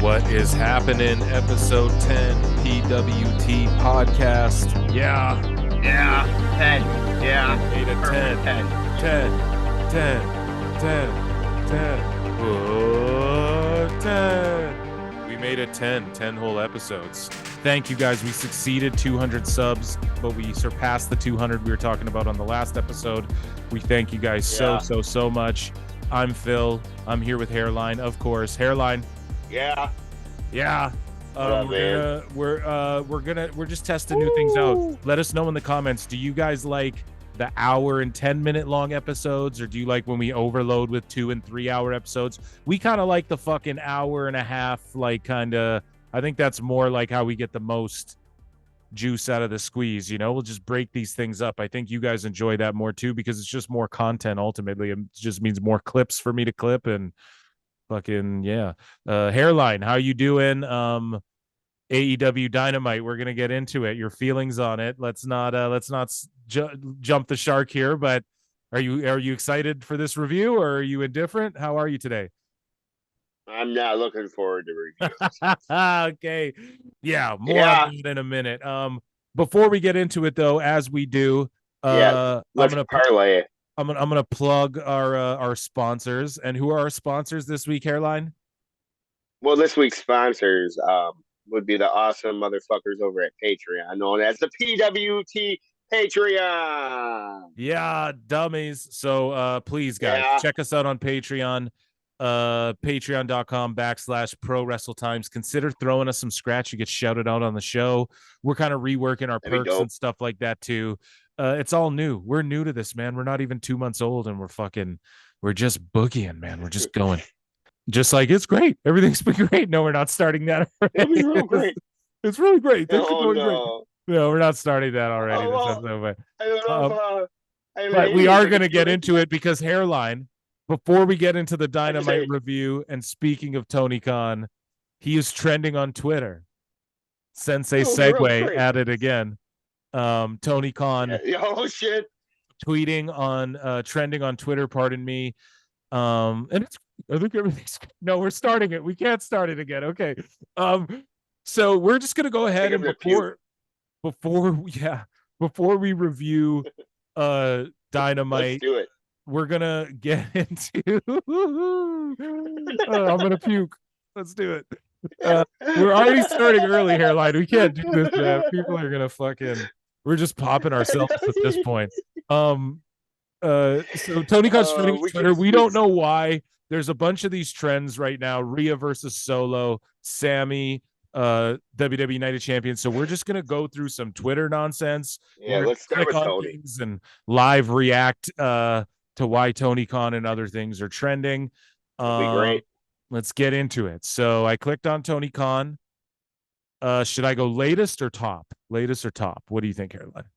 What is happening? Episode 10 PWT Podcast. Yeah. 10. Yeah. 8 to 10. 10. 10. 10. We made it 10 whole episodes. Thank you guys. We succeeded 200 subs, but we surpassed the 200 we were talking about on the last episode. We thank you guys so much. I'm Phil. I'm here with Hairline, of course. Hairline. Yeah. We're just testing new things out. Let us know in the comments. Do you guys like the hour and 10-minute long episodes, or do you like when we overload with 2 and 3 hour episodes? We kind of like the fucking hour and a half, like kind of. I think that's more like how we get the most juice out of the squeeze. You know, we'll just break these things up. I think you guys enjoy that more too, because it's just more content. Ultimately, it just means more clips for me to clip and. Fucking yeah. Hairline, how you doing? AEW Dynamite, we're gonna get into it. Your feelings on it. Let's not jump the shark here, but are you excited for this review, or are you indifferent? How are you today? I'm not looking forward to reviews. Okay. Yeah, more on that in a minute. Before we get into it though, as we do, let's parlay it. I'm gonna plug our sponsors. And who are our sponsors this week, Hairline? Well, this week's sponsors would be the awesome motherfuckers over at Patreon, known as the PWT Patreon. Yeah, dummies. So please, guys, check us out on Patreon. Patreon.com/prowrestletimes. Consider throwing us some scratch. You get shouted out on the show. We're kind of reworking our perks and stuff like that too. It's all new. We're new to this, man. We're not even 2 months old, and we're just boogieing, man. We're just going. Just like, it's great. Everything's been great. No, we're not starting that already. It's real great. It's really great. Things Oh, are going no. great. No, we're not starting that already. Oh, well, I don't know but we are going to get into it, because Hairline, before we get into the Dynamite review, and speaking of Tony Khan, he is trending on Twitter. Sensei segue at it again. Tony Khan shit, tweeting on trending on Twitter, pardon me. And it's, I think everything's no, we're starting it. We can't start it again. Okay. So we're just gonna go ahead and before we review Dynamite, let's do it. We're gonna get into I'm gonna puke. Let's do it. We're already starting early, Hairline. We can't do this, man. People are gonna we're just popping ourselves at this point. So Tony Khan's trending on Twitter. We don't know why. There's a bunch of these trends right now. Rhea versus Solo, Sammy, WWE United Champion. So we're just gonna go through some Twitter nonsense. Let's start with Tony things and live react to why Tony Khan and other things are trending. That'd be great. Let's get into it. So I clicked on Tony Khan. Should I go latest or top? Latest or top? What do you think, Hairline?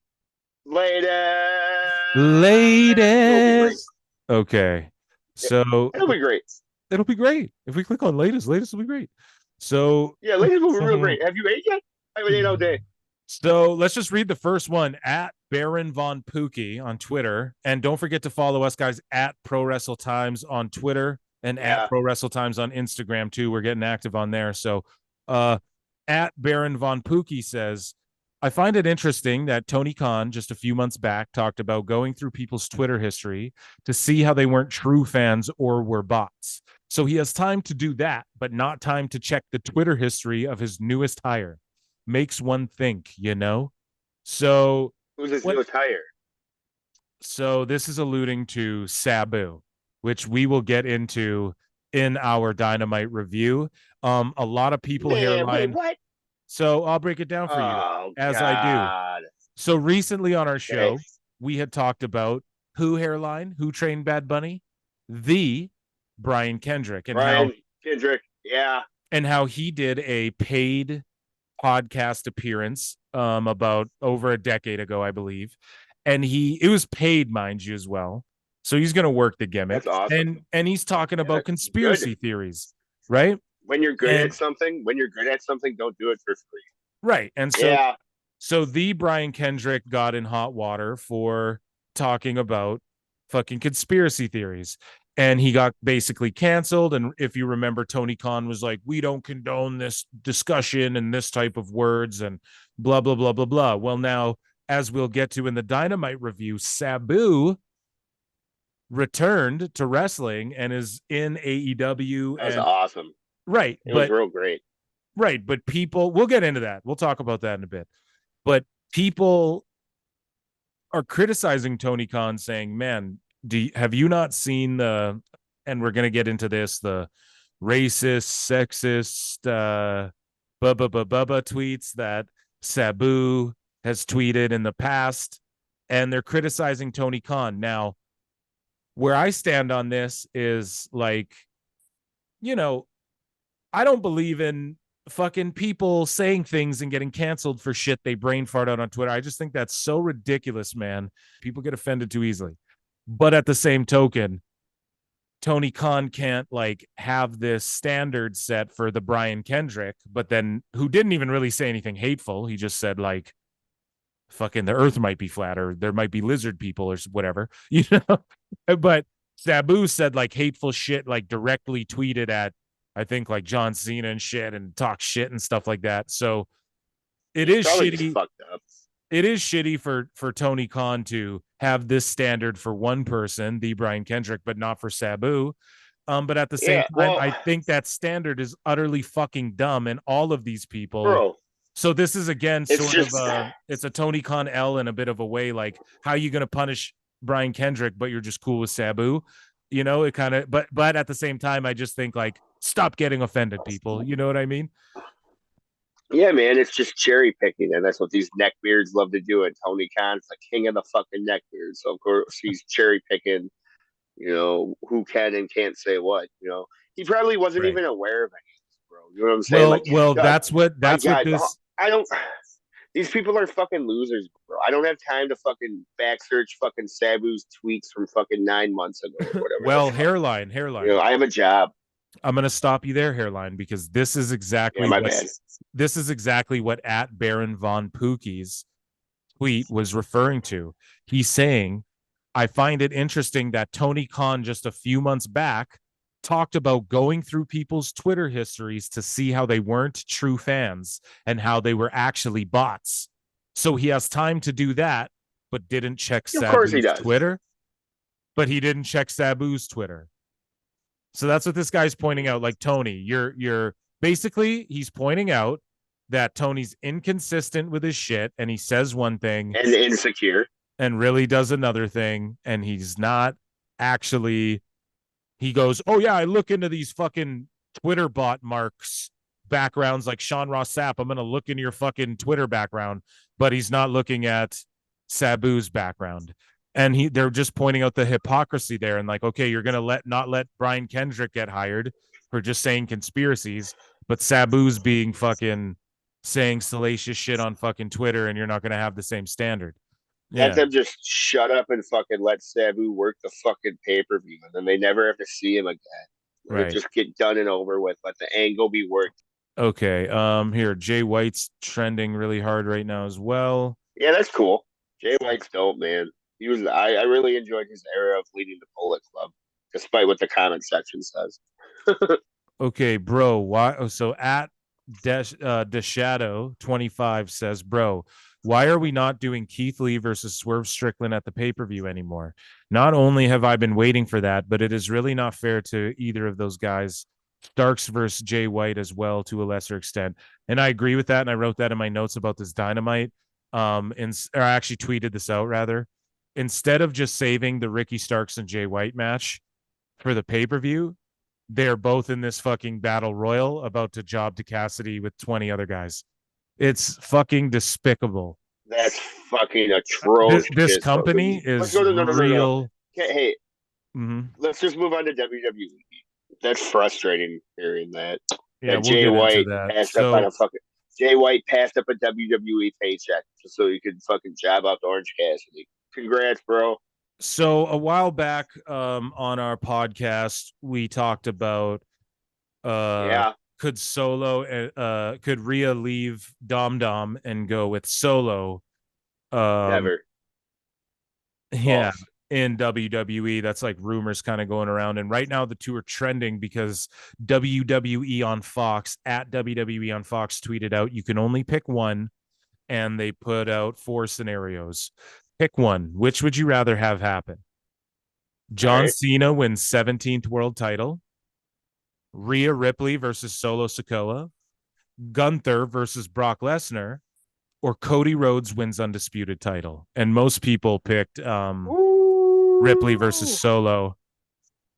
Latest. Okay. So it'll be great. It'll be great. If we click on latest will be great. So yeah, latest will be real great. Have you ate yet? I haven't ate all day. So let's just read the first one at Baron Von Pookie on Twitter. And don't forget to follow us, guys, at Pro Wrestle Times on Twitter and at Pro Wrestle Times on Instagram too. We're getting active on there. So at Baron Von Pookie says, I find it interesting that Tony Khan just a few months back talked about going through people's Twitter history to see how they weren't true fans or were bots. So he has time to do that, but not time to check the Twitter history of his newest hire. Makes one think, you know? So who's his newest hire? So this is alluding to Sabu, which we will get into in our Dynamite review. A lot of people Hairline. Wait, what? So I'll break it down for you as I do. So recently on our show, we had talked about Hairline, who trained Bad Bunny, the Brian Kendrick, and how he did a paid podcast appearance about over a decade ago, I believe, and it was paid, mind you, as well. So he's going to work the gimmick. That's awesome. And he's talking about conspiracy theories, right? When you're good at something, don't do it for free. Right. And so the Brian Kendrick got in hot water for talking about fucking conspiracy theories. and he got basically canceled. And if you remember, Tony Khan was like, we don't condone this discussion and this type of words and blah, blah, blah, blah, blah. Well, now, as we'll get to in the Dynamite review, Sabu returned to wrestling and is in AEW. That was awesome. Right. It was real great. Right. But people, we'll get into that. We'll talk about that in a bit. But people are criticizing Tony Khan, saying, man, have you not seen the, and we're going to get into this, the racist, sexist, bubba tweets that Sabu has tweeted in the past, and they're criticizing Tony Khan. Now, where I stand on this is like, you know, I don't believe in fucking people saying things and getting canceled for shit they brain fart out on Twitter. I just think that's so ridiculous, man. People get offended too easily. But at the same token, Tony Khan can't like have this standard set for the Brian Kendrick, but then who didn't even really say anything hateful. He just said like, fucking the earth might be flat or there might be lizard people or whatever, you know? But Sabu said like hateful shit, like directly tweeted at, I think, like John Cena and shit, and talk shit and stuff like that. So it is shitty. Fucked up. It is shitty for Tony Khan to have this standard for one person, the Brian Kendrick, but not for Sabu. But at the same time, I think that standard is utterly fucking dumb, and all of these people. Bro. So this is again it's a Tony Khan L in a bit of a way. Like, how are you going to punish Brian Kendrick, but you're just cool with Sabu? You know, it kind of. But at the same time, I just think like, stop getting offended, people. You know what I mean? Yeah, man, it's just cherry picking, and that's what these neckbeards love to do. And Tony Khan's the king of the fucking neckbeards, so of course he's cherry picking. You know, who can and can't say what. You know, he probably wasn't even aware of any of this, bro. You know what I'm saying? Well, that's what this. I don't. These people are fucking losers, bro. I don't have time to fucking back search fucking Sabu's tweets from fucking 9 months ago or whatever. Well, hairline. You know, I have a job. I'm gonna stop you there, hairline, because this is exactly this is exactly what at Baron Von Pookie's tweet was referring to. He's saying, I find it interesting that Tony Khan just a few months back talked about going through people's Twitter histories to see how they weren't true fans and how they were actually bots. So he has time to do that, but didn't check Sabu's Twitter. But he didn't check Sabu's Twitter. So that's what this guy's pointing out. Like, Tony, you're basically, he's pointing out that Tony's inconsistent with his shit, and he says one thing and insecure and really does another thing, and he's not actually. He goes, oh yeah, I look into these fucking Twitter bot marks backgrounds like Sean Ross Sapp. I'm gonna look into your fucking Twitter background, but he's not looking at Sabu's background. And they're just pointing out the hypocrisy there, and like, okay, you're gonna not let Brian Kendrick get hired for just saying conspiracies, but Sabu's being fucking saying salacious shit on fucking Twitter, and you're not gonna have the same standard. Let them just shut up and fucking let Sabu work the fucking pay-per-view, and then they never have to see him again. Right. Just get done and over with. Let the angle be worked. Okay. Here, Jay White's trending really hard right now as well. Yeah, that's cool. Jay White's dope, man. He was. I really enjoyed his era of leading the Bullet Club, despite what the comment section says. Okay, bro. Why? So at Deshadow25 says, bro, why are we not doing Keith Lee versus Swerve Strickland at the pay-per-view anymore? Not only have I been waiting for that, but it is really not fair to either of those guys. Starks versus Jay White as well, to a lesser extent. And I agree with that, and I wrote that in my notes about this Dynamite. Or I actually tweeted this out, rather. Instead of just saving the Ricky Starks and Jay White match for the pay-per-view, they're both in this fucking battle royal about to job to Cassidy with 20 other guys. It's fucking despicable. That's fucking atrocious. This company is real. Hey, let's just move on to WWE. That's frustrating hearing that. Yeah, that Jay White passed up on a fucking Jay White passed up a WWE paycheck just so he could fucking job out to Orange Cassidy. Congrats, bro. So a while back, on our podcast, we talked about could Rhea leave Dom Dom and go with Solo? Never. Yeah. in WWE. That's like rumors kind of going around. And right now the two are trending because WWE on Fox, at WWE on Fox, tweeted out you can only pick one, and they put out 4 scenarios. Pick one. Which would you rather have happen? John Cena wins 17th world title. Rhea Ripley versus Solo Sikoa. Gunther versus Brock Lesnar. Or Cody Rhodes wins undisputed title. And most people picked Ripley versus Solo,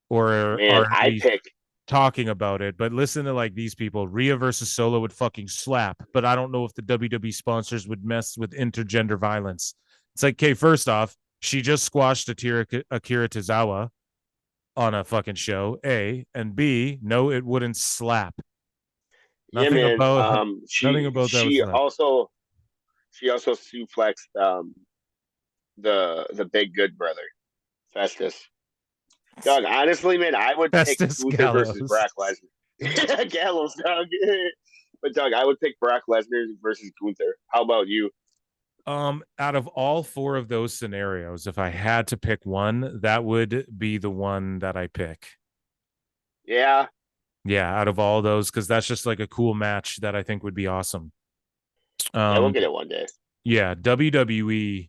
or I pick talking about it. But listen to like these people. Rhea versus Solo would fucking slap. But I don't know if the WWE sponsors would mess with intergender violence. It's like, okay, first off, she just squashed Akira Tozawa on a fucking show, A, and B, no, it wouldn't slap. Nothing about that. She also suplexed the big good brother, Festus. Dog, honestly, man, I would Festus pick Gunther versus Brock Lesnar. Gallows, dog. But Doug, I would pick Brock Lesnar versus Gunther. How about you? Out of all 4 of those scenarios, if I had to pick one, that would be the one that I pick. Yeah. Yeah, out of all those, because that's just like a cool match that I think would be awesome. Yeah, we'll get it one day. Yeah, WWE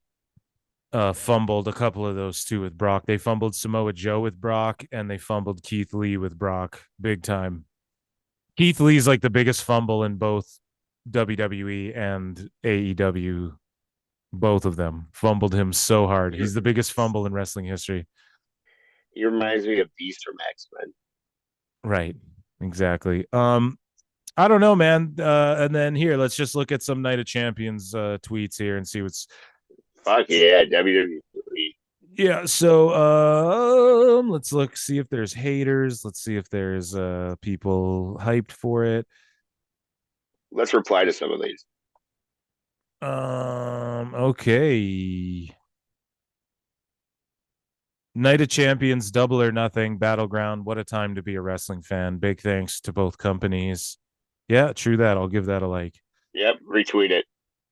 fumbled a couple of those too with Brock. They fumbled Samoa Joe with Brock, and they fumbled Keith Lee with Brock big time. Keith Lee's like the biggest fumble in both WWE and AEW. Both of them fumbled him so hard. He's the biggest fumble in wrestling history. He reminds me of Beast from X-Men. Right. Exactly. I don't know, man. And then here, let's just look at some Night of Champions tweets here and see what's. Fuck yeah, WWE. Yeah, so let's see if there's haters. Let's see if there's people hyped for it. Let's reply to some of these. Okay. Night of Champions, Double or Nothing, Battleground. What a time to be a wrestling fan. Big thanks to both companies. Yeah, true that. I'll give that a like. Yep, retweet it.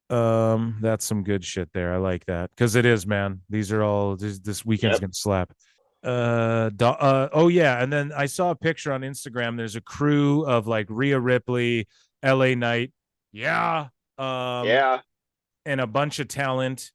That's some good shit there. I like that because it is, man. These are all this weekend's gonna slap. Oh yeah, and then I saw a picture on Instagram. There's a crew of like Rhea Ripley, LA Knight, yeah, and a bunch of talent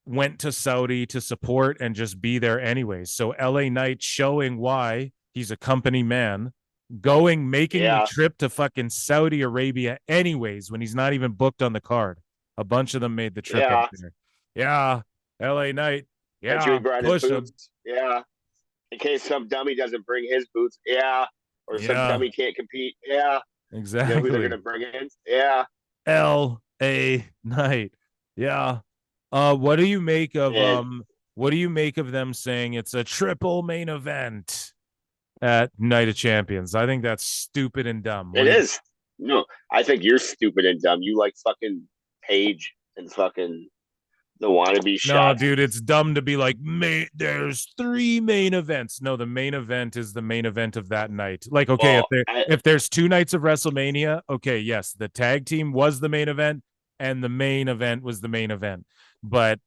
went to Saudi to support and just be there anyways. So LA Knight showing why he's a company man, making the trip to fucking Saudi Arabia anyways when he's not even booked on the card. A bunch of them made the trip up there. Yeah, LA Knight. Yeah, push him. Yeah, in case some dummy doesn't bring his boots. Yeah, or some dummy can't compete. Yeah, exactly. You know who they're gonna bring in? Yeah, LA Knight. Yeah. What do you make of them saying it's a triple main event at Night of Champions? I think that's stupid and dumb. It is. No, I think you're stupid and dumb. You like fucking Paige and fucking the wannabe shot. No, dude, it's dumb to be like, there's 3 main events. No, the main event is the main event of that night. Like, okay, if there's 2 nights of WrestleMania, okay, yes, the tag team was the main event and the main event was the main event. But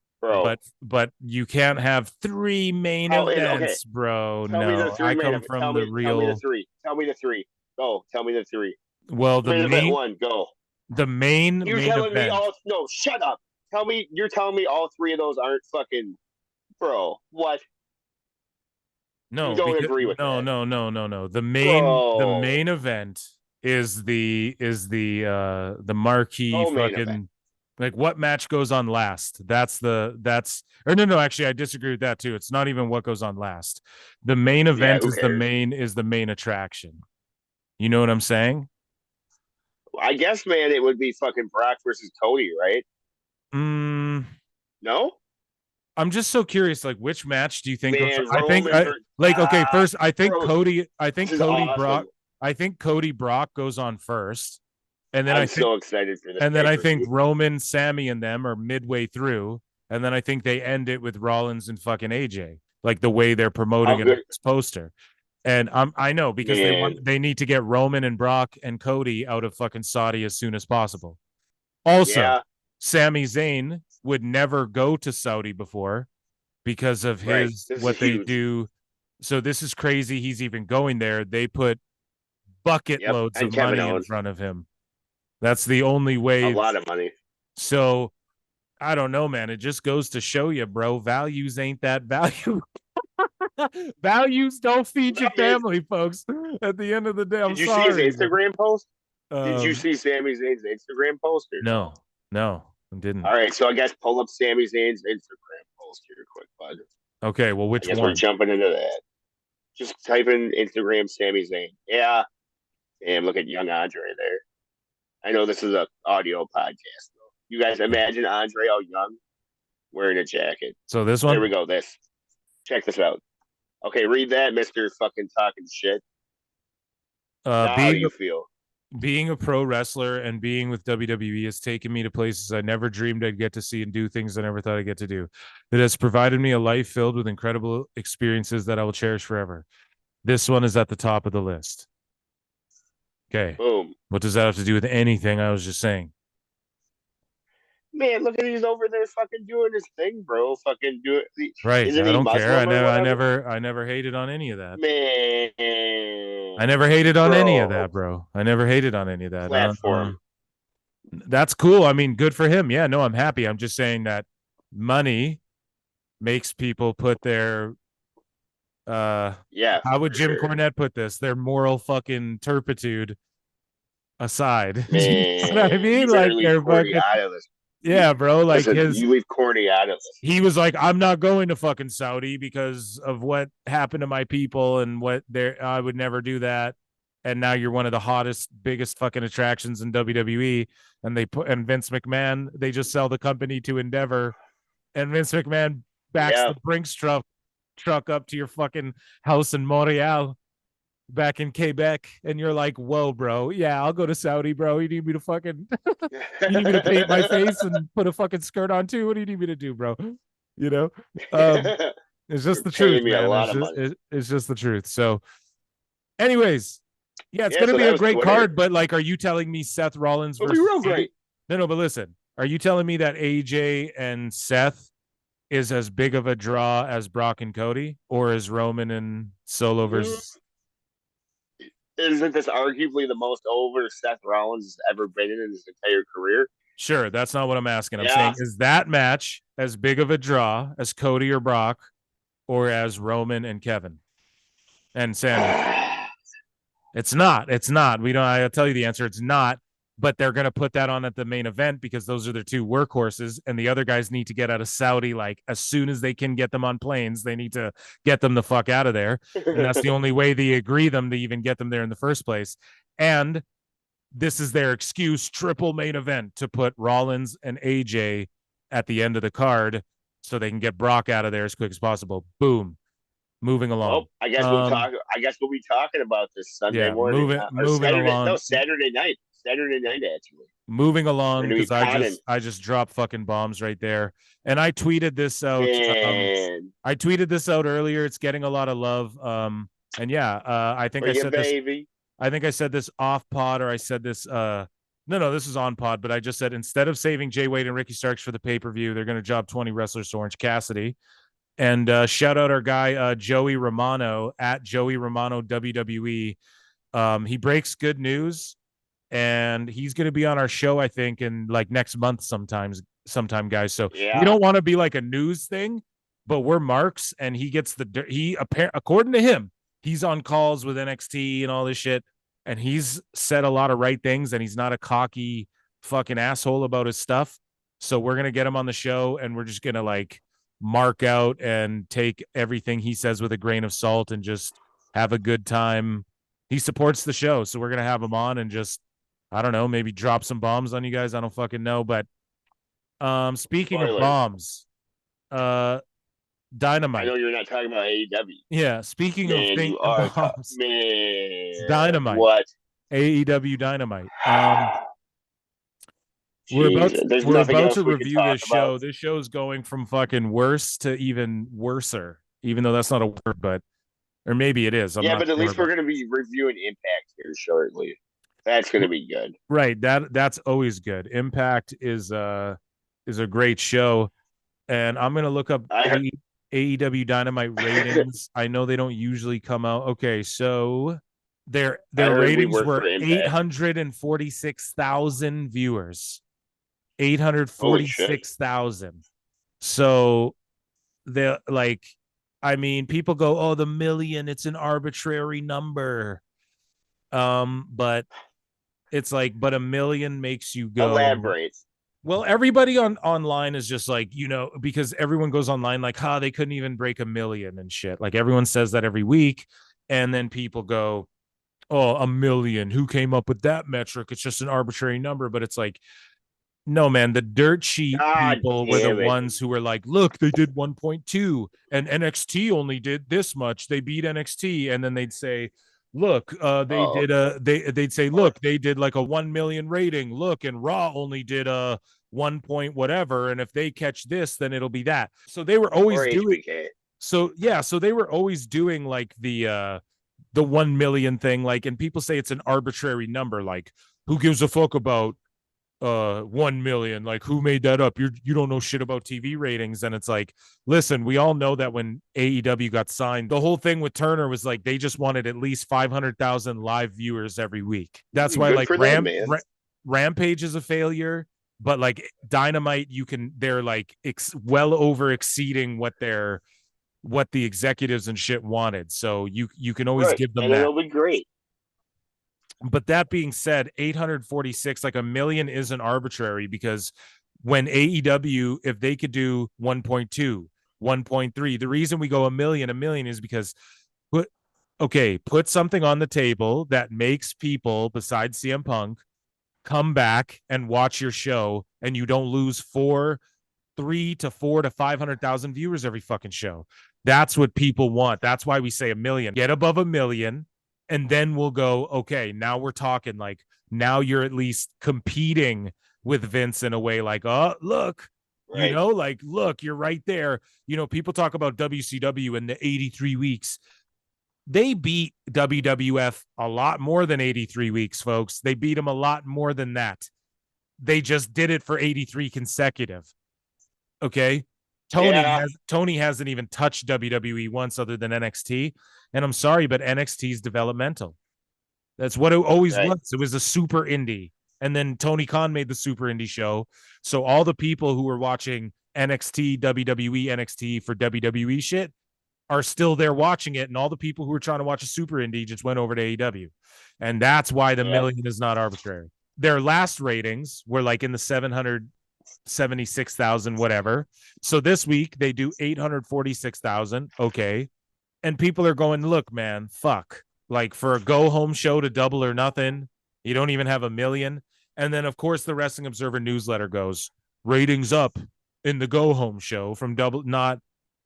you can't have 3 main events, bro. No, I come from the real. Tell me the three. Go. Tell me the 3. Well, the main one. Go. The main. You're telling me all? No, shut up. Tell me. You're telling me all 3 of those aren't fucking, bro. What? No, you don't agree with that. No. The main event is the marquee fucking. Like what match goes on last? Actually, I disagree with that too. It's not even what goes on last. The main event is the main attraction. You know what I'm saying? I guess, man, it would be fucking Brock versus Cody, right? No? I'm just so curious. Like, which match do you think? Man, first, I think Cody. Brock. I think Cody Brock goes on first. And then I'm so excited for this. And then I think Roman, Sammy, and them are midway through. And then I think they end it with Rollins and fucking AJ, like the way they're promoting it on this poster. And I know because they need to get Roman and Brock and Cody out of fucking Saudi as soon as possible. Also, Sami Zayn would never go to Saudi before. because of Right. his This what is they huge. do. So this is crazy. He's even going there. They put bucket loads And of Kevin money in Owens. front of him. That's the only A way. lot of money. So I don't know, man. It just goes to show you, bro. Values ain't that value. Values don't feed your family, folks. At the end of the day, I'm Did you see his sorry. Instagram post? Did you Um, see Sami Zayn's Instagram post? Or no, I didn't. All right, so I guess pull up Sami Zayn's Instagram post here quick, bud. Okay, well, I which guess we're one? jumping into that. Just type in Instagram Sami Zayn. Yeah. Damn, look at young Andre there. I know this is a audio podcast, though. You guys imagine Andre all young wearing a jacket. So this There we one, go. This. Check this out. Okay, read that, Mr. Fucking talking shit. Now how do being you feel? being a pro wrestler and being with WWE has taken me to places I never dreamed I'd get to see and do things I never thought I'd get to do. It has provided me a life filled with incredible experiences that I will cherish forever. This one is at the top of the list. Okay. Boom. What does that have to do with anything I was just saying? Man, look at he's over there fucking doing his thing, bro. Fucking do it. Right. Isn't I he don't care. Muslim or whatever? I never hated on any of that. Man, I never hated on any of bro, that, bro. I never hated on any of that. platform. That's cool. I mean, good for him. Yeah, no, I'm happy. I'm just saying that money makes people put their Yeah, how would Jim sure. Cornette put this? Their moral fucking turpitude aside. You know what I Man, mean? you better Like leave they're Corny fucking out of this. yeah, bro. Like Listen, his you leave Corny out of this. he was like, I'm not going to fucking Saudi because of what happened to my people and what there I would never do that. And now you're one of the hottest, biggest fucking attractions in WWE. And they put and Vince McMahon, they just sell the company to Endeavor. And Vince McMahon backs Yeah. the Brinks truck up to your fucking house in Montreal back in Quebec. And you're like, whoa, bro. Yeah, I'll go to Saudi, bro. You need me to fucking you need me to paint my face and put a fucking skirt on too? What do you need me to do, bro? You know? It's just You're the truth, paying me a man. lot of money. It's just the truth. So, anyways, yeah, it's Yeah, gonna so be that a was great Twitter. card, but like, are you telling me Seth Rollins It'll be versus real great. No, but listen, are you telling me that AJ and Seth is as big of a draw as Brock and Cody, or is Roman and Solo versus Isn't this arguably the most over Seth Rollins has ever been in his entire career? Sure, that's not what I'm asking. I'm Yeah. saying, is that match as big of a draw as Cody or Brock, or as Roman and Kevin and Sammy? It's not. It's not. We don't. I'll tell you the answer. It's not. But they're going to put that on at the main event because those are their two workhorses, and the other guys need to get out of Saudi like as soon as they can get them on planes. They need to get them the fuck out of there, and that's the only way they agree them to even get them there in the first place. And this is their excuse: triple main event to put Rollins and AJ at the end of the card so they can get Brock out of there as quick as possible. Boom. Moving along. Well, I guess we'll talk. I guess we'll be talking about this Sunday morning. Moving along. No, Saturday night. Saturday night, actually. Moving along We're gonna be because I just dropped fucking bombs right there, and I tweeted this out. I tweeted this out earlier. It's getting a lot of love. And yeah, I think I said this. I think I said this off pod, or I said this. No, this is on pod. But I just said instead of saving Jay Wade and Ricky Starks for the pay per view, they're going to job 20 wrestlers to Orange Cassidy. And shout out our guy Joey Romano at Joey Romano WWE. He breaks good news, and he's going to be on our show, I think, in like next month sometime, guys. So we don't want to be like a news thing, but we're marks, and he gets according to him, he's on calls with NXT and all this shit, and he's said a lot of right things, and he's not a cocky fucking asshole about his stuff. So we're gonna get him on the show, and we're just gonna like mark out and take everything he says with a grain of salt and just have a good time. He supports the show, so we're gonna have him on and just, I don't know, maybe drop some bombs on you guys. I don't fucking know. But speaking of bombs, Dynamite. I know you're not talking about AEW. Yeah, speaking of bombs, Dynamite. What? AEW Dynamite. We're about to review this show. This show is going from fucking worse to even worser, even though that's not a word, but or maybe it is. But at least we're going to be reviewing Impact here shortly. That's going to be good. Right. That's always good. Impact is a great show, and I'm going to look up. AEW Dynamite ratings. I know they don't usually come out. Okay, so their ratings were 846,000 viewers. Holy shit. 846,000. So they're like, I mean, people go, oh, the million, it's an arbitrary number. But it's like, but a million makes you go. Elaborate. Well, everybody online is just like, because everyone goes online like, they couldn't even break a million and shit. Like everyone says that every week. And then people go, oh, a million. Who came up with that metric? It's just an arbitrary number. But it's like, no, man, the dirt sheet people were the ones who were like, look, they did 1.2 and NXT only did this much. They beat NXT. And then they'd say, look, they'd say, look, they did like a 1 million rating. Look, and Raw only did a 1 point whatever. And if they catch this, then it'll be that. So they were always doing. So they were always doing like the 1 million thing. Like, and people say it's an arbitrary number. Like, who gives a fuck about 1 million? Like, who made that up? You don't know shit about TV ratings. And it's like, listen, we all know that when AEW got signed, the whole thing with Turner was like they just wanted at least 500,000 live viewers every week. That's why like Rampage is a failure, but like Dynamite, they're like well over exceeding what the executives and shit wanted. So you can always give them and that. It'll be great. But that being said, 846, like a million isn't arbitrary, because when AEW, if they could do 1.2, 1.3, the reason we go a million is because put something on the table that makes people besides CM Punk come back and watch your show, and you don't lose 3 to 4 to 500,000 viewers every fucking show. That's what people want. That's why we say a million. Get above a million. And then we'll go, okay, now we're talking, like, now you're at least competing with Vince in a way, like, oh, look, look, you're right there. People talk about WCW in the 83 weeks. They beat WWF a lot more than 83 weeks, folks. They beat them a lot more than that. They just did it for 83 consecutive. Okay. Tony hasn't even touched WWE once other than NXT. And I'm sorry, but NXT is developmental. That's what it always was. It was a super indie. And then Tony Khan made the super indie show. So all the people who were watching NXT, WWE, NXT for WWE shit are still there watching it. And all the people who were trying to watch a super indie just went over to AEW. And that's why the million is not arbitrary. Their last ratings were like in the 776,000, whatever. So this week they do 846,000. Okay. And people are going, look, man, fuck. Like, for a go-home show to Double or Nothing, you don't even have a million. And then, of course, the Wrestling Observer newsletter goes, ratings up in the go-home show from Double. Not,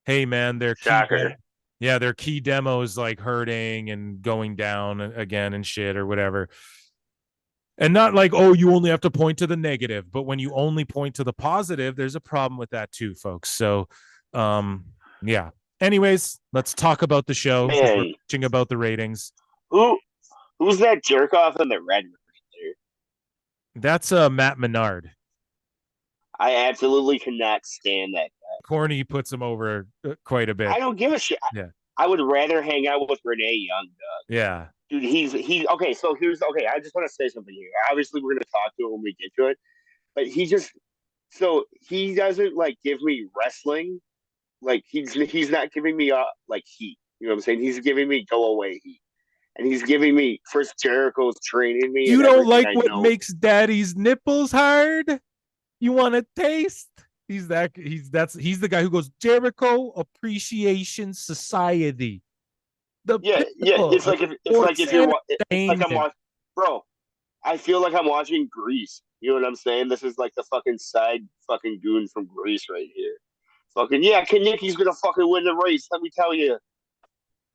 hey, man, their key demo is like hurting and going down again and shit or whatever. And not like, oh, you only have to point to the negative. But when you only point to the positive, there's a problem with that too, folks. So, yeah. Anyways, let's talk about the show. We're bitching about the ratings. Who's that jerk off in the red right there? That's Matt Menard. I absolutely cannot stand that guy. Corny puts him over quite a bit. I don't give a shit. Yeah. I would rather hang out with Renee Young, Doug. Yeah. Dude, he's okay. So I just want to say something here. Obviously, we're going to talk to it when we get to it, but he doesn't like give me wrestling. Like he's not giving me like heat. You know what I'm saying? He's giving me go away heat, and he's giving me first Jericho's training me. You don't like what makes daddy's nipples hard? You want to taste? He's the guy who goes Jericho Appreciation Society. It's like if you're I'm watching, bro. I feel like I'm watching Grease. You know what I'm saying? This is like the fucking side fucking goon from Grease right here. Fucking Kanicki's gonna fucking win the race. Let me tell you.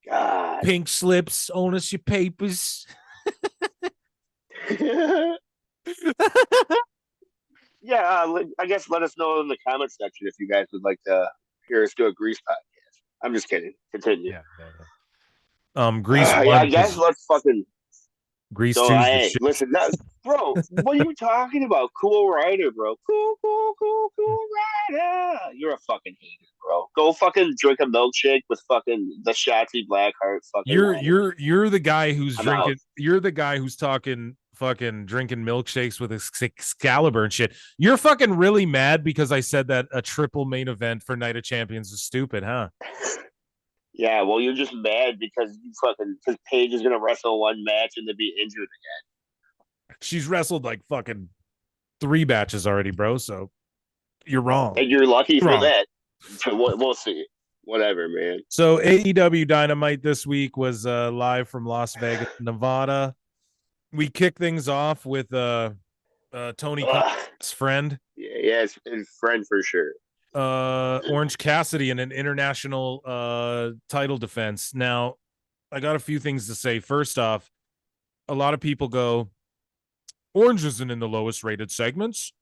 God. Pink slips, own us your papers. I guess let us know in the comment section if you guys would like to hear us do a Grease podcast. I'm just kidding. Continue. Grease. I guess let's fucking. Grease So, 2's the hey, shit. listen, bro, what are you talking about? Cool Rider, bro. Cool Rider. You're a fucking hater, bro. Go fucking drink a milkshake with fucking the Shotzi Blackheart fucking water. You're the guy who's I'm out. drinking. You're the guy who's talking fucking drinking milkshakes with Excalibur and shit. You're fucking really mad because I said that a triple main event for Night of Champions is stupid, huh? Yeah, well, you're just mad because Paige is gonna wrestle one match and then be injured again. She's wrestled like fucking 3 batches already, bro. So you're wrong. And you're lucky You're for wrong. that. So we'll see. Whatever, man. So AEW Dynamite this week was live from Las Vegas, Nevada. We kick things off with Tony Khan's friend. Yeah, his friend for sure. Orange Cassidy in an international title defense. Now, I got a few things to say. First off, a lot of people go, Orange isn't in the lowest rated segments.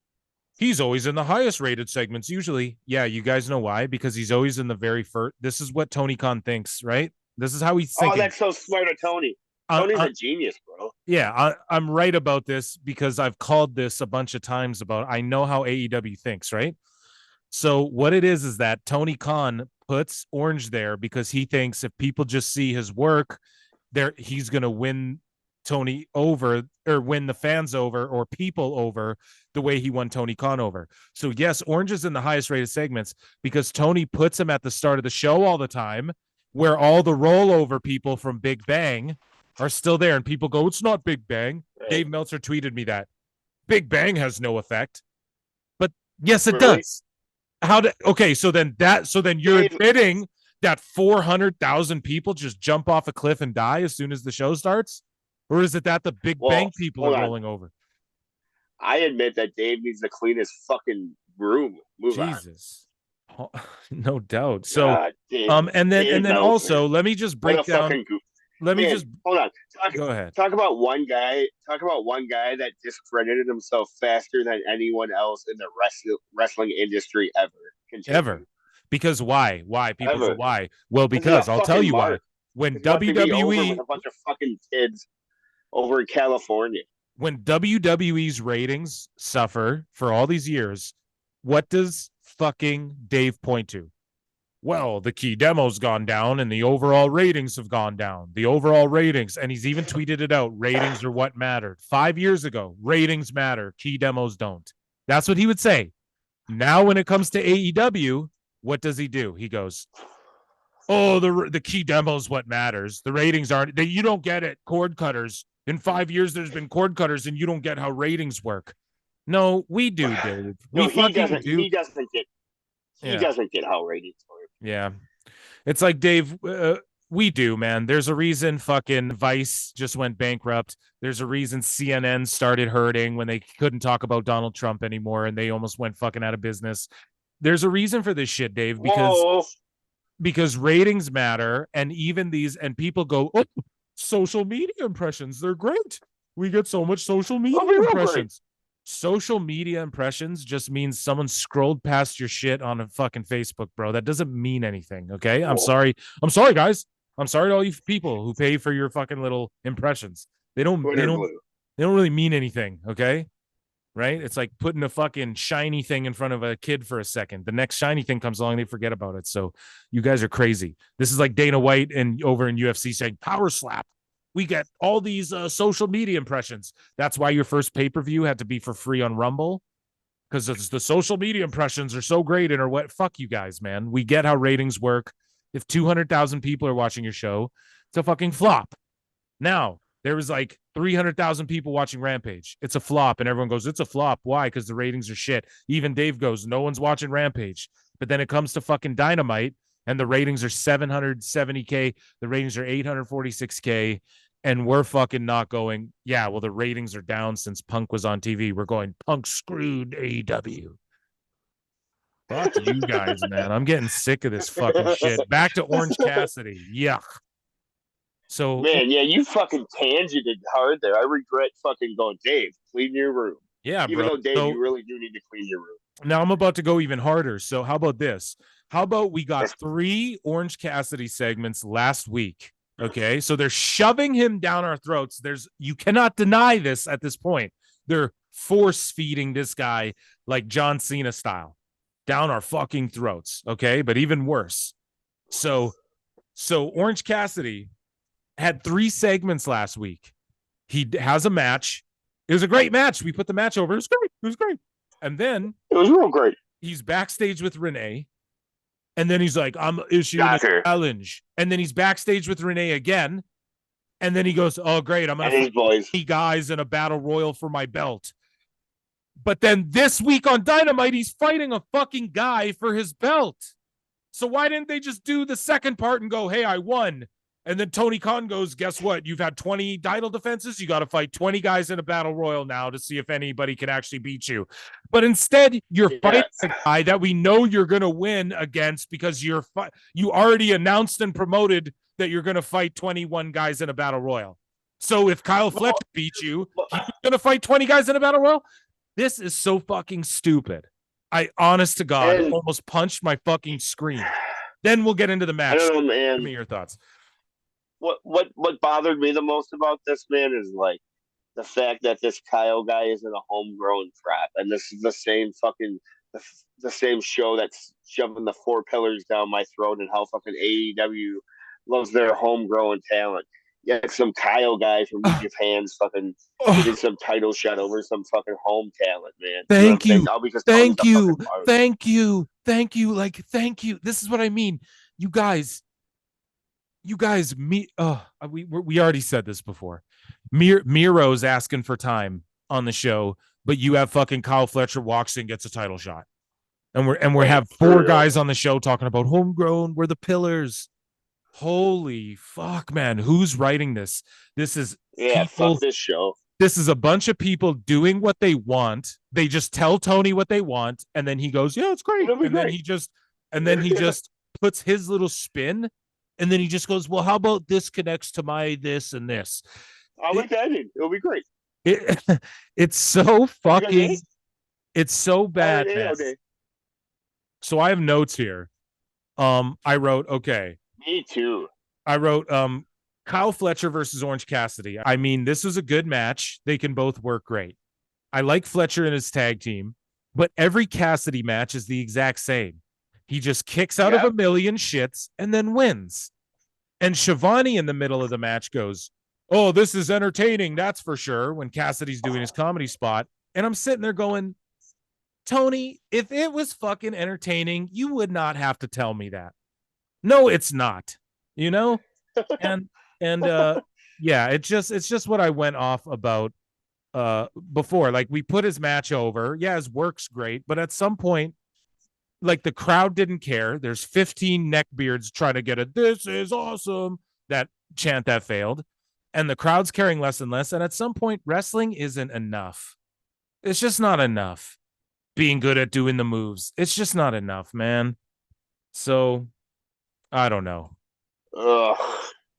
He's always in the highest rated segments, usually. Yeah, you guys know why? Because he's always in the very first. This is what Tony Khan thinks, right? This is how he's thinking. Oh, that's so smart of Tony. Tony's a genius, bro. Yeah, I'm right about this because I've called this a bunch of times about I know how AEW thinks, right? So what it is that Tony Khan puts Orange there because he thinks if people just see his work, he's going to win Tony over or win the fans over or people over the way he won Tony Khan over. So yes, Orange is in the highest rated segments because Tony puts him at the start of the show all the time where all the rollover people from Big Bang are still there and people go, it's not Big Bang. Right. Dave Meltzer tweeted me that Big Bang has no effect, but yes, it does. So then you're admitting that 400,000 people just jump off a cliff and die as soon as the show starts? Or is it that the Big Bang people are rolling over? I admit that Dave needs to clean his fucking room. Jesus. Oh, no doubt. So, and then also, let me just break down. Hold on. Go ahead. Talk about one guy that discredited himself faster than anyone else in the wrestling industry ever. Ever. Because why? Why? People go, why? Well, because I'll tell you why. When WWE with a bunch of fucking kids over in California. When WWE's ratings suffer for all these years, what does fucking Dave point to? Well, the key demo's gone down and the overall ratings have gone down. The overall ratings, and he's even tweeted it out, ratings are what mattered. 5 years ago, ratings matter, key demos don't. That's what he would say. Now when it comes to AEW, what does he do? He goes, oh, the key demo's what matters. The ratings aren't, you don't get it, cord cutters. In 5 years, there's been cord cutters and you don't get how ratings work. No, we do, Dave. He doesn't get how ratings work. Yeah. It's like, Dave, we do, man. There's a reason fucking Vice just went bankrupt. There's a reason CNN started hurting when they couldn't talk about Donald Trump anymore and they almost went fucking out of business. There's a reason for this shit, Dave, because ratings matter, and even these, and people go, oh, social media impressions, they're great. We get so much social media impressions. Social media impressions just means someone scrolled past your shit on a fucking Facebook, bro. That doesn't mean anything, okay? I'm sorry, guys. I'm sorry to all you people who pay for your fucking little impressions. They don't really mean anything, okay? Right? It's like putting a fucking shiny thing in front of a kid for a second. The next shiny thing comes along, they forget about it. So you guys are crazy. This is like Dana White and over in UFC saying power slap. We get all these social media impressions. That's why your first pay-per-view had to be for free on Rumble, because the social media impressions are so great and or what. Fuck you guys, man. We get how ratings work. If 200,000 people are watching your show, it's a fucking flop. Now, there was like 300,000 people watching Rampage. It's a flop. And everyone goes, it's a flop. Why? Because the ratings are shit. Even Dave goes, no one's watching Rampage. But then it comes to fucking Dynamite and the ratings are 770K. The ratings are 846K. And we're fucking not going, yeah, well, the ratings are down since Punk was on TV. We're going, Punk screwed AEW. Fuck you guys, man. I'm getting sick of this fucking shit. Back to Orange Cassidy. Yuck. So, man, yeah, you fucking tangented hard there. I regret fucking going, Dave, clean your room. Yeah, even though, Dave, you really do need to clean your room. Now I'm about to go even harder. So how about this? How about we got 3 Orange Cassidy segments last week? Okay, so they're shoving him down our throats. You cannot deny this at this point. They're force feeding this guy like John Cena style down our fucking throats. Okay, but even worse. So Orange Cassidy had 3 segments last week. He has a match. It was a great match. We put the match over. It was great. And then it was real great. He's backstage with Renee. And then he's like, I'm issuing a challenge. And then he's backstage with Renee again. And then he goes, oh, great. I'm going to fight 3 guys in a battle royal for my belt. But then this week on Dynamite, he's fighting a fucking guy for his belt. So why didn't they just do the second part and go, hey, I won? And then Tony Khan goes, guess what? You've had 20 title defenses. You got to fight 20 guys in a battle royal now to see if anybody can actually beat you. But instead, you're fighting a guy that we know you're going to win against because you already announced and promoted that you're going to fight 21 guys in a battle royal. So if Kyle Fletcher beats you, you're going to fight 20 guys in a battle royal? This is so fucking stupid. I, honest to God, almost punched my fucking screen. Then we'll get into the match. I don't know, man. Give me your thoughts. What bothered me the most about this, man, is like the fact that this Kyle guy isn't a homegrown crap, and this is the same fucking the same show that's shoving the 4 pillars down my throat, and how fucking AEW loves their homegrown talent. Yeah, some Kyle guy from Japan's fucking getting some title shot over some fucking home talent, man. Thank you. Thank you. Like, thank you. This is what I mean. You guys, we already said this before. Miro's asking for time on the show, but you have fucking Kyle Fletcher walks in, gets a title shot. And we have 4 guys on the show talking about homegrown, we're the pillars. Holy fuck, man. Who's writing this? This is fuck this show. This is a bunch of people doing what they want. They just tell Tony what they want, and then he goes, yeah, it's great. Then he just puts his little spin, and then he just goes, well, how about this connects to my this and this? I'll make that in. It'll be great. It's so fucking, it's so bad, man. So I have notes here. I wrote, okay. Me too. I wrote Kyle Fletcher versus Orange Cassidy. I mean, this was a good match. They can both work great. I like Fletcher and his tag team, but every Cassidy match is the exact same. He just kicks out of a million shits and then wins. And Shivani in the middle of the match goes, oh, this is entertaining, that's for sure, when Cassidy's doing his comedy spot. And I'm sitting there going, Tony, if it was fucking entertaining, you would not have to tell me that. No, it's not, you know? And yeah, it's just what I went off about before. Like, we put his match over. Yeah, his work's great, but at some point, like, the crowd didn't care. There's 15 neckbeards trying to get a "this is awesome" that chant that failed, and the crowd's caring less and less. And at some point, wrestling isn't enough. It's just not enough. Being good at doing the moves, it's just not enough, man. So I don't know. Ugh,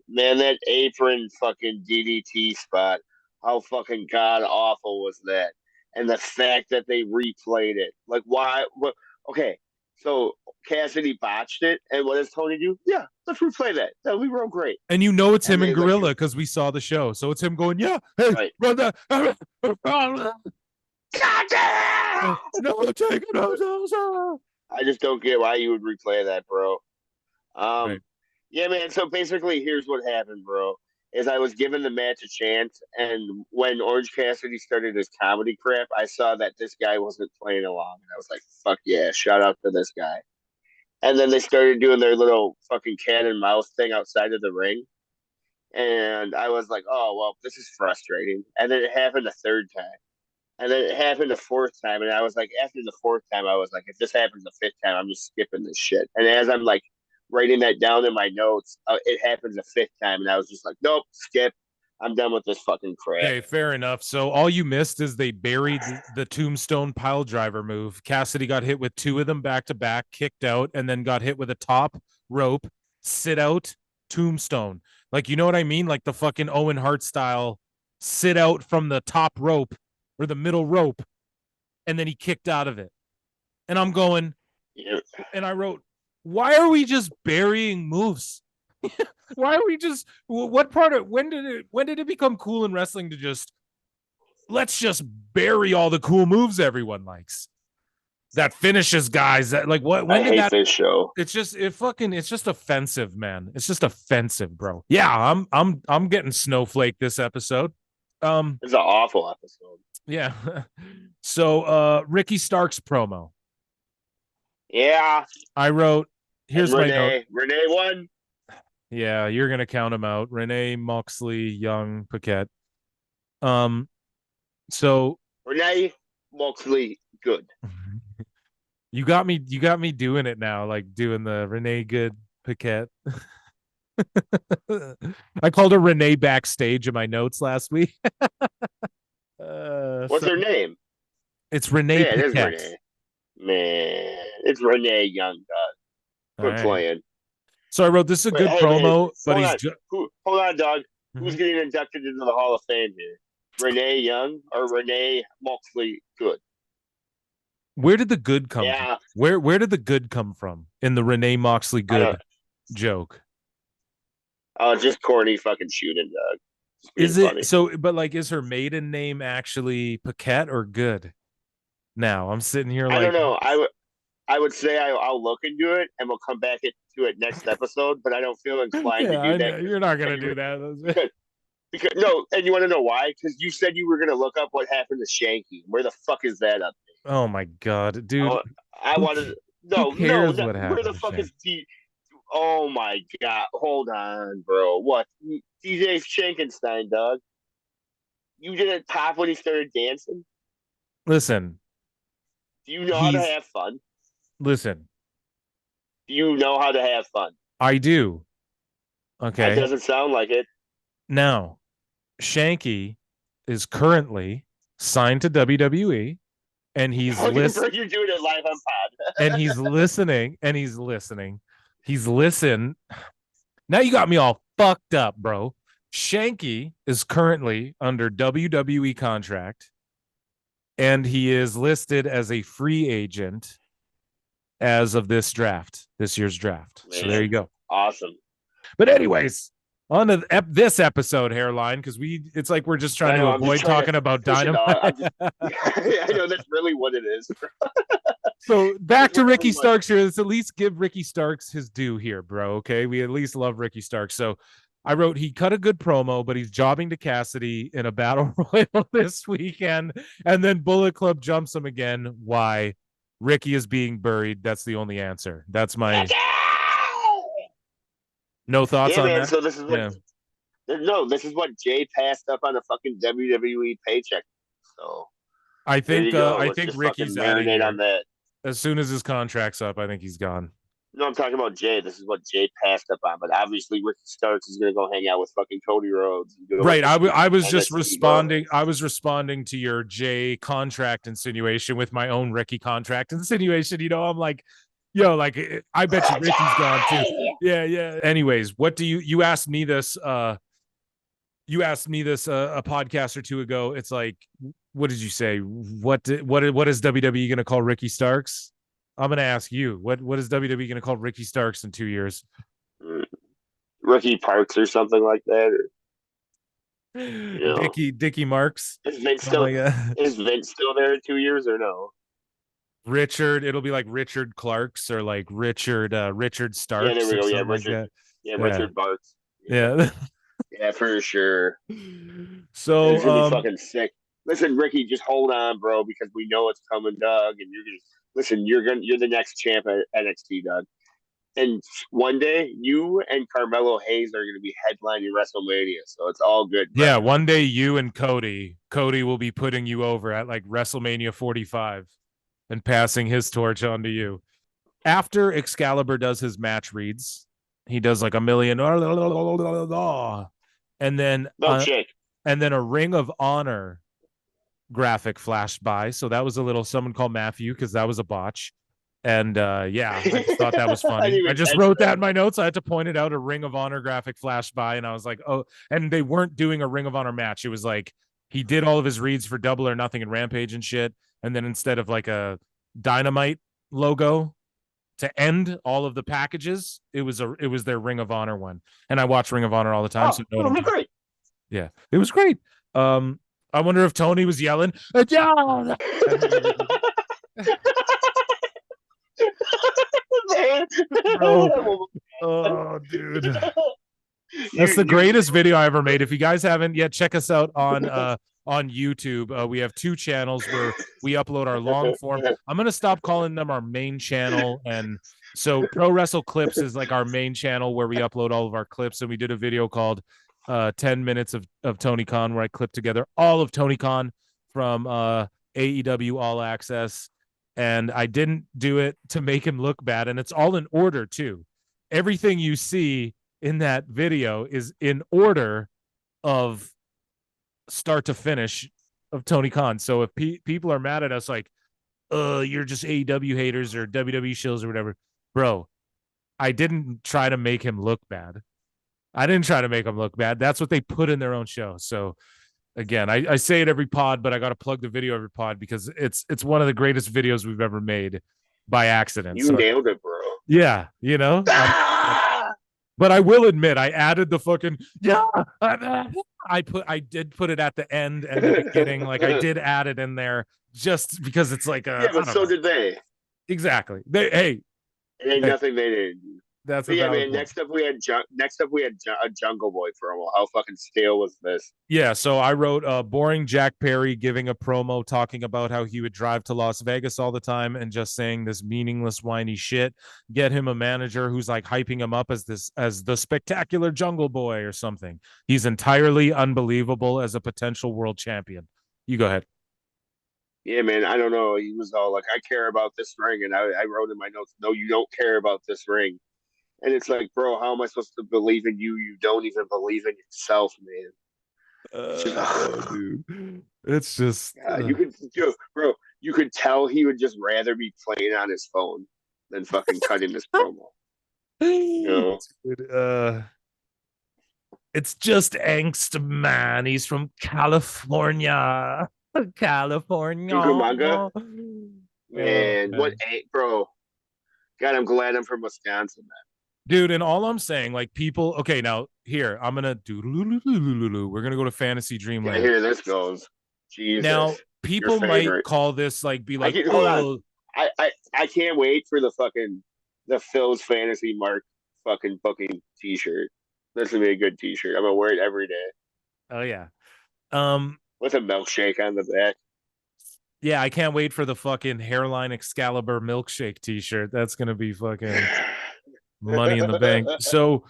man, that apron fucking DDT spot. How fucking god awful was that? And the fact that they replayed it. Like, why? What? Okay, so Cassidy botched it, and what does Tony do? Yeah, let's replay that. That'll be real great. And you know it's him and Gorilla because we saw the show. So it's him going, yeah, hey, right. Run that. No, take it. I just don't get why you would replay that, bro. Right. Yeah, man. So basically, here's what happened, bro. Is I was given the match a chance, and when Orange Cassidy started his comedy crap, I saw that this guy wasn't playing along, and I was like, "Fuck yeah, shout out to this guy." And then they started doing their little fucking cat and mouse thing outside of the ring, and I was like, "Oh well, this is frustrating." And then it happened a 3rd time, and then it happened a 4th time, and I was like, after the 4th time, I was like, if this happens the 5th time, I'm just skipping this shit. And as I'm like writing that down in my notes, it happens a 5th time, and I was just like, nope, skip. I'm done with this fucking crap. Okay, fair enough. So all you missed is they buried the tombstone pile driver move. Cassidy got hit with 2 of them back to back, kicked out, and then got hit with a top rope, sit out, tombstone. Like, you know what I mean? Like the fucking Owen Hart style, sit out from the top rope or the middle rope, and then he kicked out of it. And I'm going, and I wrote, why are we just burying moves? Why are we just? What part of when did it become cool in wrestling to just let's just bury all the cool moves everyone likes that finishes guys that like what? When I did hate that? this show. It's just offensive, man. It's just offensive, bro. Yeah, I'm getting snowflake this episode. It's an awful episode. Yeah. So Ricky Stark's promo. Yeah. I wrote, here's my note. Renee won. Yeah, you're gonna count him out. Renee, Moxley, Young, Paquette. So Renee, Moxley, good. you got me doing it now, like doing the Renee good Paquette. I called her Renee backstage in my notes last week. What's her name? It's Renee Yeah, it is Paquette. Renee. Man, it's Renee Young, dog. Quit playing. So I wrote, this is a good promo, but hold on, dog. Who's getting inducted into the Hall of Fame here? Renee Young or Renee Moxley good? Where did the good come from? Where did the good come from in the Renee Moxley good joke? Oh, just corny fucking shooting, dog. Is it funny. So? But like, is her maiden name actually Paquette or Good? Now I'm sitting here like, I don't know. I would say I'll look into it and we'll come back to it next episode. But I don't feel inclined to do that. You're not gonna do that because no. And you want to know why? Because you said you were gonna look up what happened to Shanky. Where the fuck is that up? Oh my god, dude! I wanted no. Where the fuck is D? Oh my god! Hold on, bro. What? DJ Shankenstein, dog. You didn't pop when he started dancing? Listen. Do you know how to have fun? Listen. Do you know how to have fun? I do. Okay. That doesn't sound like it. Now, Shanky is currently signed to WWE, and he's listening. You're doing it live on pod. And he's listening. He's listened. Now you got me all fucked up, bro. Shanky is currently under WWE contract, and he is listed as a free agent as of this year's draft. Man, so there you go. Awesome. But anyways, on to this episode, Hairline, because it's like we're just trying to avoid talking about Dynamite. I know that's really what it is. So back to Ricky Starks here. Let's at least give Ricky Starks his due here, bro. Okay, we at least love Ricky Starks. So I wrote, he cut a good promo, but he's jobbing to Cassidy in a battle royal this weekend, and then Bullet Club jumps him again. Why? Ricky is being buried. That's the only answer. That's my no thoughts on that. So this is what this is what Jay passed up on a fucking WWE paycheck. So I think Ricky's out of here. On that. As soon as his contract's up, I think he's gone. No, I'm talking about Jay. This is what Jay passed up on, but obviously Ricky Starks is going to go hang out with fucking Cody Rhodes. Right. I was just responding. I was responding to your Jay contract insinuation with my own Ricky contract insinuation. You know, I'm like, yo, like I bet you Ricky's gone too. Yeah. Anyways, what do you asked me this? You asked me this a podcast or two ago. It's like, what did you say? What is WWE going to call Ricky Starks? I'm going to ask you, what is WWE going to call Ricky Starks in 2 years? Ricky Parks or something like that. Or, Dickie Marks. Is Vince still there in 2 years or no? Richard, it'll be like Richard Clarks or like Richard Starks. Yeah, there we go. Yeah, Richard. Richard Barks. Yeah. Yeah, for sure. So it's gonna be fucking sick. Listen, Ricky, just hold on, bro, because we know it's coming, Doug, and you're the next champ at NXT, Doug. And one day, you and Carmelo Hayes are going to be headlining WrestleMania, so it's all good. Bro. Yeah, one day you and Cody will be putting you over at like WrestleMania 45 and passing his torch on to you. After Excalibur does his match reads, he does like a million, and then a Ring of Honor graphic flashed by. So that was a little someone called Matthew because that was a botch. And I just thought that was funny. I just wrote that in my notes. I had to point it out. A Ring of Honor graphic flashed by, and I was like, oh, and they weren't doing a Ring of Honor match. It was like he did all of his reads for Double or Nothing and Rampage and shit. And then instead of like a Dynamite logo to end all of the packages, it was their Ring of Honor one, and I watch Ring of Honor all the time. So it was great. Yeah, it was great. I wonder if Tony was yelling. Oh, dude. That's the greatest video I ever made. If you guys haven't yet, check us out on YouTube. We have 2 channels where we upload our long form. I'm going to stop calling them our main channel. And so Pro Wrestle Clips is like our main channel where we upload all of our clips. And we did a video called 10 minutes of Tony Khan, where I clipped together all of Tony Khan from AEW All Access. And I didn't do it to make him look bad. And it's all in order too. Everything you see in that video is in order of start to finish of Tony Khan. So if people are mad at us like, you're just AEW haters or WWE shills or whatever, bro, I didn't try to make him look bad. That's what they put in their own show. So again, I say it every pod, but I got to plug the video every pod because it's one of the greatest videos we've ever made by accident. You nailed it, bro. Yeah, you know. But I will admit, I added the fucking I did put it at the end and the beginning. Like I did add it in there just because it's like but so did they. Exactly. It ain't nothing they did. That's man. Next up we had a Jungle Boy promo. How fucking stale was this? Yeah, so I wrote boring Jack Perry giving a promo talking about how he would drive to Las Vegas all the time and just saying this meaningless whiny shit. Get him a manager who's like hyping him up as the spectacular Jungle Boy or something. He's entirely unbelievable as a potential world champion. You go ahead. Yeah, man, I don't know. He was all like, I care about this ring. And I wrote in my notes, no, you don't care about this ring. And it's like, bro, how am I supposed to believe in you? You don't even believe in yourself, man. Dude, it's just you could tell he would just rather be playing on his phone than fucking cutting this promo. You know? Dude, it's just angst, man. He's from California. Cucamonga? Man, what, bro? God, I'm glad I'm from Wisconsin, man. Dude, and all I'm saying, like people, okay, now here, I'm gonna do, we're gonna go to Fantasy Dreamland. Yeah, here this goes. Jesus. Now, people might call this like, be like, hold on. I can't wait for the Phil's Fantasy Mark fucking booking t-shirt. This would be a good t-shirt. I'm gonna wear it every day. Oh yeah. With a milkshake on the back. Yeah, I can't wait for the fucking Hairline Excalibur milkshake t-shirt. That's gonna be fucking money in the bank. So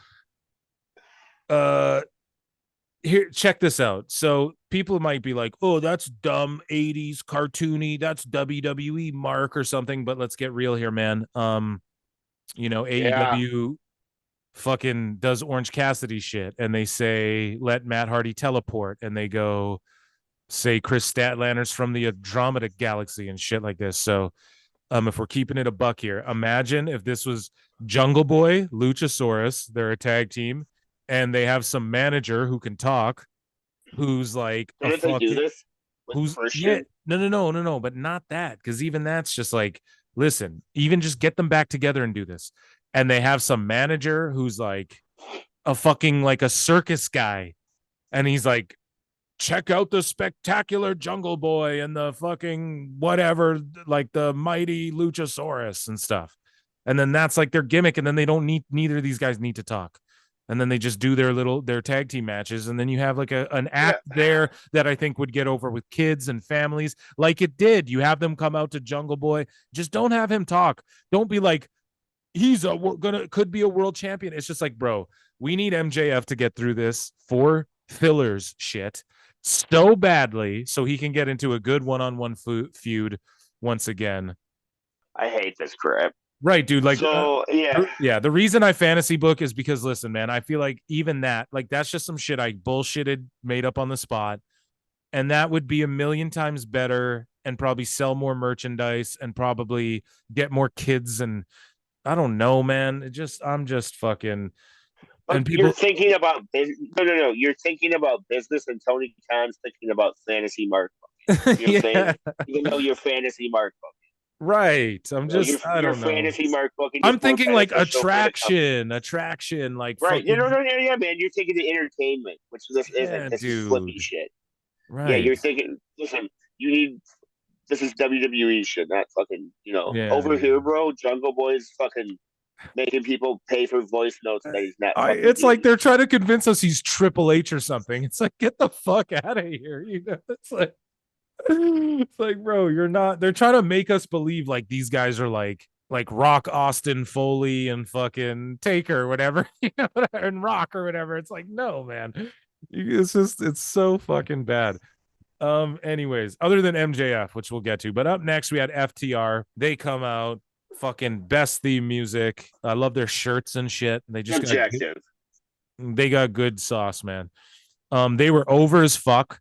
here, check this out. So people might be like, oh, that's dumb 80s cartoony, that's WWE Mark or something, but let's get real here, man. AEW fucking does Orange Cassidy shit and they say let Matt Hardy teleport and they go say Chris Statlander's from the Andromeda Galaxy and shit like this. So if we're keeping it a buck here, imagine if this was Jungle Boy, Luchasaurus, they're a tag team, and they have some manager who can talk, who's like Didn't they do this? Who's no, but not that, because even that's just like, listen, even just get them back together and do this. And they have some manager who's like a fucking like a circus guy, and he's like, check out the spectacular Jungle Boy and the fucking whatever, like the mighty Luchasaurus and stuff. And then that's like their gimmick. And then they don't need, neither of these guys need to talk. And then they just do their tag team matches. And then you have like an act there that I think would get over with kids and families like it did. You have them come out to Jungle Boy. Just don't have him talk. Don't be like, could be a world champion. It's just like, bro, we need MJF to get through this for fillers shit so badly so he can get into a good one-on-one feud once again. I hate this crap. Right, dude. Like, so, yeah. The reason I fantasy book is because, listen, man, I feel like even that, like, that's just some shit I bullshitted, made up on the spot, and that would be a million times better and probably sell more merchandise and probably get more kids. And I don't know, man. I'm just fucking. And people, you're thinking about no. You're thinking about business, and Tony Khan's thinking about fantasy mark. You know what I'm saying? Even though you're fantasy mark. Right. I'm just, I your don't know. fantasy mark booking. I'm thinking like attraction, like right. fucking. Yeah, man. You're thinking the entertainment, which this isn't. This is flippy Dude. shit. Yeah, Right. you're thinking. Listen, you need. This is WWE shit, not fucking. Yeah. Over here, bro. Jungle Boy's fucking making people pay for voice notes that he's not. It's like they're trying to convince us he's Triple H or something. It's like, get the fuck out of here. It's like, bro, you're not. They're trying to make us believe like these guys are like Rock, Austin, Foley, and fucking Taker, or whatever, and Rock or whatever. It's like, no, man. It's so fucking bad. Anyways, other than MJF, which we'll get to, but up next we had FTR. They come out, fucking best theme music. I love their shirts and shit. They just got good sauce, man. They were over as fuck.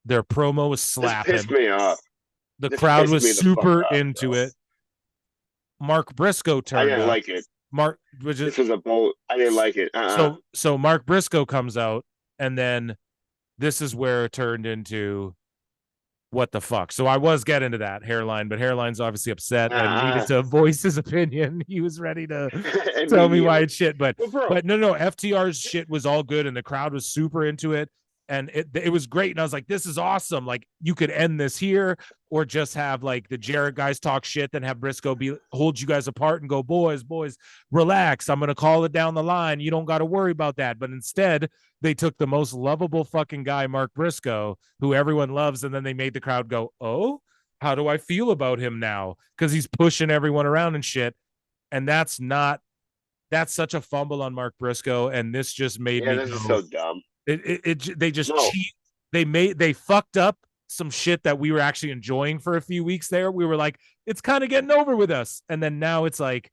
Their promo was slapping. This pissed me off. The crowd was super into it. Mark Briscoe turned up. I didn't like it. This was a bold. I didn't like it. So Mark Briscoe comes out, and then this is where it turned into what the fuck. So I was getting to that Hairline, but Hairline's obviously upset and needed to voice his opinion. He was ready to tell me why it's shit, but no, FTR's shit was all good, and the crowd was super into it. And it was great. And I was like, this is awesome. Like, you could end this here or just have like the Jarrett guys talk shit, then have Briscoe hold you guys apart and go, boys, relax. I'm going to call it down the line. You don't got to worry about that. But instead, they took the most lovable fucking guy, Mark Briscoe, who everyone loves. And then they made the crowd go, oh, how do I feel about him now? Because he's pushing everyone around and shit. And that's such a fumble on Mark Briscoe. And this just made me this is so dumb. They just cheat. They fucked up some shit that we were actually enjoying for a few weeks there. We were like, it's kind of getting over with us. And then now it's like,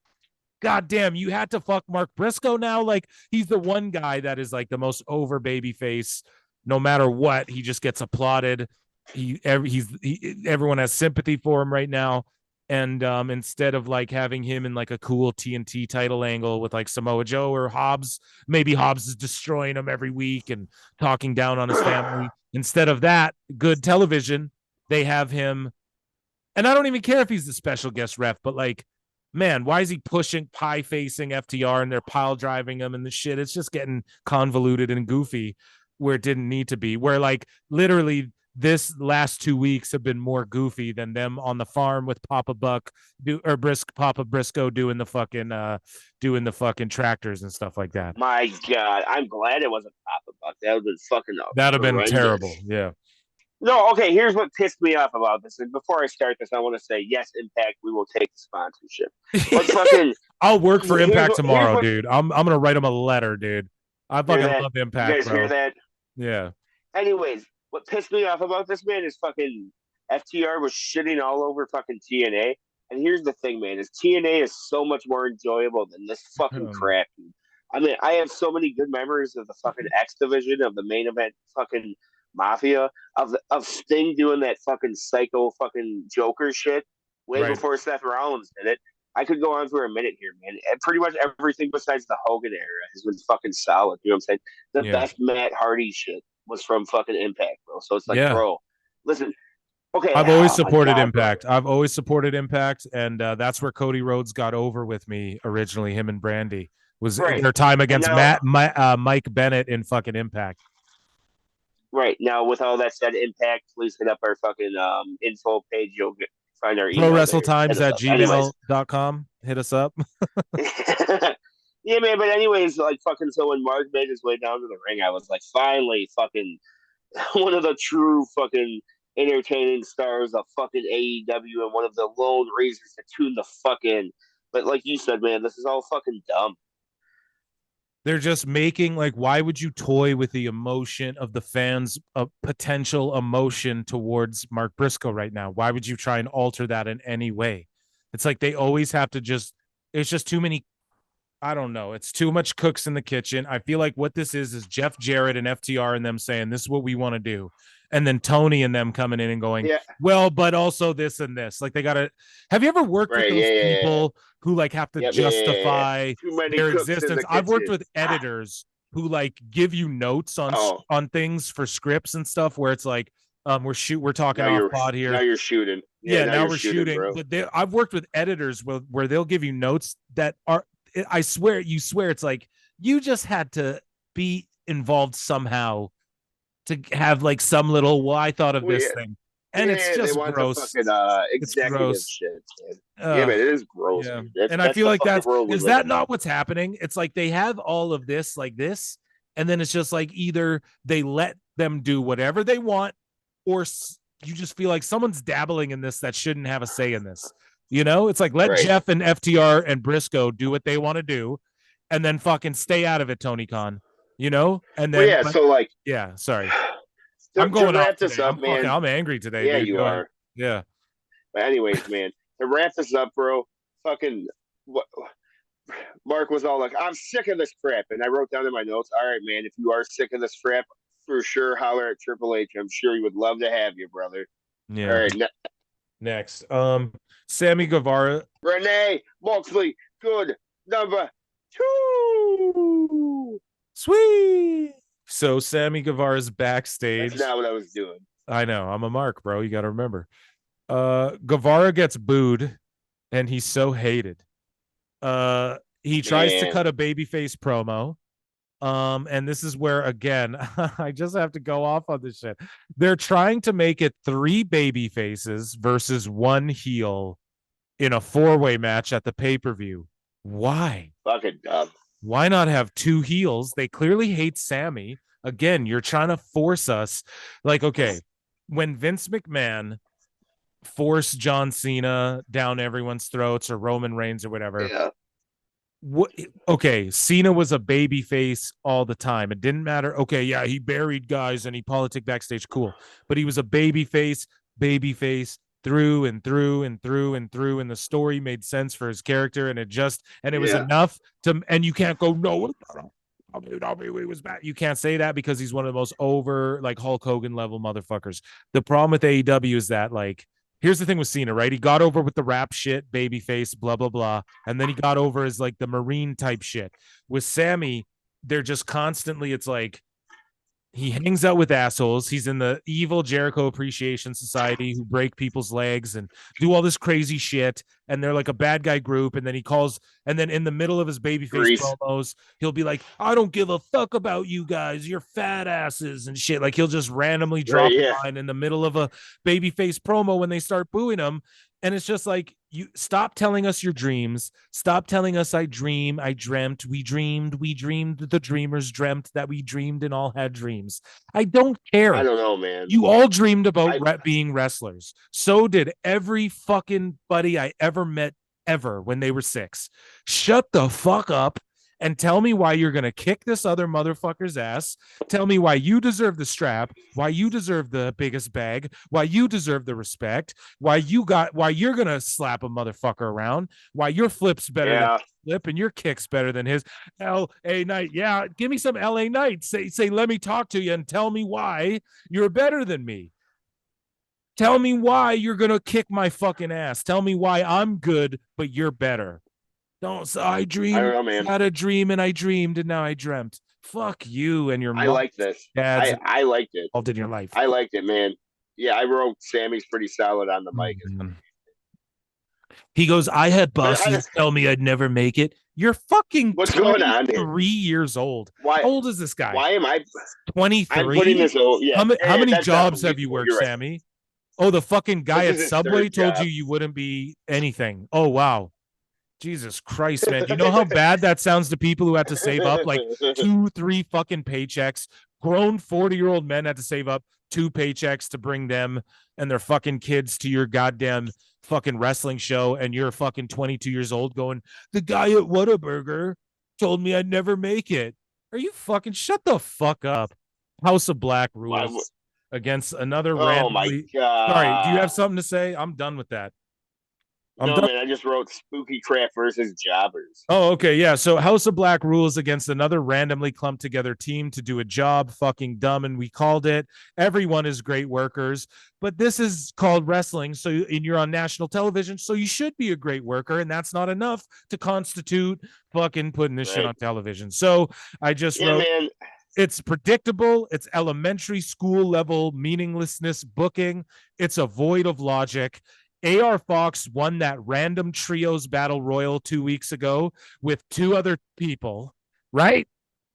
God damn, you had to fuck Mark Briscoe now. Like, he's the one guy that is like the most over babyface. No matter what, he just gets applauded. Everyone has sympathy for him right now. And instead of like having him in like a cool TNT title angle with like Samoa Joe or Hobbs, maybe Hobbs is destroying him every week and talking down on his family. Instead of that, good television, they have him. And I don't even care if he's the special guest ref, but like, man, why is he pushing pie facing FTR and they're pile driving him and the shit? It's just getting convoluted and goofy where it didn't need to be. Where like literally this last 2 weeks have been more goofy than them on the farm with Papa Briscoe doing the fucking tractors and stuff like that. My God, I'm glad it wasn't Papa Buck. That would have been fucking up. That'd have been terrible. Yeah. No, okay, here's what pissed me off about this. And before I start this, I want to say, yes, Impact, we will take the sponsorship. But fucking I'll work for Impact tomorrow, dude. I'm gonna write them a letter, dude. I fucking love Impact. You guys hear that? Yeah. Anyways, what pissed me off about this, man, is fucking FTR was shitting all over fucking TNA. And here's the thing, man, is TNA is so much more enjoyable than this fucking crap. I mean, I have so many good memories of the fucking X division, of the main event fucking Mafia, of Sting doing that fucking psycho fucking Joker shit way before Seth Rollins did it. I could go on for a minute here, man. And pretty much everything besides the Hogan era has been fucking solid. You know what I'm saying? The best Matt Hardy shit was from fucking Impact, bro. So it's like, bro, listen. Okay, I've always supported Impact. Bro. I've always supported Impact, and that's where Cody Rhodes got over with me originally. Him and Brandy was in their time against Mike Bennett in fucking Impact. Right now, with all that said, Impact, please hit up our fucking info page. You'll find our email. ProWrestleTimes at gmail.com. Hit us up. Yeah, man. But anyways, like fucking. So when Mark made his way down to the ring, I was like, finally, fucking one of the true fucking entertaining stars of fucking AEW and one of the lone reasons to tune the fuck in. But like you said, man, this is all fucking dumb. They're just making, like, why would you toy with the emotion of the fans' potential emotion towards Mark Briscoe right now? Why would you try and alter that in any way? It's like they always have to it's just too many. I don't know. It's too much cooks in the kitchen. I feel like what this is Jeff Jarrett and FTR and them saying, this is what we want to do. And then Tony and them coming in and going, well, but also this and this. Like, they got to. Have you ever worked with those people who like have to justify their existence? I've worked with editors who like give you notes on things for scripts and stuff where it's like, We're talking off pod here. Now you're shooting. Yeah, now we're shooting. But I've worked with editors where they'll give you notes that are, I swear, it's like you just had to be involved somehow to have like some little, well, I thought of this thing. And it's just gross. It's gross shit. Yeah, man, it is gross. Yeah. And I feel like is that not what's happening? It's like they have all of this like this, and then it's just like either they let them do whatever they want, or you just feel like someone's dabbling in this that shouldn't have a say in this. You know, it's like let Jeff and FTR and Briscoe do what they want to do, and then fucking stay out of it, Tony Khan. You know, and then sorry. I'm going off this up, man. I'm angry today. Yeah, dude. You are. Yeah. But anyways, man, to wrap this up, bro, Mark was all like, I'm sick of this crap. And I wrote down in my notes, all right, man, if you are sick of this crap, for sure, holler at Triple H. I'm sure he would love to have you, brother. Yeah. All right. Next. Sammy Guevara. Renee, Moxley, good. Number 2. Sweet. So Sammy Guevara's backstage. That's not what I was doing. I know. I'm a mark, bro. You got to remember. Guevara gets booed, and he's so hated. He tries to cut a babyface promo. And this is where, again, I just have to go off on this shit. They're trying to make it 3 baby faces versus 1 heel in a 4-way match at the pay-per-view. Why? Fucking dumb. Why not have 2 heels? They clearly hate Sammy. Again, you're trying to force us. Like, okay, when Vince McMahon forced John Cena down everyone's throats, or Roman Reigns or whatever, Cena was a baby face all the time. It didn't matter. Okay, yeah, he buried guys and he politic backstage, cool. But he was a baby face through and through, and the story made sense for his character, and it was enough to, and you can't go, no, WWE was bad. You can't say that because he's one of the most over, like, Hulk Hogan level motherfuckers. The problem with AEW is that, like, here's the thing with Cena, right? He got over with the rap shit, babyface, blah, blah, blah. And then he got over as like the Marine type shit. With Sammy, they're just constantly, it's like, he hangs out with assholes. He's in the evil Jericho Appreciation Society who break people's legs and do all this crazy shit. And they're like a bad guy group. And then he calls, and then in the middle of his babyface promos, he'll be like, I don't give a fuck about you guys. You're fat asses and shit. Like, he'll just randomly drop a line in the middle of a babyface promo when they start booing him. And it's just like, you stop telling us your dreams. Stop telling us I dreamt, we dreamed, the dreamers dreamt that we dreamed and all had dreams. I don't care. I don't know, man. You all dreamed about being wrestlers. So did every fucking buddy I ever met ever when they were 6. Shut the fuck up and tell me why you're going to kick this other motherfucker's ass. Tell me why you deserve the strap, why you deserve the biggest bag, why you deserve the respect, why you're going to slap a motherfucker around, why your flip's better than his flip and your kick's better than his. L.A. Knight. Yeah, give me some L.A. Knight. Say, let me talk to you and tell me why you're better than me. Tell me why you're going to kick my fucking ass. Tell me why I'm good, but you're better. I dreamed. I don't know, man. I had a dream and I dreamed and now I dreamt. Fuck you and your mom. I like this. I liked it. All in your life. I liked it, man. Yeah, I wrote Sammy's pretty solid on the mic. He goes, I had bosses tell me I'd never make it. You're fucking what's going on? 3 years old. How old is this guy? Why am I 23? I'm putting this old. Yeah. How many jobs have you worked, right. Sammy? Oh, the fucking guy at Subway told you wouldn't be anything. Oh, wow. Jesus Christ, man. Do you know how bad that sounds to people who had to save up like 2-3 fucking paychecks? Grown 40-year-old men had to save up 2 paychecks to bring them and their fucking kids to your goddamn fucking wrestling show. And you're fucking 22 years old going, the guy at Whataburger told me I'd never make it. Are you fucking shut the fuck up? House of Black rules against another randomly. My God. Sorry, do you have something to say? I'm done with that. Man, I just wrote Spooky Crap versus Jobbers. Oh, okay, yeah. So House of Black rules against another randomly clumped together team to do a job. Fucking dumb, and we called it. Everyone is great workers, but this is called wrestling. So, and you're on national television, so you should be a great worker, and that's not enough to constitute fucking putting this shit on television. So I just wrote. Man. It's predictable. It's elementary school level meaninglessness booking. It's a void of logic. AR Fox won that random trios battle royal 2 weeks ago with 2 other people, right?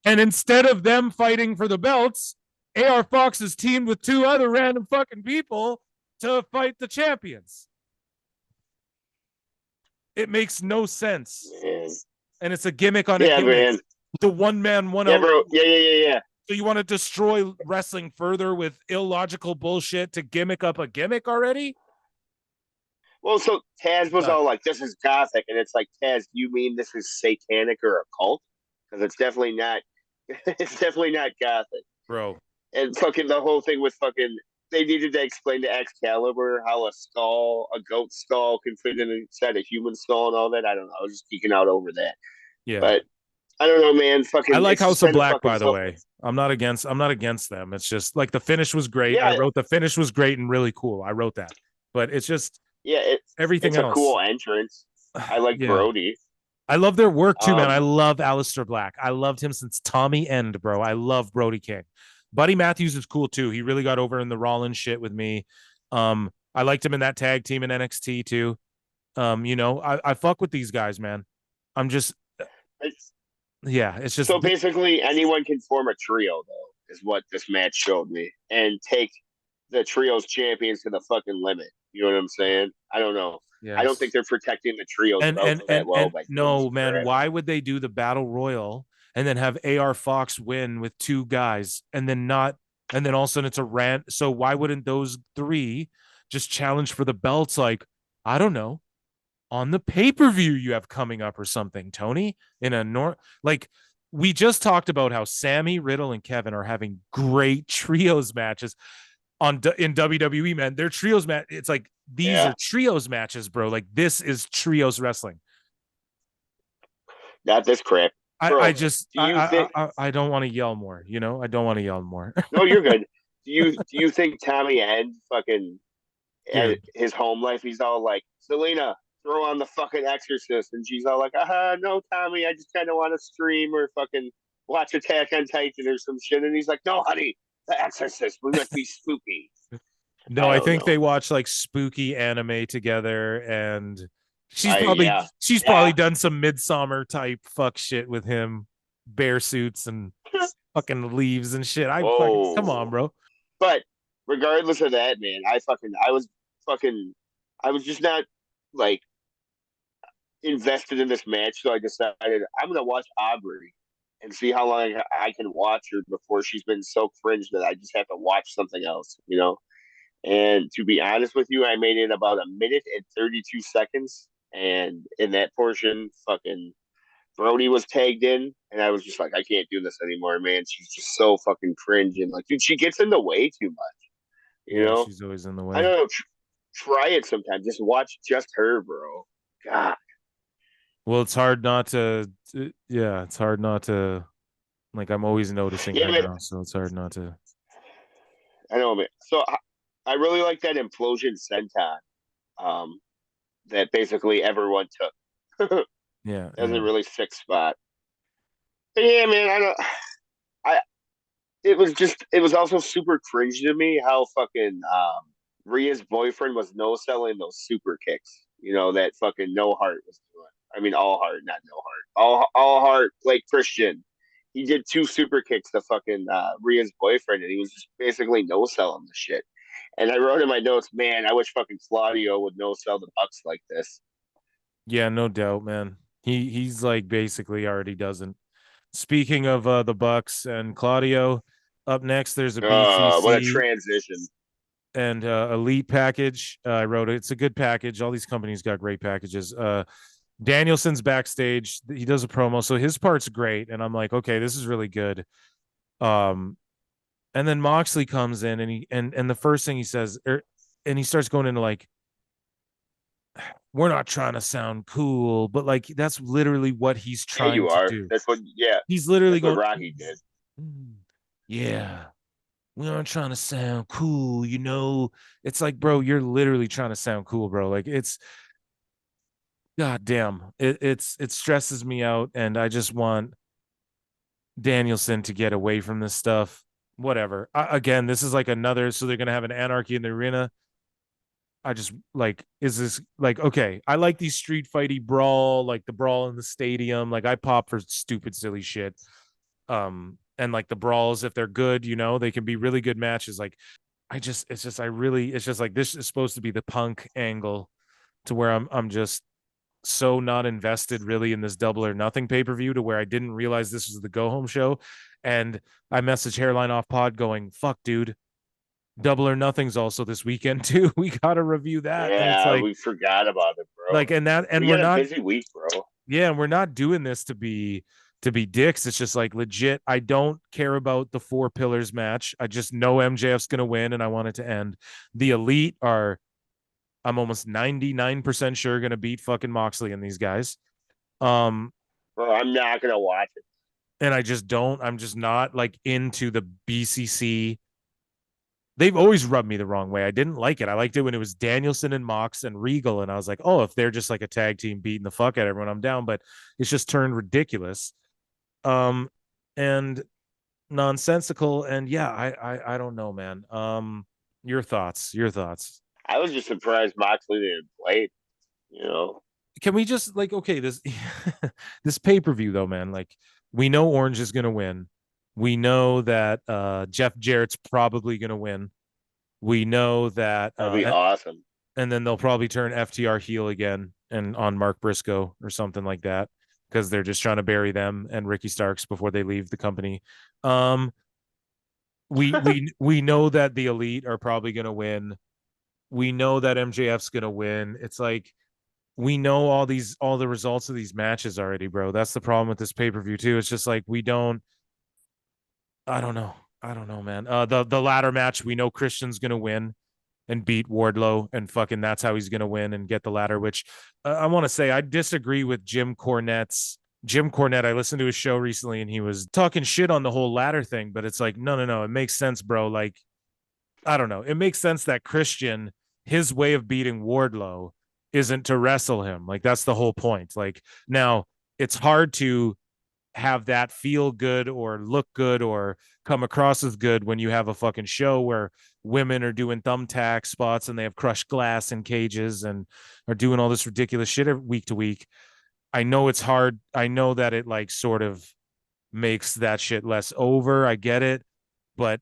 And instead of them fighting for the belts, AR Fox is teamed with 2 other random fucking people to fight the champions. It makes no sense. Man. And it's a gimmick on a gimmick. Man. The one man, one out. Bro. Yeah. So you want to destroy wrestling further with illogical bullshit to gimmick up a gimmick already? Well, so Taz was all like, this is gothic. And it's like, Taz, you mean this is satanic or a cult? Because it's definitely not gothic. Bro. And fucking the whole thing with fucking, they needed to explain to Excalibur how a goat skull can fit inside a human skull and all that. I don't know. I was just geeking out over that. Yeah. But I don't know, man. Fucking, I like House of Black, by the way. I'm not against them. It's just like the finish was great. Yeah, I wrote the finish was great and really cool. I wrote that. But it's just everything else. It's a cool entrance. I like Brody. I love their work too, man. I love Aleister Black. I loved him since Tommy End, bro. I love Brody King. Buddy Matthews is cool too. He really got over in the Rollins shit with me. I liked him in that tag team in NXT too. I fuck with these guys, man. I'm just it's just so basically anyone can form a trio though, is what this match showed me, and take the trio's champions to the fucking limit. You know what I'm saying? I don't know. Yes. I don't think they're protecting the trios that well. No, man. Why would they do the battle royal and then have AR Fox win with 2 guys and then all of a sudden it's a rant? So why wouldn't those 3 just challenge for the belts? Like, I don't know, on the pay-per-view you have coming up or something, Tony, like we just talked about how Sammy, Riddle, and Kevin are having great trios matches in WWE, man. Their trios match. It's like, these are trios matches, bro. Like, this is trios wrestling. Not this crap. Bro, I don't want to yell more, I don't want to yell more. No, you're good. Do you think Tommy End fucking at his home life, he's all like, Selena, throw on the fucking Exorcist, and she's all like, no, Tommy, I just kind of want to stream or fucking watch Attack on Titan or some shit, and he's like, no, honey, the Exorcist, we must be spooky. No, I think they watch like spooky anime together, and she's probably done some Midsummer type fuck shit with him, bear suits and fucking leaves and shit. Come on, bro. But regardless of that, man, I was just not like invested in this match, so I decided I'm gonna watch Aubrey and see how long I can watch her before she's been so cringe that I just have to watch something else, And to be honest with you, I made it about 1 minute and 32 seconds, and in that portion, fucking Brody was tagged in, and I was just like, I can't do this anymore, man. She's just so fucking cringe, and like, dude, she gets in the way too much. You know, she's always in the way. I don't know. Try it sometime. Just watch just her, bro. God. Well, it's hard not to. It's hard not to. Like, I'm always noticing her now, so it's hard not to. I know, man. So I really like that implosion senton, that basically everyone took. That was a really sick spot. But yeah, man. It was also super cringe to me how fucking Rhea's boyfriend was no-selling those super kicks. That fucking No Heart was doing. I mean, All Heart, not No Heart. All Heart, Blake Christian. He did 2 super kicks to fucking Rhea's boyfriend, and he was just basically no-selling the shit. And I wrote in my notes, man, I wish fucking Claudio would no-sell the Bucks like this. Yeah, no doubt, man. He's like basically already doesn't. Speaking of the Bucks and Claudio, up next there's a BCC. What a transition. And Elite package. I wrote it. It's a good package. All these companies got great packages. Danielson's backstage. He does a promo, so his part's great. And I'm like, okay, this is really good. And then Moxley comes in, and the first thing he says, and he starts going into like, we're not trying to sound cool, but like that's literally what he's trying to do. That's what. Yeah, he's literally going. What Rocky did. Yeah. We aren't trying to sound cool, It's like, bro, you're literally trying to sound cool, bro. Like, it's God damn. It stresses me out, and I just want Danielson to get away from this stuff. Whatever. Again, this is like another. So they're gonna have an anarchy in the arena. I just like, is this like, okay? I like these street fighty brawl, like the brawl in the stadium. Like I pop for stupid, silly shit. And like the brawls, if they're good, they can be really good matches. Like it's just like, this is supposed to be the Punk angle to where I'm just so not invested really in this Double or Nothing pay-per-view to where I didn't realize this was the go home show. And I messaged Hairline off pod going, fuck, dude, Double or Nothing's also this weekend too. We gotta review that. And it's Yeah, like, we forgot about it, bro. and We we're got a not, busy week, bro. yeah, and we're not doing this to be dicks. It's just like legit. I don't care about the 4 pillars match. I just know MJF's gonna win and I want it to end. The Elite are, I'm almost 99% sure, gonna beat fucking Moxley and these guys. Um, Bro, I'm not gonna watch it. and I'm just not like into the BCC. They've always rubbed me the wrong way. I didn't like it. I liked it when it was Danielson and Mox and Regal. And I was like, oh, if they're just like a tag team beating the fuck out of everyone, I'm down. But it's just turned ridiculous. And nonsensical. And yeah, I don't know, man. Your thoughts. I was just surprised Moxley didn't play. You know, Can we just like, okay, this this pay-per-view though, man, like we know Orange is gonna win. We know that Jeff Jarrett's probably gonna win. We know that that'd be awesome. and then they'll probably turn FTR heel again and on Mark Briscoe or something like that because they're just trying to bury them and Ricky Starks before they leave the company. Um we know that the Elite are probably gonna win. We know that MJF's gonna win. It's like we know all the results of these matches already, bro. That's the problem with this pay-per-view too. It's just like we don't. I don't know. Man. The ladder match, we know Christian's gonna win and beat Wardlow, and fucking that's how he's gonna win and get the ladder. Which I want to say I disagree with Jim Cornette. I listened to his show recently, and he was talking shit on the whole ladder thing. But it's like, no. It makes sense, bro. Like, I don't know. It makes sense that Christian, his way of beating Wardlow isn't to wrestle him. Like that's the whole point. Like now it's hard to have that feel good or look good or come across as good when you have a fucking show where women are doing thumbtack spots and they have crushed glass in cages and are doing all this ridiculous shit week to week. I know it's hard. I know that it like sort of makes that shit less over. I get it. But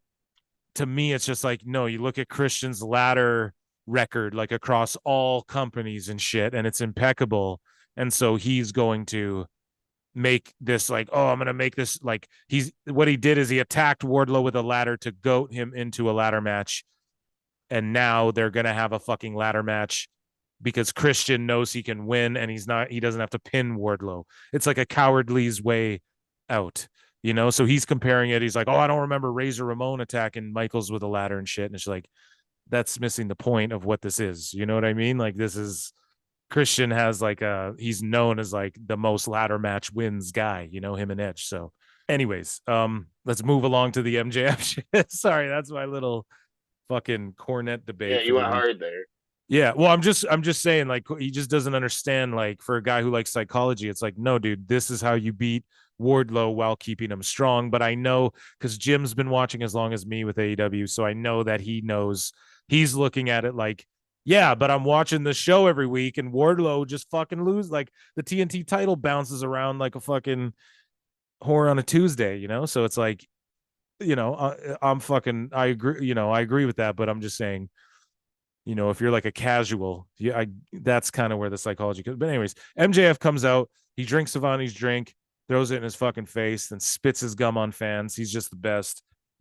to me, it's just like, no, you look at Christian's ladder record, like across all companies and shit, and it's impeccable. And so he's going to make this like, oh, I'm going to make this like what he did is he attacked Wardlow with a ladder to goat him into a ladder match. And now they're going to have a fucking ladder match because Christian knows he can win and he doesn't have to pin Wardlow. It's like a cowardly's way out. So he's comparing it. He's like, oh, I don't remember Razor Ramon attacking Michaels with a ladder and shit. And it's like, that's missing the point of what this is. You know what I mean? Like this is Christian has like he's known as like the most ladder match wins guy, him and Edge. So anyways, let's move along to the MJF shit. Sorry, that's my little fucking Cornette debate. Yeah, you went hard there. Yeah, well, I'm just saying, like, he just doesn't understand, like, for a guy who likes psychology, it's like, no, dude, this is how you beat Wardlow while keeping him strong. But I know because Jim's been watching as long as me with AEW, so I know that he knows he's looking at it like, yeah, but I'm watching the show every week, and Wardlow just fucking lose, like the TNT title bounces around like a fucking whore on a Tuesday, So it's like, I agree with that, but I'm just saying. If you're like a casual, that's kind of where the psychology comes. But anyways, MJF comes out, he drinks Savani's drink, throws it in his fucking face, then spits his gum on fans. He's just the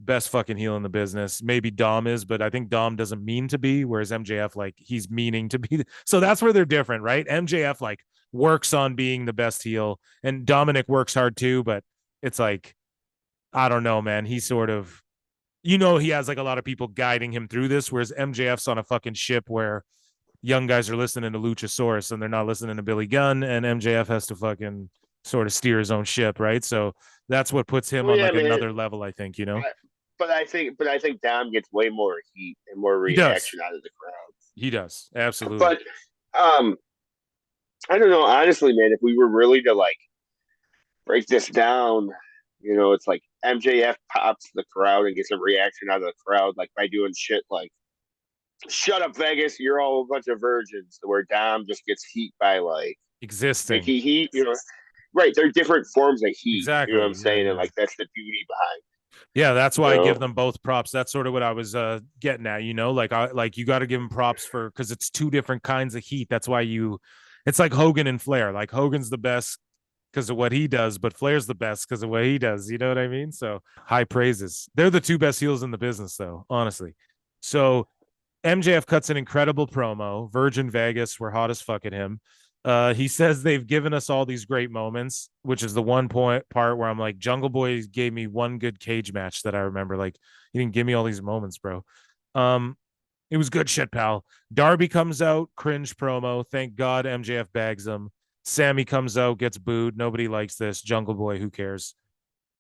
best fucking heel in the business. Maybe Dom is, but I think Dom doesn't mean to be, whereas MJF, like, he's meaning to be. So that's where they're different, right? MJF, like, works on being the best heel, and Dominik works hard too, but it's like, I don't know, man. He sort of, he has like a lot of people guiding him through this, whereas MJF's on a fucking ship where young guys are listening to Luchasaurus and they're not listening to Billy Gunn, and MJF has to fucking sort of steer his own ship, right? So that's what puts him on another level, I think, But I think Dom gets way more heat and more reaction out of the crowd. He does, absolutely. But I don't know, honestly, man. If we were really to like break this down, You know, it's like MJF pops the crowd and gets a reaction out of the crowd, like by doing shit like "Shut up, Vegas, you're all a bunch of virgins." Where Dom just gets heat by like Existing. Mickey heat, you know. Right, they're different forms of heat. You know what Exactly. I'm saying? And like that's the beauty behind. Yeah, that's why I give know? them both props. That's sort of what I was getting at, you know, like you got to give them props for because it's two different kinds of heat. That's why it's like Hogan and Flair. Like Hogan's the best because of what he does, but Flair's the best because of what he does. You know what I mean? So high praises. They're the two best heels in the business, though, honestly. So MJF cuts an incredible promo. Virgin Vegas, we're hot as fuck at him. He says they've given us all these great moments, which is the one part where I'm like, Jungle Boy gave me one good cage match that I remember. Like, he didn't give me all these moments, bro. It was good shit, pal. Darby comes out, cringe promo. Thank God MJF bags him. Sammy comes out, gets booed. Nobody likes this. Jungle Boy, who cares?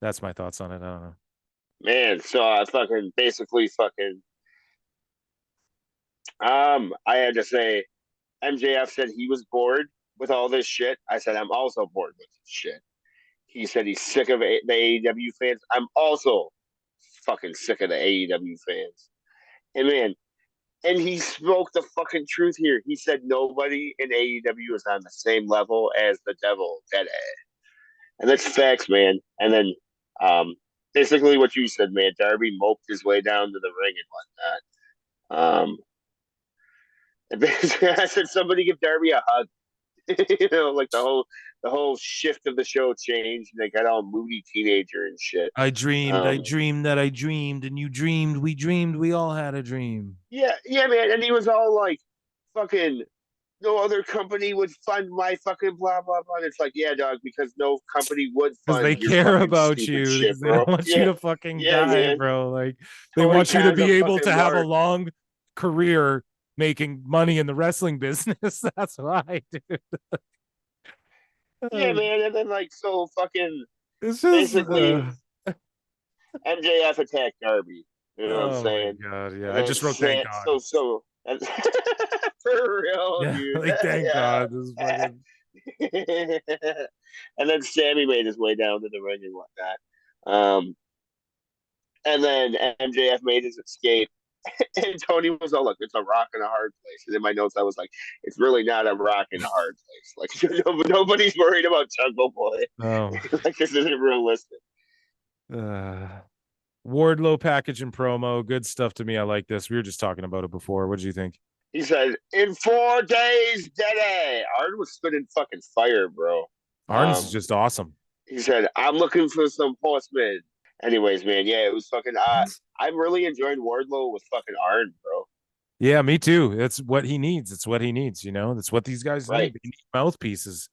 That's my thoughts on it. I don't know. Man, so I I had to say MJF said he was bored with all this shit. I said I'm also bored with this shit. He said he's sick of the AEW fans. I'm also fucking sick of the AEW fans. And man, and he spoke the fucking truth here. He said nobody in AEW is on the same level as the devil, Dead And that's facts, man. And then basically what you said, man, Darby moped his way down to the ring and whatnot. And basically I said somebody give Darby a hug. You know, like the whole shift of the show changed and they got all moody teenager and shit. I dreamed that I dreamed, and you dreamed, we all had a dream. Yeah, man. And he was all like, fucking, no other company would fund my fucking blah, blah, blah. And it's like, yeah, dog, because no company would fund because they care about you. Shit, they don't want you to fucking die, man. bro. Like, they want you to be able to have a long career making money in the wrestling business. That's why, dude. Yeah, man. And then, like, so fucking it's just, basically MJF attacked Darby. You know what I'm saying? Oh my God, yeah. I just wrote thank God. So for real, yeah, dude. Like, thank God. This is fucking... And then Sammy made his way down to the ring and whatnot. And then MJF made his escape. And Tony was all like, it's a rock and a hard place. And in my notes, I was like, it's really not a rock and a hard place. Like, nobody's worried about Jungle Boy. Oh. Like, this isn't realistic. Wardlow package and promo. Good stuff to me. I like this. We were just talking about it before. What did you think? He said, in 4 days, Daddy. Arn was spitting fucking fire, bro. Arn's just awesome. He said, I'm looking for some horsemen. Anyways, man, yeah, it was fucking. I'm really enjoying Wardlow with fucking Arn, bro. Yeah, me too. It's what he needs. It's what he needs. You know, that's what these guys need. They need mouthpieces.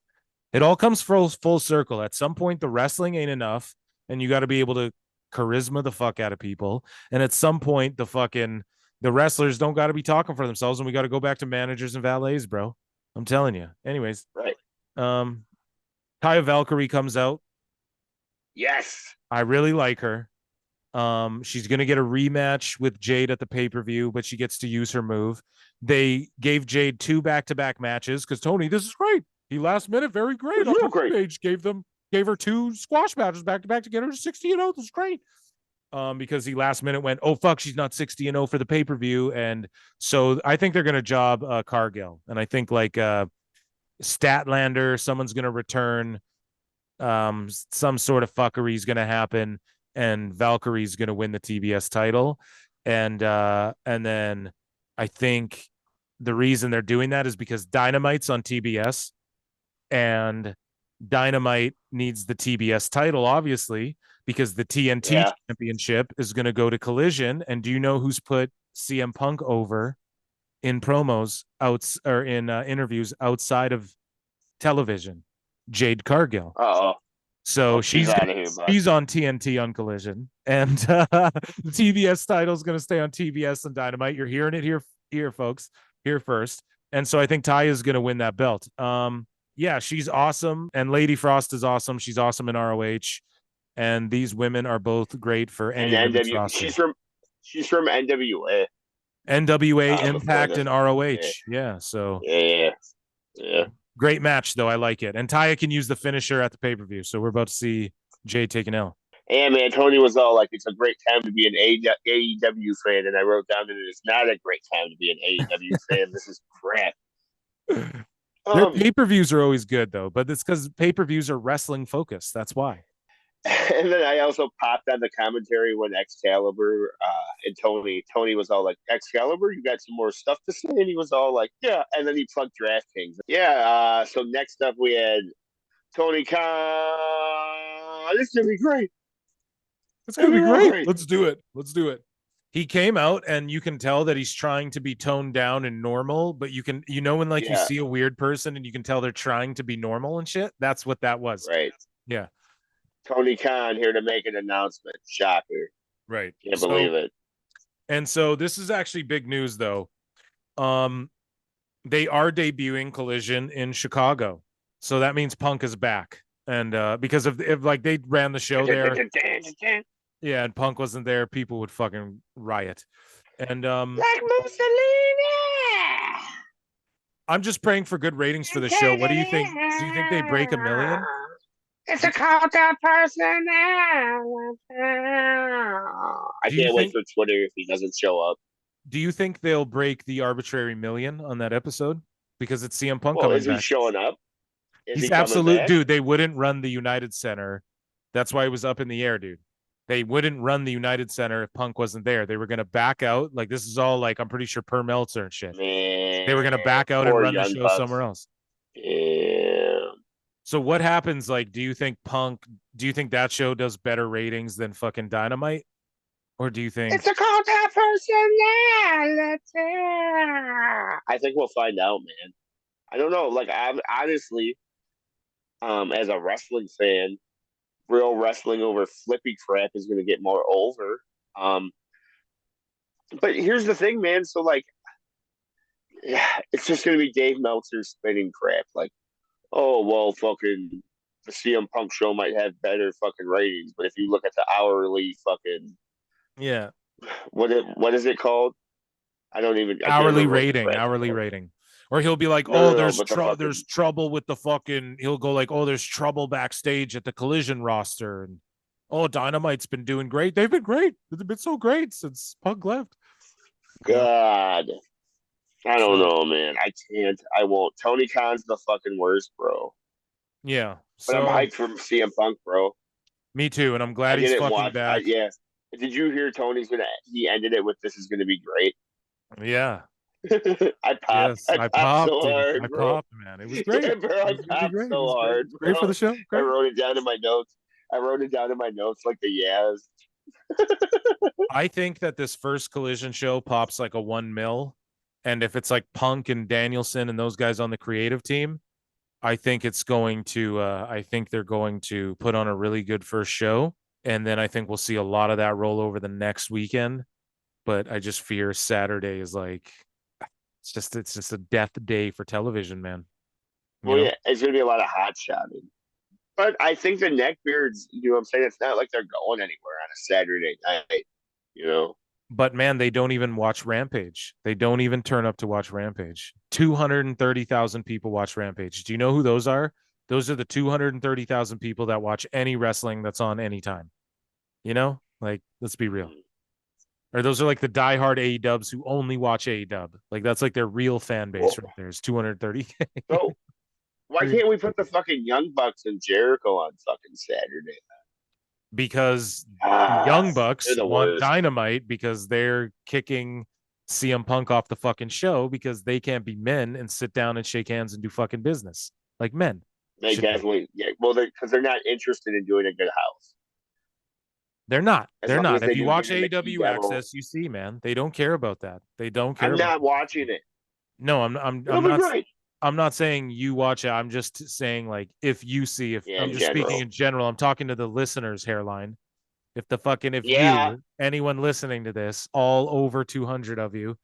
It all comes full circle. At some point, the wrestling ain't enough, and you got to be able to charisma the fuck out of people. And at some point, the wrestlers don't got to be talking for themselves, and we got to go back to managers and valets, bro. I'm telling you. Anyways, right. Taya Valkyrie comes out. Yes. I really like her. She's going to get a rematch with Jade at the pay-per-view, but she gets to use her move. They gave Jade 2 back-to-back matches because Tony, this is great. He last minute, very great. Real great. Page gave her 2 squash matches back-to-back to get her to 60-0. This is great. Because he last minute went, oh, fuck, she's not 60-0 for the pay-per-view. And so I think they're going to job Cargill. And I think like Statlander, someone's going to return. Some sort of fuckery is going to happen, and Valkyrie's going to win the TBS title. And then I think the reason they're doing that is because Dynamite's on TBS, and Dynamite needs the TBS title, obviously, because the TNT championship is going to go to Collision. And do you know who's put CM Punk over in promos in interviews outside of television? Jade Cargill. So she's on TNT on Collision, and the TBS title is going to stay on TBS and Dynamite. You're hearing it here, folks, here first. And so I think Taya is going to win that belt. Yeah, she's awesome, and Lady Frost is awesome. She's awesome in ROH, and these women are both great for any roster. She's from NWA. Impact and ROH. Yeah. So yeah. Great match, though. I like it. And Taya can use the finisher at the pay-per-view. So we're about to see Jade take an L. And man, Tony was all like, "It's a great time to be an AEW fan," and I wrote down that it's not a great time to be an AEW fan. This is crap. Their pay-per-views are always good though, but it's because pay-per-views are wrestling focused. That's why. And then I also popped on the commentary when Excalibur and Tony was all like, "Excalibur, you got some more stuff to say?" And he was all like, "Yeah." And then he plugged DraftKings. Yeah. So next up we had Tony Khan. This is gonna be great. It's gonna be great. Let's do it. Let's do it. He came out and you can tell that he's trying to be toned down and normal, but when like you see a weird person and you can tell they're trying to be normal and shit. That's what that was. Right. Yeah. Tony Khan here to make an announcement. Shocker. Right. Can't believe it. And so this is actually big news though. They are debuting Collision in Chicago. So that means Punk is back. And because if like they ran the show there. Yeah, and Punk wasn't there, people would fucking riot. And like Mussolini. I'm just praying for good ratings for the show. What do you think? Do you think they break 1 million? It's a cult of personality. I can't wait for Twitter if he doesn't show up. Do you think they'll break the arbitrary million on that episode? Because it's CM Punk coming back. Is he showing up? He's absolute, dude. They wouldn't run the United Center. That's why it was up in the air, dude. They wouldn't run the United Center if Punk wasn't there. They were going to back out. Like, this is all, like, I'm pretty sure per Meltzer and shit. Man, they were going to back out and run the show somewhere else. Yeah. So what happens? Like, do you think that show does better ratings than fucking Dynamite? Or do you think it's a cult of personality? I think we'll find out, man. I don't know. Like, I'm honestly, as a wrestling fan, real wrestling over flippy crap is going to get more over. But here's the thing, man. So, like, yeah, it's just going to be Dave Meltzer spinning crap. Like, oh, well, fucking the CM Punk show might have better fucking ratings. But if you look at the hourly fucking. Yeah. What is it called? I don't even. Hourly rating. Or he'll be like, there's trouble with the fucking. He'll go like, oh, there's trouble backstage at the Collision roster, and oh, Dynamite's been doing great. They've been great. They've been so great since Punk left. God, I don't know, man. I can't. I won't. Tony Khan's the fucking worst, bro. Yeah, but I'm hyped for CM Punk, bro. Me too, and I'm glad he's fucking back. Yeah. Did you hear he ended it with "This is gonna be great"? Yeah. I popped. Yes, I popped so hard, I popped, man. It was great. Yeah, bro, I popped so hard. Great for the show. Great. I wrote it down in my notes. Like the yes. I think that this first Collision show pops like a 1 mil, and if it's like Punk and Danielson and those guys on the creative team, I think it's going to. I think they're going to put on a really good first show, and then I think we'll see a lot of that roll over the next weekend. But I just fear Saturday is like. It's just a death day for television, man. Yeah, it's gonna be a lot of hot shotting. But I think the neckbeards, you know what I'm saying? It's not like they're going anywhere on a Saturday night, you know. But man, they don't even watch Rampage. They don't even turn up to watch Rampage. 230,000 people watch Rampage. Do you know who those are? Those are the 230,000 people that watch any wrestling that's on anytime. You know, like, let's be real. Or those are like the diehard AEWs who only watch AEW. Like, that's like their real fan base right there. It's 230K. So why can't we put the fucking Young Bucks and Jericho on fucking Saturday? Because the Young Bucks want Dynamite because they're kicking CM Punk off the fucking show because they can't be men and sit down and shake hands and do fucking business like men. They definitely, well, because they're not interested in doing a good house. They're not. They're not. If you watch AEW Access, you see, man, they don't care about that. They don't care. I'm not watching it. No, I'm not. I'm not saying you watch it. I'm just saying, like, if you see, I'm just speaking in general. I'm talking to the listeners, Hairline. You, anyone listening to this, all over 200 of you,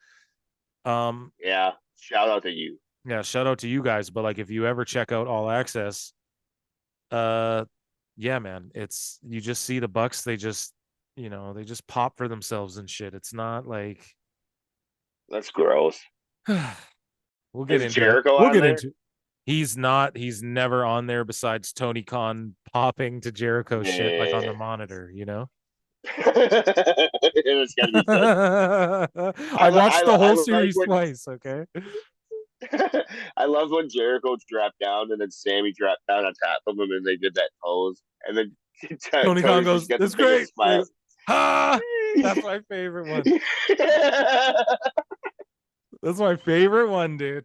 shout out to you. Yeah, shout out to you guys. But like, if you ever check out All Access, yeah, man, you just see the Bucks. They just pop for themselves and shit. It's not like that's gross. We'll get into Jericho. We'll get into. He's not. He's never on there besides Tony Khan popping to Jericho shit like on the monitor. You know. It's gotta be fun. I watched the whole like series when twice. Okay. I love when Jericho dropped down and then Sammy dropped down on top of him and they did that pose and then Tony Khan Tony goes, just got the "That's great." biggest smile. Ah, that's my favorite one. That's my favorite one, dude.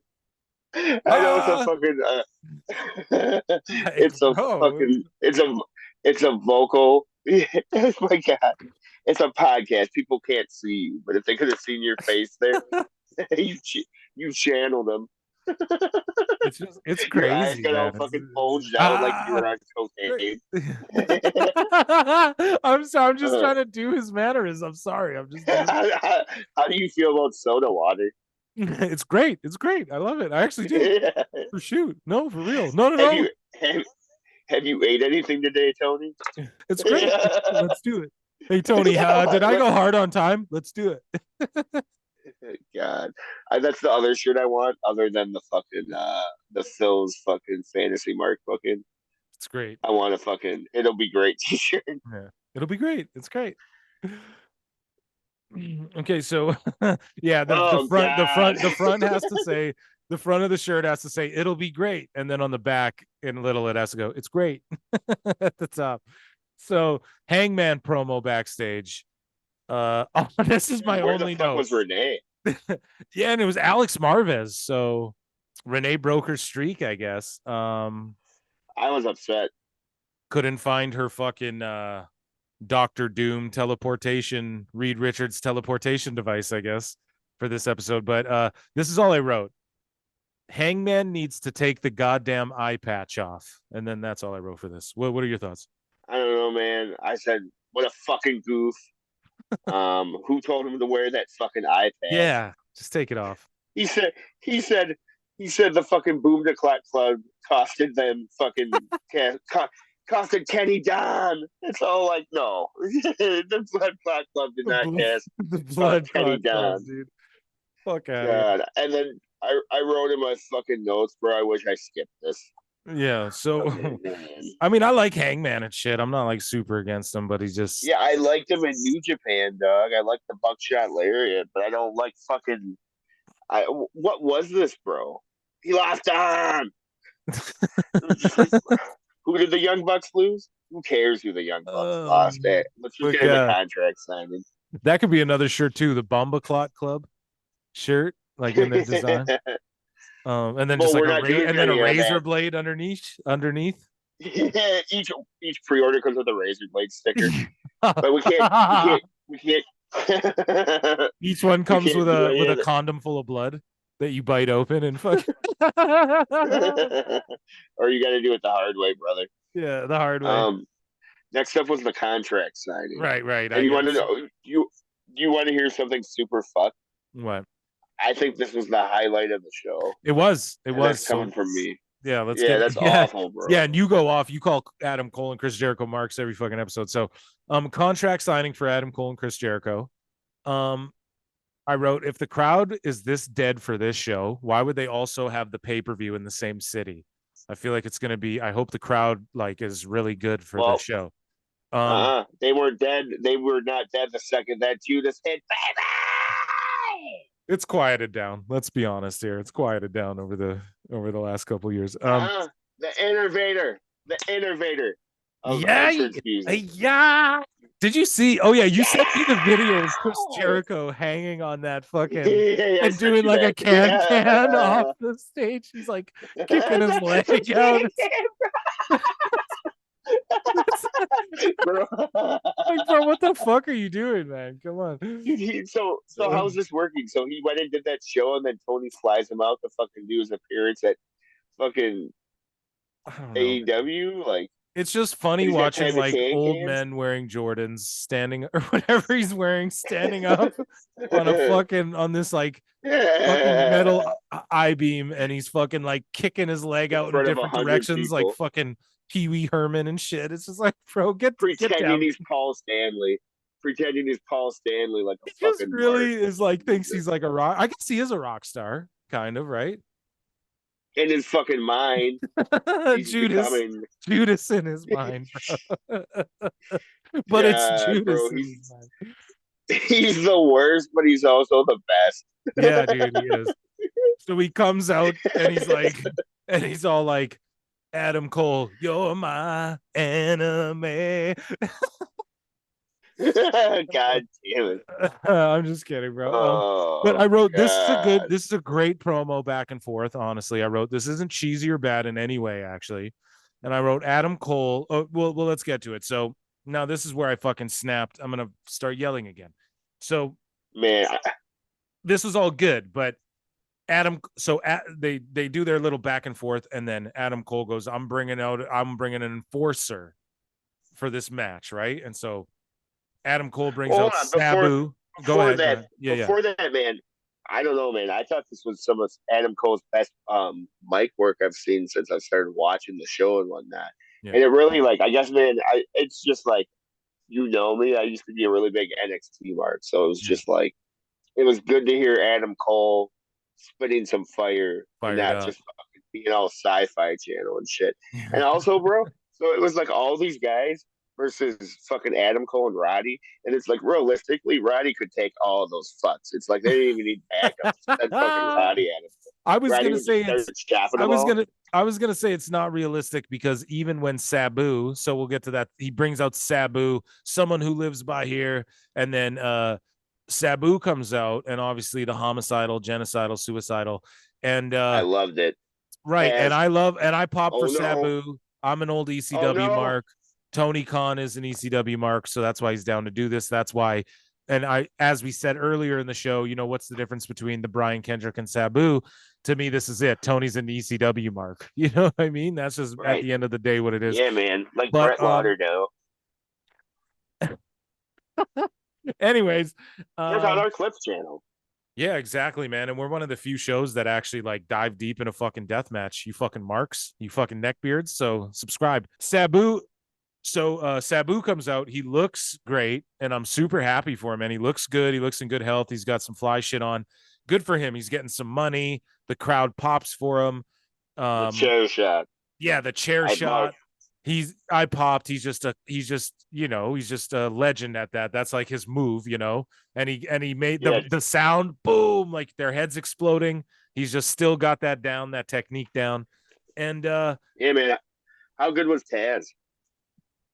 I know it's a fucking it's a fucking it's a vocal. Oh my god. It's a podcast. People can't see you, but if they could have seen your face there, you channeled them. It's Your eyes crazy, got all man. fucking bulged out like you were on cocaine. I'm just trying to do his manners. I'm sorry. I'm just How do you feel about soda water? It's great. It's great. I love it. I actually do. Yeah. For shoot. No, for real. No. Have you ate anything today, Tony? It's great. Let's do it. Hey Tony, did I go hard on time? Let's do it. God, that's the other shirt I want, other than the fucking the Phil's fucking fantasy mark fucking. It's great. I want a fucking it'll be great t-shirt. Yeah, it'll be great. It's great. Okay, so yeah, the front has to say, the front of the shirt has to say it'll be great, and then on the back in little it has to go, it's great at the top. So Hangman promo backstage. This is my Where only the fuck note. was Renee? Yeah, and it was Alex Marvez. So Renee broke her streak, I guess. I was upset. Couldn't find her fucking Doctor Doom teleportation, Reed Richards teleportation device, I guess, for this episode. But this is all I wrote. Hangman needs to take the goddamn eye patch off. And then that's all I wrote for this. What are your thoughts? I don't know, man. I said, what a fucking goof. Who told him to wear that fucking eye patch? Yeah, just take it off. He said the fucking Boom to Clock Club costed them fucking costed Kenny Don. It's all like, no. The Blood Clot Club did not cast the Blood Kenny Don, dude. Fuck out. God. And then I wrote in my fucking notes, bro. I wish I skipped this. Yeah, so I mean, I like Hangman and shit. I'm not like super against him, but he's just I liked him in New Japan, dog. I like the buckshot lariat, but I don't like fucking. What was this, bro? He lost on. Who did the Young Bucks lose? Who cares who the Young Bucks lost at? Let's just get him a contract signing. That could be another shirt too, the Bomba Clot Club shirt, like in the design. And then just like a razor blade underneath. Each pre-order comes with a razor blade sticker, but we can't. Each one comes with a condom full of blood that you bite open and fuck. Or you got to do it the hard way, brother. Yeah, the hard way. Next up was the contract signing. Right. And you want to know? You want to hear something super fucked? What? I think this was the highlight of the show. It was. That's coming from me. Yeah, that's awful, bro. Yeah, and you go off. You call Adam Cole and Chris Jericho marks every fucking episode. So, contract signing for Adam Cole and Chris Jericho. I wrote, if the crowd is this dead for this show, why would they also have the pay-per-view in the same city? I feel like it's going to be. I hope the crowd like is really good for this show. They were dead. They were not dead the second that Judas hit, baby. It's quieted down. Let's be honest here. It's quieted down over the last couple of years. The innovator. Yeah. Did you see? Oh yeah, you sent me the video of Chris Jericho hanging on that fucking and doing like a can off the stage. He's like kicking his leg out. Bro. Like, bro, what the fuck are you doing, man? Come on. So how's this working? So he went and did that show, and then Tony flies him out to fucking do his appearance at fucking AEW. Like, it's just funny watching like old men wearing Jordans standing or whatever he's wearing, standing up on this like fucking metal I-beam, and he's fucking like kicking his leg out in different directions, people. like fucking Pee Wee Herman and shit. It's just like, bro, get down. He's Paul Stanley. Pretending he's Paul Stanley, like a fucking. Just really is like thinks he's like a rock. I guess he is a rock star, kind of, right? in his fucking mind. He's becoming Judas in his mind, bro. But it's God, Judas bro. in his mind. He's the worst, but he's also the best. Yeah, dude, he is. So he comes out and he's like, and he's all like, Adam Cole, you're my enemy. God damn it. I'm just kidding, bro. But Oh I wrote God. this is a great promo back and forth. Honestly, I wrote this isn't cheesy or bad in any way, actually. And I wrote Adam Cole. Oh, well, let's get to it. So now this is where I fucking snapped. I'm gonna start yelling again. So Man, this was all good, but they do their little back and forth, and then Adam Cole goes, I'm bringing an enforcer for this match, right? And so Adam Cole brings out Sabu. Go ahead. Before that, man, I don't know, man. I thought this was some of Adam Cole's best mic work I've seen since I started watching the show and whatnot. Yeah. And it really, like, I guess, man, it's just like, you know me. I used to be a really big NXT mark, so it was just like, it was good to hear Adam Cole spitting some fire and not just fucking being all sci-fi channel and shit. And also, bro, so it was like all these guys versus fucking Adam Cole and Roddy, and it's like realistically, Roddy could take all of those fucks. It's like they didn't even need backups. Send fucking Roddy at him. I was gonna say it's not realistic because even when Sabu, so we'll get to that, he brings out Sabu, someone who lives by here, and then Sabu comes out, and obviously the homicidal, genocidal, suicidal, and I loved it. Right, and I popped for Sabu. I'm an old ECW mark. Tony Khan is an ECW mark, so that's why he's down to do this. That's why, and as we said earlier in the show, you know, what's the difference between the Brian Kendrick and Sabu? To me, this is it. Tony's an ECW mark. You know what I mean? That's just at the end of the day what it is. Yeah, man. Like Brett Lauderdale. Anyways, check out our Clips channel. Yeah, exactly, man. And we're one of the few shows that actually like dive deep in a fucking death match. You fucking marks, you fucking neckbeards. So subscribe. Sabu comes out. He looks great, and I'm super happy for him. And he looks good. He looks in good health. He's got some fly shit on. Good for him. He's getting some money. The crowd pops for him. The chair shot. Yeah, the chair shot. I popped. He's just a legend at that. That's like his move, you know. And he made the sound, boom, like their heads exploding. He's just still got that down, that technique down. And yeah, man. How good was Taz?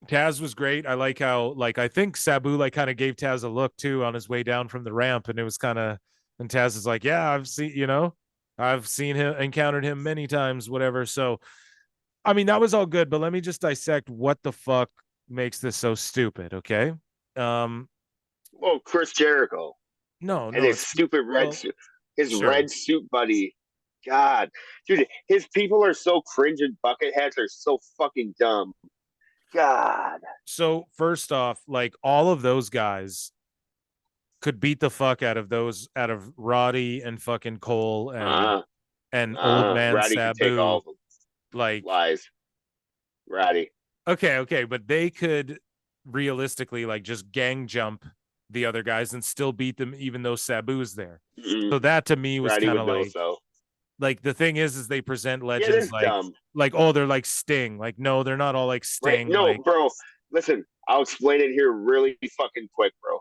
Taz was great. I like how, like, I think Sabu like kind of gave Taz a look too on his way down from the ramp, and it was kind of, and Taz is like, yeah, I've seen him, encountered him many times, whatever. So, I mean, that was all good, but let me just dissect what the fuck makes this so stupid, okay? Well, Chris Jericho. No, his stupid red suit. His red suit buddy. God. Dude, his people are so cringe and bucket hats are so fucking dumb. God. So first off, like all of those guys could beat the fuck out of Roddy and fucking Cole and old man Roddy Sabu. Can take all of them. Like lies. Roddy. Okay, but they could realistically like just gang jump the other guys and still beat them even though Sabu's there. Mm-hmm. So that to me was kind of like the thing is they present legends like oh, they're like Sting. Like no, they're not all like Sting. Right? No, bro. Listen, I'll explain it here really fucking quick, bro.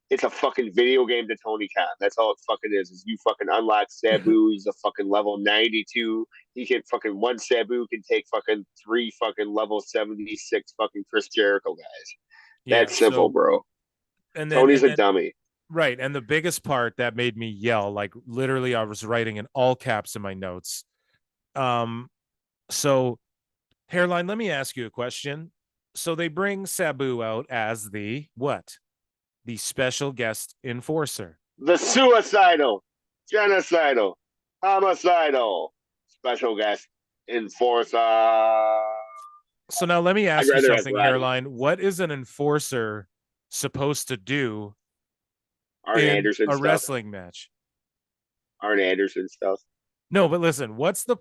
It's a fucking video game to Tony Khan. That's all it fucking is you fucking unlock Sabu. He's a fucking level 92. He can fucking one Sabu can take fucking 3 fucking level 76 fucking Chris Jericho guys. That's simple, bro. And then, Tony's a dummy. Right. And the biggest part that made me yell, like literally I was writing in all caps in my notes. So Hairline, let me ask you a question. So they bring Sabu out as the what? The special guest enforcer. The suicidal, genocidal, homicidal special guest enforcer. So now let me ask you something, Hairline. What is an enforcer supposed to do in a wrestling match? Arn Anderson stuff. No, but listen, what's the...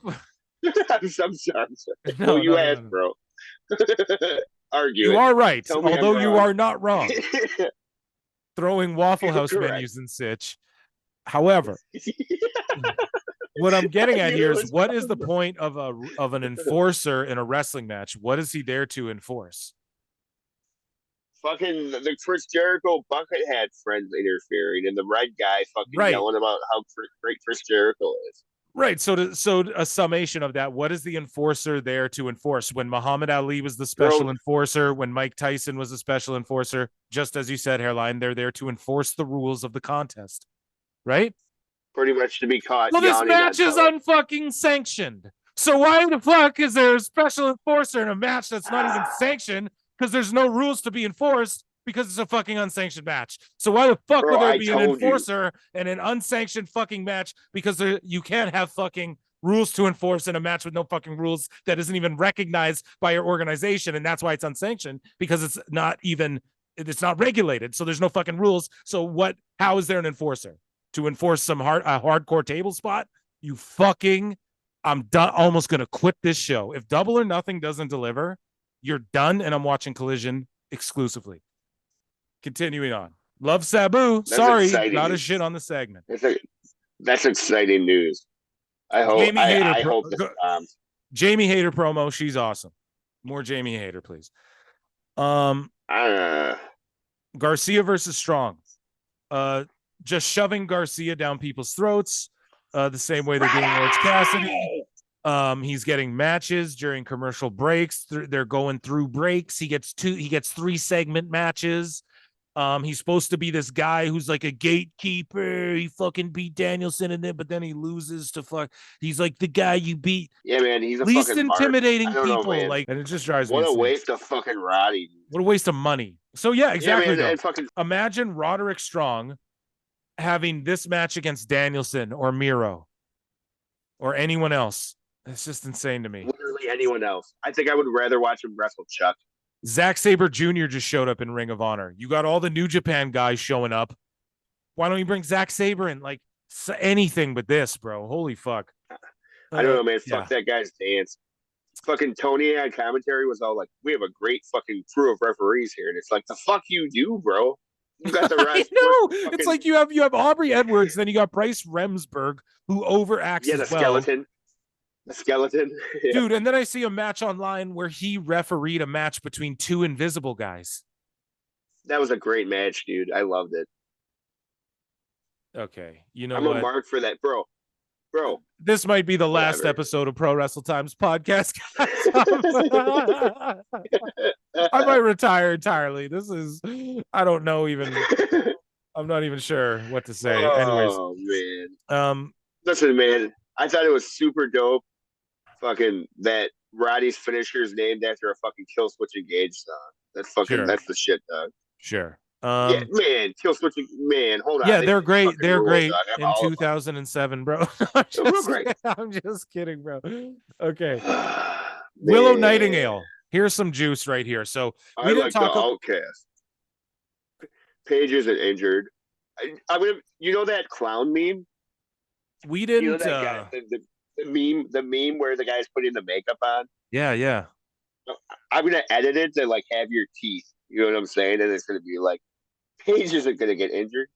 I'm sorry. No, you asked, bro. Argue You are right, although you are not wrong. Throwing Waffle House menus and such. However, what I'm getting at here is, what is the coming. point of an enforcer in a wrestling match? What is he there to enforce? Fucking the Chris Jericho bucket had friends interfering, and the red guy fucking Right. yelling about how great Chris Jericho is. Right. So a summation of that, what is the enforcer there to enforce? When Muhammad Ali was the special enforcer, when Mike Tyson was the special enforcer, just as you said, Hairline, they're there to enforce the rules of the contest. Right? Pretty much to be caught. Well, this match is unfucking sanctioned. So why the fuck is there a special enforcer in a match that's not even sanctioned? Because there's no rules to be enforced, because it's a fucking unsanctioned match. So why the fuck would there be an enforcer in an unsanctioned fucking match? Because you can't have fucking rules to enforce in a match with no fucking rules that isn't even recognized by your organization. And that's why it's unsanctioned, because it's not regulated. So there's no fucking rules. So how is there an enforcer? To enforce a hardcore table spot? You fucking, I'm done. Almost going to quit this show. If Double or Nothing doesn't deliver, you're done, and I'm watching Collision exclusively. Continuing on. Love Sabu. Sorry, not a shit on the segment. That's exciting news. I hope. I hope this Jamie Hayter promo. She's awesome. More Jamie Hayter, please. Garcia versus Strong. Just shoving Garcia down people's throats, the same way they're doing Orange Cassidy. He's getting matches during commercial breaks. They're going through breaks. He gets 3 segment matches. He's supposed to be this guy who's like a gatekeeper. He fucking beat Danielson in it, but then he loses to fuck. He's like the guy you beat. Yeah, man. He's a least fucking intimidating people. Know, and it just drives me. What a waste of fucking Roddy. What a waste of money. So yeah, exactly. Yeah, man, Imagine Roderick Strong having this match against Danielson or Miro or anyone else. It's just insane to me. Literally anyone else. I think I would rather watch him wrestle Chuck. Zack Sabre Jr. just showed up in Ring of Honor. You got all the New Japan guys showing up. Why don't you bring Zack Sabre in? Like anything but this, bro. Holy fuck. I don't know, man. Fuck that guy's dance. Fucking Tony on commentary was all like, we have a great fucking crew of referees here. And it's like, the fuck you do, bro. You got the right. Fucking... It's like you have Aubrey Edwards, then you got Bryce Remsburg, who overacts as well. The skeleton. Yeah. Dude, and then I see a match online where he refereed a match between 2 invisible guys. That was a great match, dude. I loved it. Okay. You know I'm a mark for that, bro. This might be the last episode of Pro Wrestle Times podcast. I might retire entirely. I don't know even. I'm not even sure what to say. Oh, man. Listen, man. I thought it was super dope. Fucking that Roddy's finisher is named after a fucking Killswitch Engage song. That's the shit, dog. Sure. Yeah, man, Killswitch, man, hold on. Yeah, they're great. They're great in 2007, bro. I'm just kidding, bro. Okay. Willow Nightingale. Here's some juice right here. So we didn't talk about Outcast. Paige isn't injured. I'm gonna, that clown meme? We didn't. You know that guy, the meme where the guy's putting the makeup on. Yeah. I'm gonna edit it to like have your teeth. You know what I'm saying? And it's gonna be like, Paige isn't gonna get injured.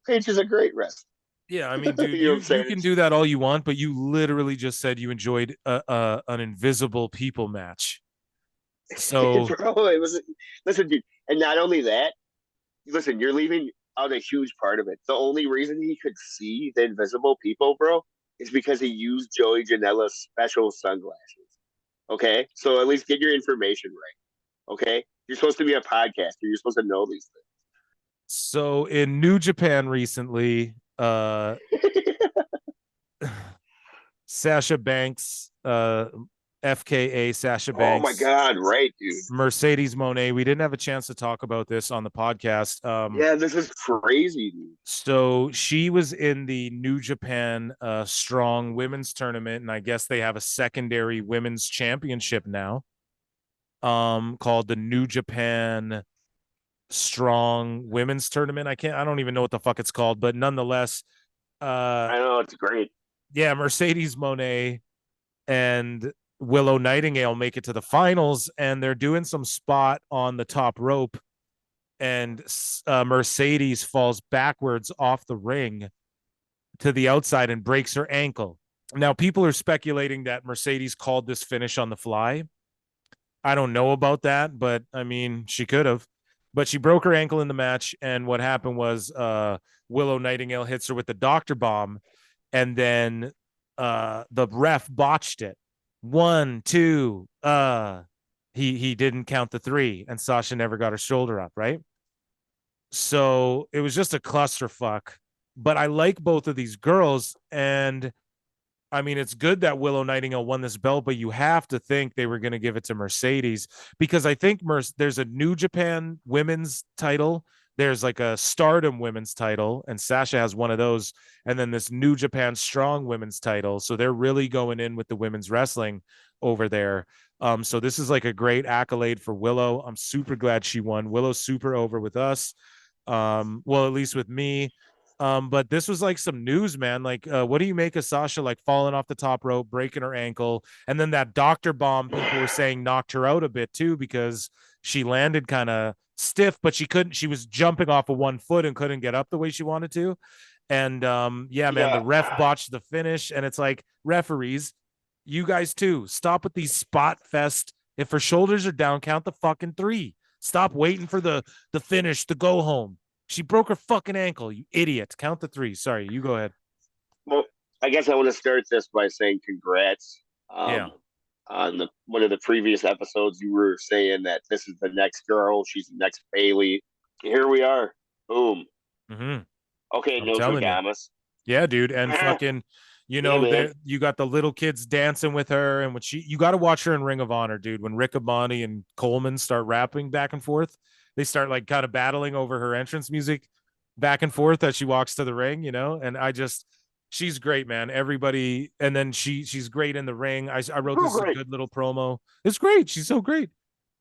Paige is a great wrestler. Yeah, I mean, dude, you can do that all you want, but you literally just said you enjoyed an invisible people match. So, bro, it was. Listen, dude, and not only that. Listen, you're leaving out a huge part of it. The only reason he could see the invisible people, bro, is because he used Joey Janela's special sunglasses. Okay? So at least get your information right. Okay? You're supposed to be a podcaster. You're supposed to know these things. So in New Japan recently, Sasha Banks, FKA Sasha Banks. Oh my God, right, dude. Mercedes Moné. We didn't have a chance to talk about this on the podcast. Yeah, this is crazy, dude. So she was in the New Japan Strong Women's Tournament, and I guess they have a secondary women's championship now, called the New Japan Strong Women's Tournament. I don't even know what the fuck it's called, but nonetheless, I know it's great. Yeah, Mercedes Moné and Willow Nightingale make it to the finals, and they're doing some spot on the top rope, and Mercedes falls backwards off the ring to the outside and breaks her ankle. Now, people are speculating that Mercedes called this finish on the fly. I don't know about that, but I mean, she could have. But she broke her ankle in the match, and what happened was Willow Nightingale hits her with the doctor bomb, and then the ref botched it. 1, 2, he didn't count the 3, and Sasha never got her shoulder up, right? So it was just a clusterfuck. But I like both of these girls, and I mean, it's good that Willow Nightingale won this belt, but you have to think they were going to give it to Mercedes, because I think there's a New Japan women's title. There's like a Stardom women's title, and Sasha has one of those. And then this New Japan Strong women's title. So they're really going in with the women's wrestling over there. So this is like a great accolade for Willow. I'm super glad she won. Willow's super over with us. Well, at least with me. But this was like some news, man. Like, what do you make of Sasha like falling off the top rope, breaking her ankle, and then that doctor bomb? People were saying knocked her out a bit too, because she landed kind of stiff, but she couldn't. She was jumping off of one foot and couldn't get up the way she wanted to. And yeah, man, the ref botched the finish, and it's like, referees, you guys too, stop with these spot fest. If her shoulders are down, count the fucking 3. Stop waiting for the finish to go home. She broke her fucking ankle, you idiot. Count the 3. Sorry, you go ahead. Well, I guess I want to start this by saying congrats. Yeah. On one of the previous episodes, you were saying that this is the next girl. She's the next Bailey. Here we are. Boom. Mm-hmm. Okay, Nostradamus. Yeah, dude. And fucking, you know, you got the little kids dancing with her. And when you got to watch her in Ring of Honor, dude. When Rick Abani and Coleman start rapping back and forth, they start like kind of battling over her entrance music back and forth as she walks to the ring, you know? And she's great, man. Everybody. And then she's great in the ring. I wrote this a good little promo. It's great. She's so great.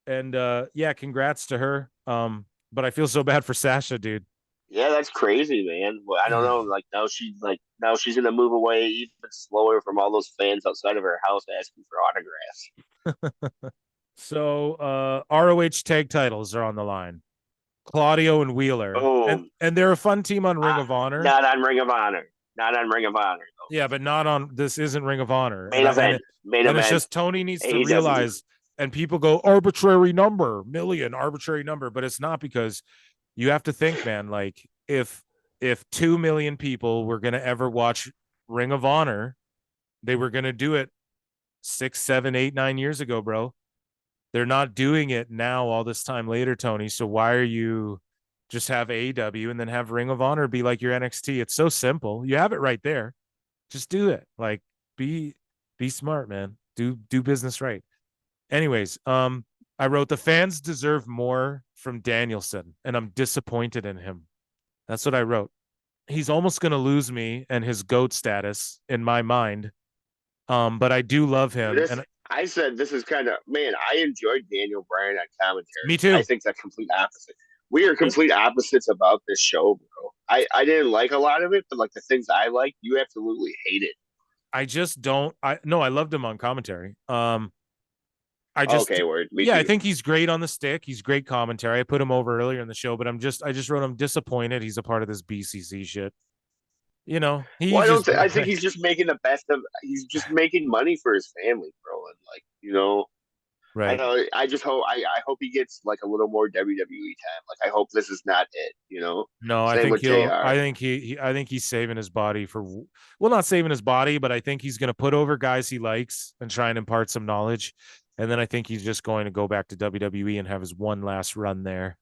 And yeah, congrats to her. But I feel so bad for Sasha, dude. Yeah, that's crazy, man. Well, I don't know. Like now she's gonna move away even slower from all those fans outside of her house asking for autographs. So ROH tag titles are on the line. Claudio and Wheeler. Oh, and they're a fun team on Ring of Honor. Not on Ring of Honor. Not on Ring of Honor. Though. Yeah, but not on this isn't Ring of Honor. Main event. It's just Tony needs to realize, and people go arbitrary number, million arbitrary number, but it's not, because you have to think, man, like if 2 million people were gonna ever watch Ring of Honor, they were gonna do it 6, 7, 8, 9 years ago, bro. They're not doing it now all this time later, Tony. So why are you just have AEW and then have Ring of Honor be like your NXT? It's so simple. You have it right there. Just do it. Like be smart, man. Do business right. Anyways, I wrote the fans deserve more from Danielson, and I'm disappointed in him. That's what I wrote. He's almost going to lose me and his GOAT status in my mind. But I do love him. I said this is kind of, man, I enjoyed Daniel Bryan on commentary. Me too. I think that's complete opposite. We are complete opposites about this show, bro. I didn't like a lot of it, but like the things I like, you absolutely hated. I just don't. I loved him on commentary. I think he's great on the stick. He's great commentary. I put him over earlier in the show, but I just wrote him disappointed. He's a part of this BCC shit. You know, I think he's just making the best of. He's just making money for his family, bro, and like, you know, right. I just hope I hope he gets like a little more WWE time. Like I hope this is not it. You know. No, I think he's saving his body for. Well, not saving his body, but I think he's going to put over guys he likes and try and impart some knowledge. And then I think he's just going to go back to WWE and have his one last run there.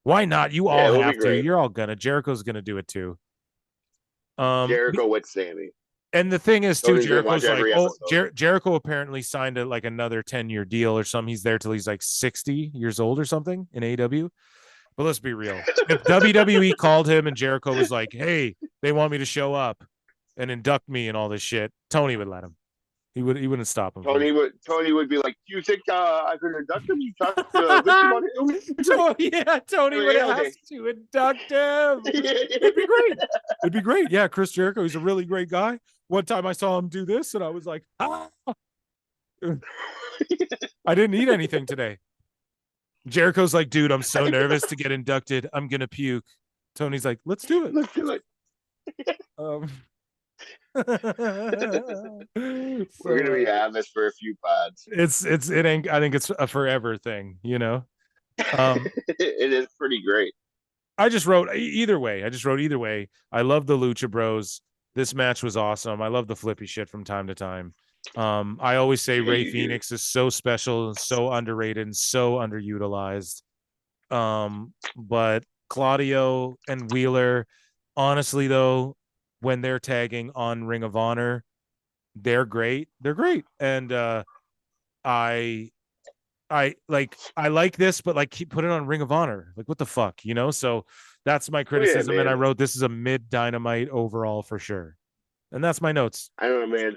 Why not? You all have to. You're all gonna. Jericho's going to do it too. Jericho with Sammy. And the thing is, too, Jericho's like, Jericho apparently signed like another 10-year deal or something. He's there till he's like 60 years old or something in AEW. But let's be real. If WWE called him and Jericho was like, hey, they want me to show up and induct me and all this shit, Tony would let him. He wouldn't stop him. Tony would be like, "Do you think I could induct him? You talked to Tony would ask to induct him. It'd be great. Yeah, Chris Jericho, he's a really great guy. One time I saw him do this, and I was like, ah. I didn't eat anything today. Jericho's like, dude, I'm so nervous to get inducted. I'm gonna puke. Tony's like, let's do it. We're gonna be on this for a few pods. It ain't. I think it's a forever thing. It is pretty great. I just wrote either way. I love the Lucha Bros. This match was awesome. I love the flippy shit from time to time. I always say Ray Phoenix is so special and so underrated and so underutilized. But Claudio and Wheeler, honestly though, when they're tagging on Ring of Honor, they're great. And I like this, but keep put it on Ring of Honor. Like, what the fuck, So that's my criticism. And I wrote, this is a mid Dynamite overall for sure. And that's my notes. I don't know, man.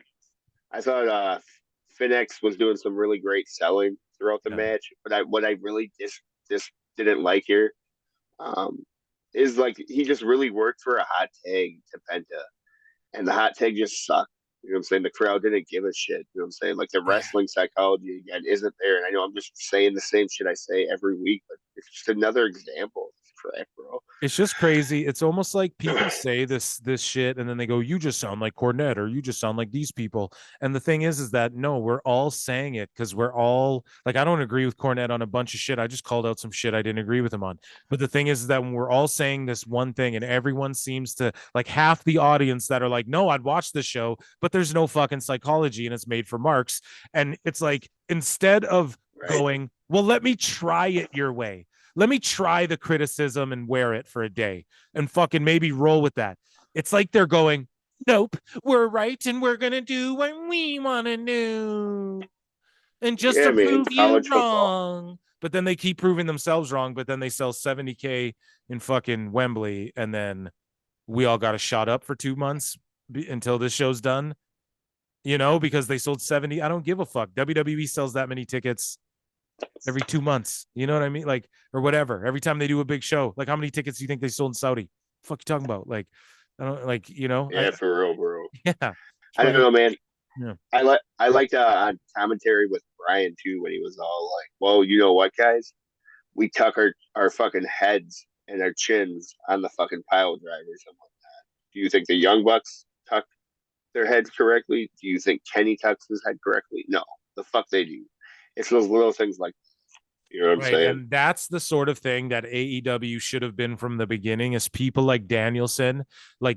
I thought Phoenix was doing some really great selling throughout the match, but what I really just didn't like here is he just really worked for a hot tag to Penta, and the hot tag just sucked. You know what I'm saying? The crowd didn't give a shit. You know what I'm saying? The wrestling psychology again isn't there. And I know I'm just saying the same shit I say every week, but it's just another example. Crap, bro. It's just crazy. It's almost like people say this shit and then they go, you just sound like Cornette, or you just sound like these people. And the thing is that no, we're all saying it because we're all I don't agree with Cornette on a bunch of shit. I just called out some shit I didn't agree with him on. But the thing is that when we're all saying this one thing and everyone seems to half the audience that are no, I'd watch this show, but there's no fucking psychology and it's made for marks. And it's instead of going, well, let me try it your way. Let me try the criticism and wear it for a day and fucking maybe roll with that. It's they're going, nope, we're right and we're going to do what we want to do. And just to prove you wrong. But then they keep proving themselves wrong, but then they sell 70K in fucking Wembley. And then we all got to shut up for 2 months until this show's done, because they sold 70. I don't give a fuck. WWE sells that many tickets every 2 months, you know what I mean? Or whatever. Every time they do a big show, how many tickets do you think they sold in Saudi? The fuck you talking about? I don't Yeah, for real, bro. Yeah. I don't know, man. Yeah. I liked on commentary with Brian too when he was all well, you know what, guys? We tuck our fucking heads and our chins on the fucking pile driver or something like that. Do you think the Young Bucks tuck their heads correctly? Do you think Kenny tucks his head correctly? No. The fuck they do. It's those little things you know what I'm saying? And that's the sort of thing that AEW should have been from the beginning, is people like Danielson,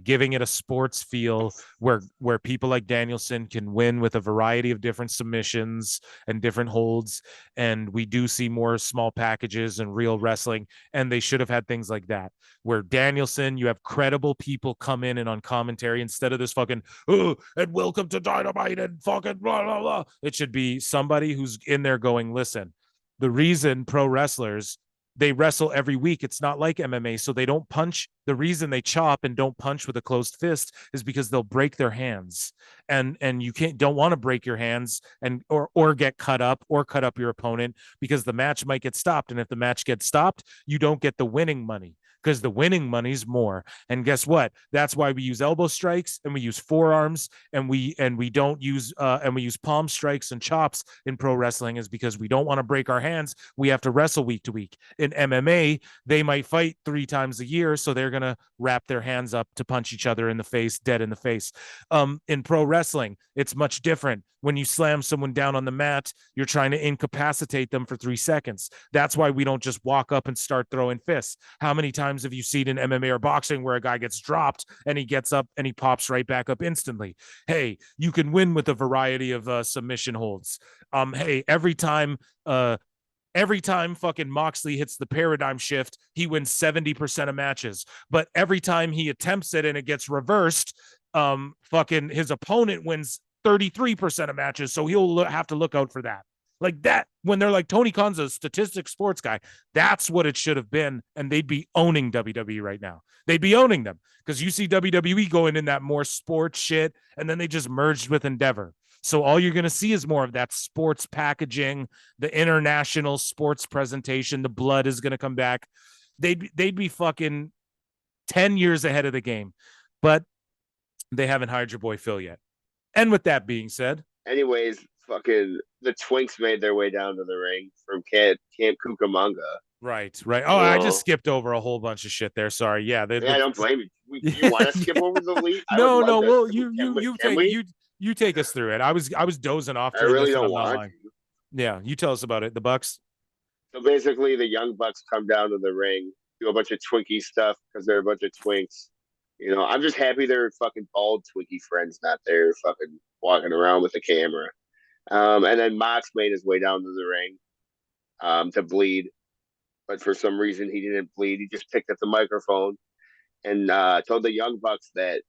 giving it a sports feel where people like Danielson can win with a variety of different submissions and different holds. And we do see more small packages and real wrestling. And they should have had things like that, where Danielson, you have credible people come in and on commentary instead of this fucking, oh, and welcome to Dynamite and fucking blah, blah, blah. It should be somebody who's in there going, listen, the reason pro wrestlers, they wrestle every week, it's not like MMA, so they don't punch. The reason they chop and don't punch with a closed fist is because they'll break their hands, and you don't want to break your hands and or get cut up or cut up your opponent, because the match might get stopped, and if the match gets stopped, you don't get the winning money, because the winning money's more. And guess what? That's why we use elbow strikes and we use forearms and we don't use and we use palm strikes and chops in pro wrestling, is because we don't want to break our hands. We have to wrestle week to week. In MMA, they might fight 3 times a year, so they're gonna wrap their hands up to punch each other in the face, dead in the face. In pro wrestling, it's much different. When you slam someone down on the mat, you're trying to incapacitate them for 3 seconds. That's why we don't just walk up and start throwing fists. How many times have you seen in MMA or boxing where a guy gets dropped and he gets up and he pops right back up instantly? Hey, you can win with a variety of submission holds. Hey, every time fucking Moxley hits the paradigm shift, he wins 70% of matches. But every time he attempts it and it gets reversed, fucking his opponent wins 33% of matches. So he'll have to look out for that. That, when they're like, Tony Khan's a statistics sports guy, that's what it should have been. And they'd be owning WWE right now. They'd be owning them, because you see WWE going in that more sports shit, and then they just merged with Endeavor. So all you're going to see is more of that sports packaging, the international sports presentation. The blood is going to come back. They'd be fucking 10 years ahead of the game, but they haven't hired your boy Phil yet. And with that being said, anyways, fucking the Twinks made their way down to the ring from Camp Cucamonga. Right. Oh, I just skipped over a whole bunch of shit there. Sorry. Yeah. I don't blame you. You want to skip over the elite? I would No. love to. Well, Can we? you take us through it. I was dozing off I during really this, and don't I'm not want lying. to. Yeah, you tell us about it. The Bucks. So basically, the Young Bucks come down to the ring, do a bunch of Twinkie stuff because they're a bunch of twinks. I'm just happy they're fucking bald Twinkie friends, not there fucking walking around with the camera. And then Mox made his way down to the ring to bleed, but for some reason he didn't bleed. He just picked up the microphone and told the Young Bucks that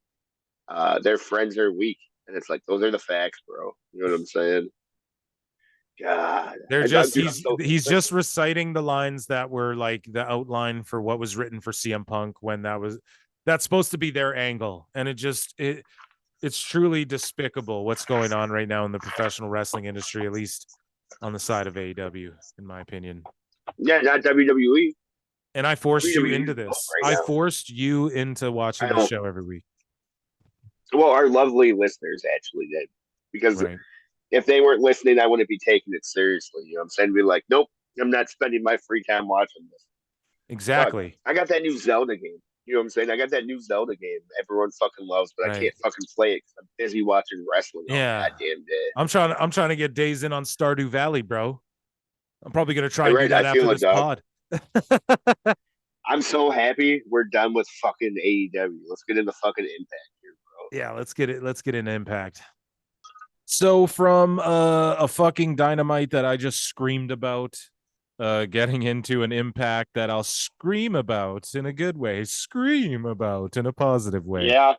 their friends are weak. And it's like, those are the facts, bro. You know what I'm saying? God, he's just reciting the lines that were like the outline for what was written for CM Punk when that's supposed to be their angle, and it's truly despicable what's going on right now in the professional wrestling industry, at least on the side of AEW, in my opinion. Yeah, not WWE. And I forced you into this. I forced you into watching the show every week. Well, our lovely listeners actually did, because if they weren't listening, I wouldn't be taking it seriously. You know what I'm saying? Be like, nope, I'm not spending my free time watching this. Exactly. But I got that new Zelda game. You know what I'm saying? I got that new Zelda game everyone fucking loves, but I can't fucking play it because I'm busy watching wrestling all goddamn day. I'm trying to get days in on Stardew Valley, bro. I'm probably gonna try and do that after this pod. I'm so happy we're done with fucking AEW. Let's get into fucking Impact here, bro. Yeah, let's get into Impact. So from a fucking Dynamite that I just screamed about, getting into an Impact that I'll scream about in a good way, scream about in a positive way. Yeah.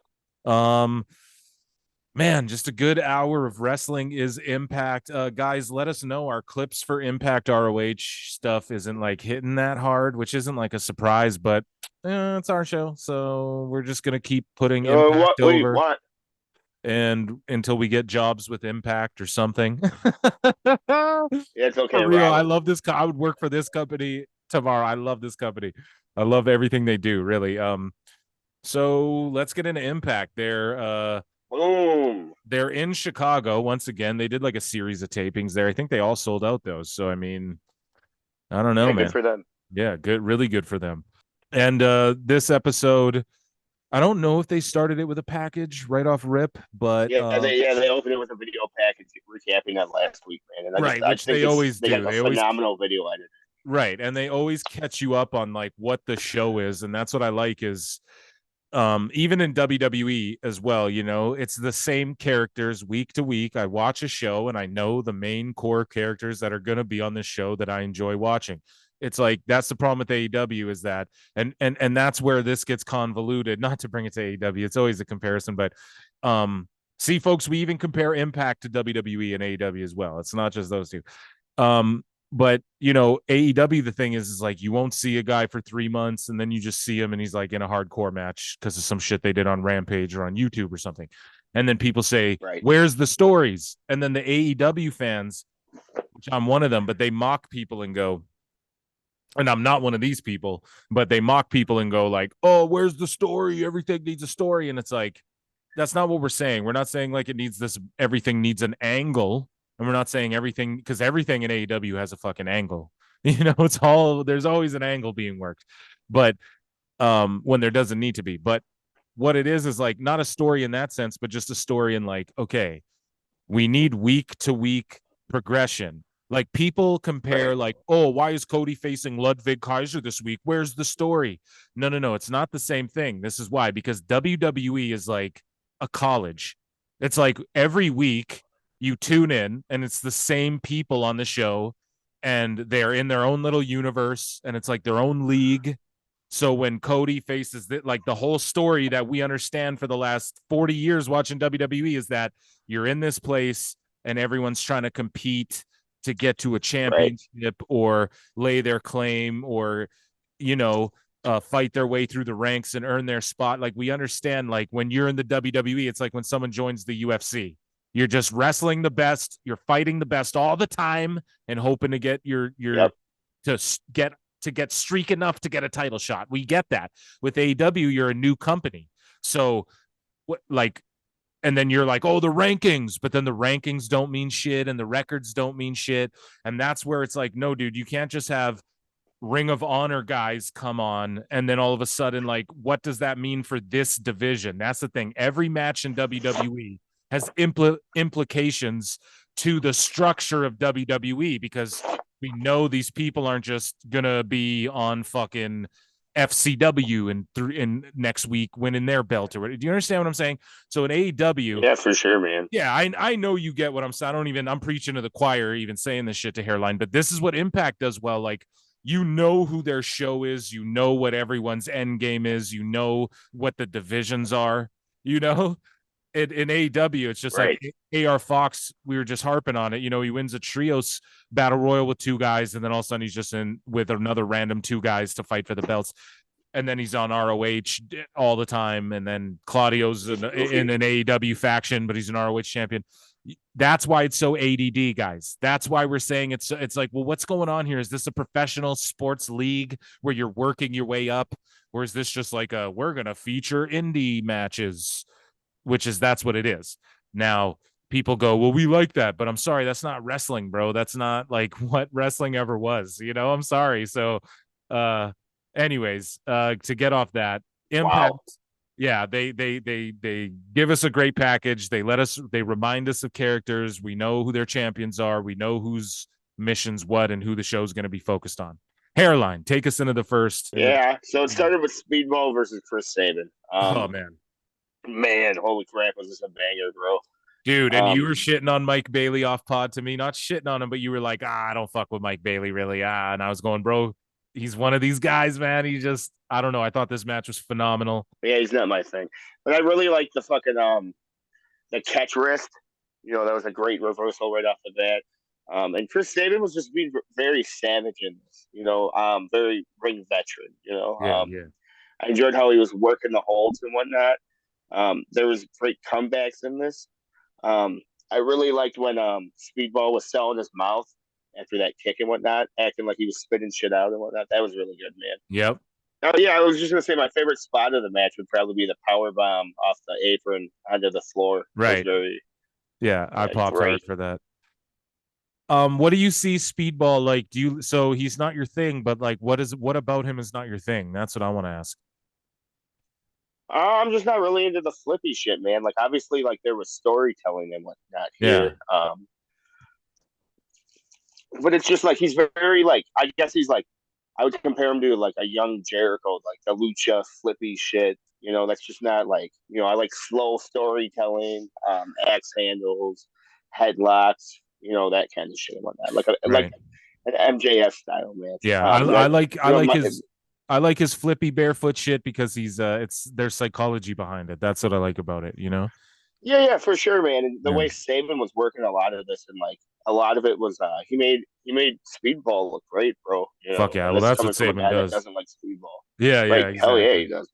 Man, just a good hour of wrestling is Impact. Guys, let us know our clips for Impact ROH stuff isn't like hitting that hard, which isn't like a surprise, but it's our show, so we're just gonna keep putting Impact over. What? And until we get jobs with Impact or something. Yeah, it's okay. For real, I love this. I would work for this company tomorrow. I love this company. I love everything they do, really. So let's get into Impact. They're in Chicago once again. They did like a series of tapings there. I think they all sold out those. So I mean, I don't know, man. Good for them. Yeah, good, really good for them. And this episode, I don't know if they started it with a package right off rip, but they opened it with a video package recapping that last week, man. And which they always do. They always phenomenal video editor. Right, and they always catch you up on like what the show is, and that's what I like is even in WWE as well, it's the same characters week to week. I watch a show and I know the main core characters that are going to be on this show that I enjoy watching. It's like that's the problem with AEW is that and that's where this gets convoluted. Not to bring it to AEW, it's always a comparison, but see, folks, we even compare Impact to WWE and AEW as well. It's not just those two. But AEW, the thing is like you won't see a guy for 3 months and then you just see him and he's like in a hardcore match because of some shit they did on Rampage or on YouTube or something. And then people say, where's the stories? And then the AEW fans, which I'm one of them, but they mock people and go, and I'm not one of these people, but they mock people and go like, oh, where's the story? Everything needs a story. And it's like, that's not what we're saying. We're not saying like everything needs an angle. And we're not saying everything, because everything in AEW has a fucking angle. There's always an angle being worked. But when there doesn't need to be. But what it is like not a story in that sense, but just a story in like, okay, we need week to week progression. Like people compare like, oh, why is Cody facing Ludwig Kaiser this week? Where's the story? No. It's not the same thing. This is why, because WWE is like a college. It's like every week you tune in and it's the same people on the show and they're in their own little universe and it's like their own league. So when Cody faces like the whole story that we understand for the last 40 years watching WWE is that you're in this place and everyone's trying to compete to get to a championship or lay their claim or, fight their way through the ranks and earn their spot. Like we understand, like when you're in the WWE, it's like when someone joins the UFC. You're just wrestling the best. You're fighting the best all the time and hoping to get to get streak enough to get a title shot. We get that. With AEW, you're a new company. So and then you're like, oh, the rankings, but then the rankings don't mean shit and the records don't mean shit. And that's where it's like, no, dude, you can't just have Ring of Honor guys come on, and then all of a sudden, like, what does that mean for this division? That's the thing. Every match in WWE has implications to the structure of WWE, because we know these people aren't just gonna be on fucking FCW in next week winning their belt or whatever. Do you understand what I'm saying? So in AEW, Yeah, for sure, man. yeah, I know you get what I'm saying. I'm preaching to the choir even saying this shit to Hairline, but this is what Impact does well. Like, you know who their show is, you know what everyone's end game is, you know what the divisions are, you know. In AEW, it's just Right. like AR Fox, we were just harping on it. You know, he wins a trios battle royal with 2 guys, and then all of a sudden he's just in with another random 2 guys to fight for the belts. And then he's on ROH all the time. And then Claudio's in an AEW faction, but he's an ROH champion. That's why it's so ADD, guys. That's why we're saying it's like, well, what's going on here? Is this a professional sports league where you're working your way up? Or is this just like we're going to feature indie matches? That's what it is. Now, people go, well, we like that, but I'm sorry, that's not wrestling, bro. That's not like what wrestling ever was, you know. I'm sorry. So anyways, to get off that, Impact, wow. Yeah, they give us a great package. They remind us of characters. We know who their champions are. We know whose missions what and who the show's going to be focused on. Hairline, take us into the first. Yeah, so it started with Speedball versus Chris Sabin. Oh man, holy crap, was this a banger, bro. Dude, and you were shitting on Mike Bailey off pod to me, not shitting on him, but you were like, I don't fuck with Mike Bailey, really. And I was going, bro, he's one of these guys, man. He just, I don't know. I thought this match was phenomenal. Yeah, he's not my thing. But I really like the fucking, the catch wrist. You know, that was a great reversal right off the bat. And Chris Sabin was just being very savage in this, you know, very ring veteran, you know. Yeah. I enjoyed how he was working the holds and whatnot. There was great comebacks in this. I really liked when Speedball was selling his mouth after that kick and whatnot, acting like he was spitting shit out and whatnot. That was really good, man. Yep. Oh yeah, I was just gonna say my favorite spot of the match would probably be the power bomb off the apron onto the floor. Right. I popped hard for that. What do you see Speedball like? So he's not your thing, but like, what about him is not your thing? That's what I want to ask. I'm just not really into the flippy shit, man. Like, obviously, like there was storytelling and whatnot here. Yeah. But it's just like he's very like, I guess he's like, I would compare him to like a young Jericho, like the lucha flippy shit. You know, that's just not like, you know, I like slow storytelling, axe handles, headlocks, you know, that kind of shit and whatnot. Like an MJF style match. Yeah, I like his flippy barefoot shit because he's there's psychology behind it. That's what I like about it, you know? Yeah, for sure, man. And the way Sabin was working a lot of this, and like a lot of it was he made Speedball look great, bro. You know? Fuck yeah, well that's what Sabin does. Doesn't like Speedball. Yeah, exactly. Hell yeah, he does.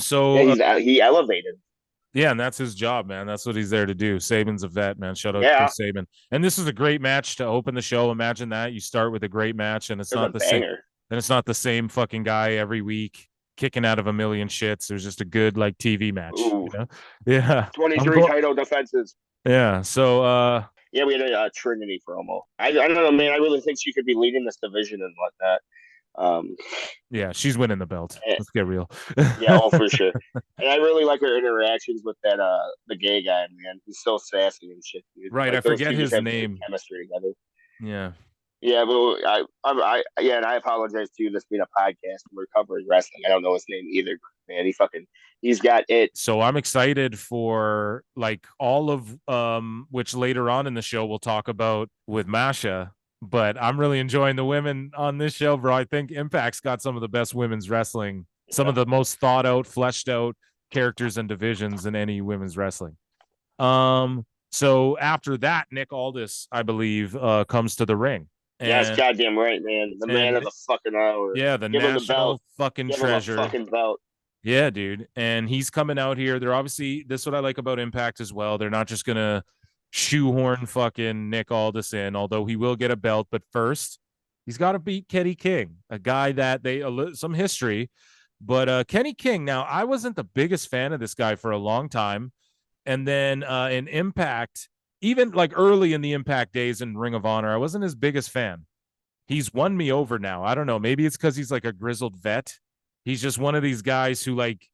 So he elevated. Yeah, and that's his job, man. That's what he's there to do. Sabin's a vet, man. Shout out to Sabin. And this is a great match to open the show. Imagine that you start with a great match, and it's not the same. And it's not the same fucking guy every week kicking out of a million shits. There's just a good like TV match. You know? Yeah. 23 title defenses. Yeah. So yeah, we had a Trinity promo. I don't know, man. I really think she could be leading this division and whatnot. Yeah, she's winning the belt. Let's get real. Yeah, for sure. And I really like her interactions with that the gay guy, man. He's so sassy and shit, dude. Right, like, I forget his name. Chemistry together. Yeah. Yeah, but and I apologize to you. This being a podcast, we're covering wrestling. I don't know his name either, man. He's got it. So I'm excited for like all of which later on in the show we'll talk about with Masha. But I'm really enjoying the women on this show, bro. I think Impact's got some of the best women's wrestling, some of the most thought out, fleshed out characters and divisions in any women's wrestling. So after that, Nick Aldis, I believe, comes to the ring. Yes, goddamn right, man. The man of the fucking hour. Yeah, the national fucking treasure. Fucking belt. Yeah, dude. And he's coming out here. They're obviously, this is what I like about Impact as well. They're not just gonna shoehorn fucking Nick Aldis in, although he will get a belt. But first, he's got to beat Kenny King, a guy that they some history. But Kenny King, now I wasn't the biggest fan of this guy for a long time, and then in Impact. Even like early in the Impact days in Ring of Honor, I wasn't his biggest fan. he's won me over now. I don't know. Maybe it's because he's like a grizzled vet. He's just one of these guys who, like,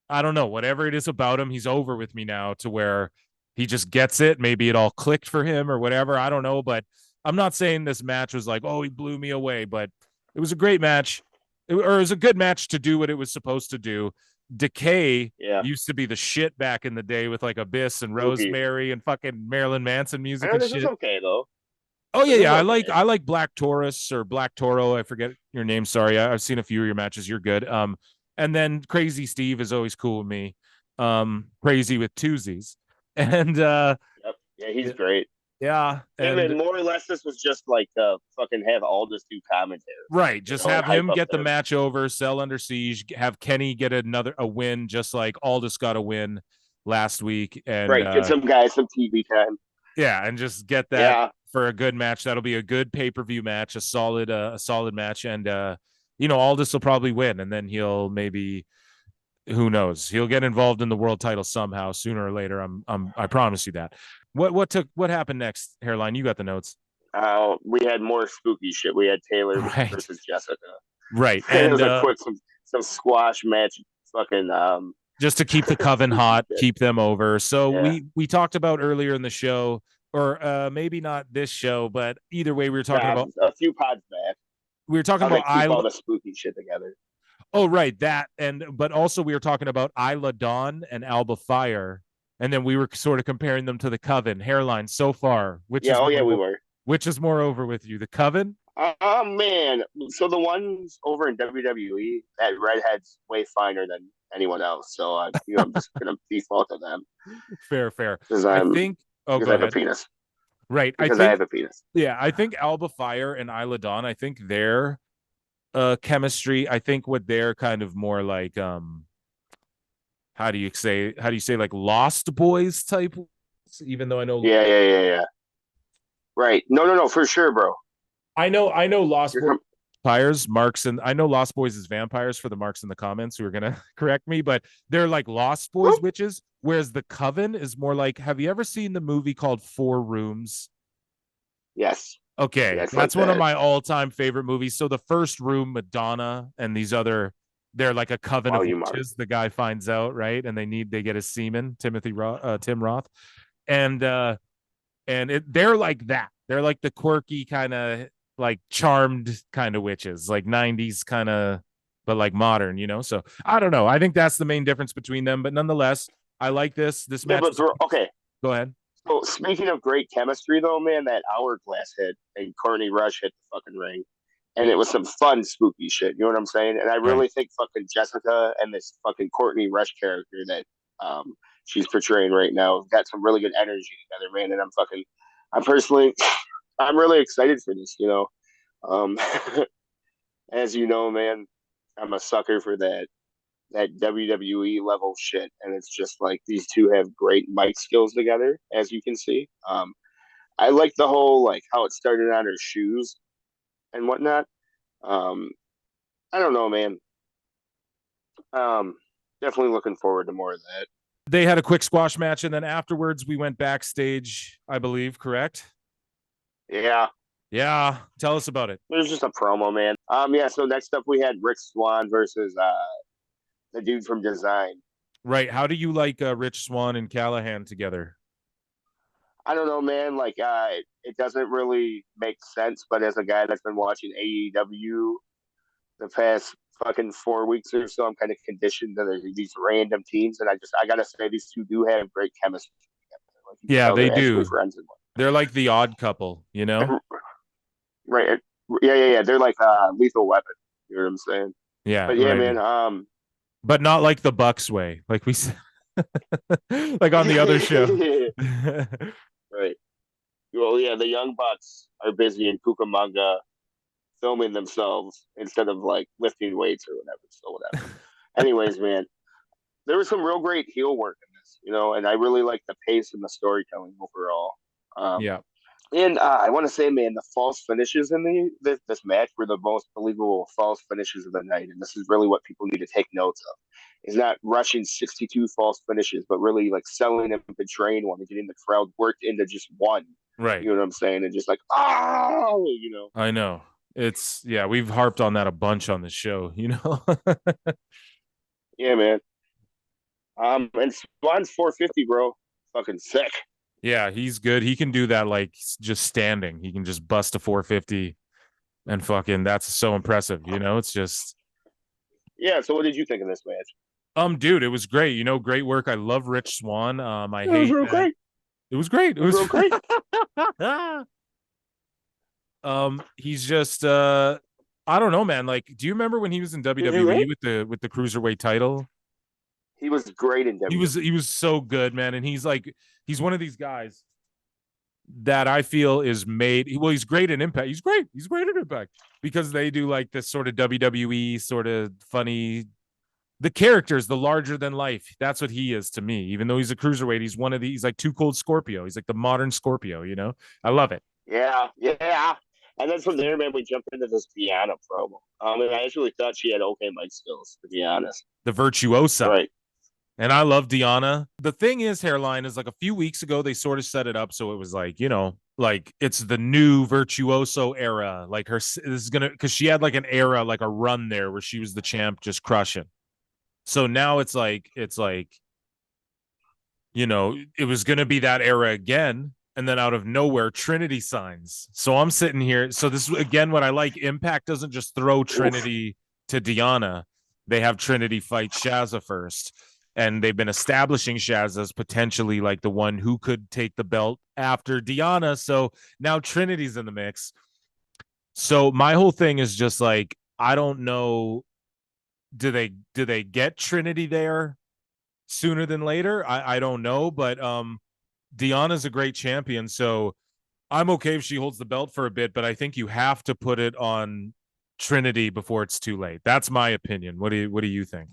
I don't know, whatever it is about him, he's over with me now to where he just gets it. Maybe it all clicked for him or whatever. I don't know. But I'm not saying this match was like, oh, he blew me away, but it was a great match. It was a good match to do what it was supposed to do. Decay used to be the shit back in the day with like Abyss and Rosemary and fucking Marilyn Manson music and this shit. is okay though. Oh yeah. I like Black Taurus or Black Toro. I forget your name. Sorry. I've seen a few of your matches. You're good. And then Crazy Steve is always cool with me. Crazy with twosies. And yeah, he's great. Yeah. And more or less this was just like fucking have Aldis do commentary. Right. Just have him get the match over, sell Under Siege, have Kenny get a win, just like Aldis got a win last week. And get some guys some TV time. Yeah, and just get that for a good match. That'll be a good pay-per-view match, a solid match. And Aldis will probably win, and then he'll maybe, who knows, he'll get involved in the world title somehow sooner or later. I promise you that. What happened next, Hairline? You got the notes. We had more spooky shit. We had Taylor versus Jessica. Right. And it was a quick some squash match, fucking just to keep the coven hot, keep them over. So we talked about earlier in the show, or maybe not this show, but either way, we were talking about a few pods back. We were talking about all the spooky shit together. Oh, right, that but also we were talking about Isla Dawn and Alba Fire, and then we were sort of comparing them to the Coven. Hairline so far, we were. Which is more over with you, the Coven? Oh man, so the ones over in WWE, that redhead's way finer than anyone else. So I'm just gonna default to them. Fair. I think. Oh, go ahead. I have a penis. Right. I have a penis. Yeah, I think Alba Fire and Isla Dawn, I think their chemistry, I think what they're kind of more like how do you say like Lost Boys type, even though I know Yeah. Right. No, for sure, bro. I know Lost Boys vampires, Marks, and I know Lost Boys is vampires for the Marks in the comments who are gonna correct me, but they're like Lost Boys witches, whereas the Coven is more like, have you ever seen the movie called Four Rooms? Yes. Okay, that's like one of my all-time favorite movies. So the first room, Madonna and these other, they're like a coven of witches. The guy finds out, right? And they get his semen, Tim Roth, and they're like that. They're like the quirky kind of like charmed kind of witches, like 90s kind of, but like modern, So I don't know. I think that's the main difference between them. But nonetheless, I like this match. Okay, go ahead. So speaking of great chemistry, though, man, that hourglass hit and Courtney Rush hit the fucking ring, and it was some fun spooky shit. You know what I'm saying? And I really think fucking Jessica and this fucking Courtney Rush character that she's portraying right now got some really good energy together, man. And I'm really excited for this. As you know, man, I'm a sucker for that WWE level shit, and it's just like these two have great mic skills together, as you can see. I like the whole like how it started on her shoes and whatnot. I don't know, man. Definitely looking forward to more of that. They had a quick squash match, and then afterwards we went backstage, I believe, correct? Yeah. Tell us about it. It was just a promo, man. So next up we had Rick Swann versus the dude from Design. Right. How do you like Rich Swann and Callahan together? I don't know, man. Like, it doesn't really make sense. But as a guy that's been watching AEW the past fucking 4 weeks or so, I'm kind of conditioned to these random teams, and I gotta say these two do have great chemistry. Like, they do. They're like the odd couple, Right. Yeah. They're like Lethal Weapon. You know what I'm saying? Yeah. But yeah, man. But not like the Bucks way, like we said, like on the other show. Right. Well, yeah, the Young Bucks are busy in Cucamonga filming themselves instead of like lifting weights or whatever. So whatever. Anyways, man, there was some real great heel work in this, and I really like the pace and the storytelling overall. And I want to say, man, the false finishes in this match were the most believable false finishes of the night. And this is really what people need to take notes of. Is not rushing 62 false finishes, but really like selling and betraying one and getting the crowd worked into just one. Right. You know what I'm saying? And just like, oh, I know. It's we've harped on that a bunch on the show, you know. Yeah, man. And Swan's 450, bro. Fucking sick. Yeah, he's good. He can do that like just standing. He can just bust a 450 and fucking that's so impressive, you know. It's just Yeah. So, what did you think of this match? dude, it was great. You know, great work. I love Rich Swann. I It was hate real that. great. It was great. It It was was real great. he's just I don't know, man. Like, do you remember when he was in WWE with the cruiserweight title? He was great in WWE. He was so good, man. And he's one of these guys that I feel is made. Well, he's great in Impact. He's great. He's great in Impact because they do like this sort of WWE sort of funny. The characters, the larger than life. That's what he is to me. Even though he's a cruiserweight, he's one of these like Too Cold Scorpio. He's like the modern Scorpio. You know, I love it. Yeah, yeah. And then from there, man, we jumped into this Deonna promo. And I actually thought she had okay mic skills, to be honest. The virtuosa. Right. And I love Deonna. The thing is, Hairline is like a few weeks ago, they sort of set it up. So it was like, you know, like it's the new virtuoso era. Like this is going to, because she had like an era, like a run there where she was the champ just crushing. So now it's like, you know, it was going to be that era again. And then out of nowhere, Trinity signs. So I'm sitting here. So this is again what I like. Impact doesn't just throw Trinity to Deonna. They have Trinity fight Shazza first. And they've been establishing Shazza as potentially like the one who could take the belt after Deonna. So now Trinity's in the mix. So my whole thing is just like, I don't know. Do they get Trinity there sooner than later? I don't know, but Deonna's a great champion, so I'm okay if she holds the belt for a bit, but I think you have to put it on Trinity before it's too late. That's my opinion. What do you think?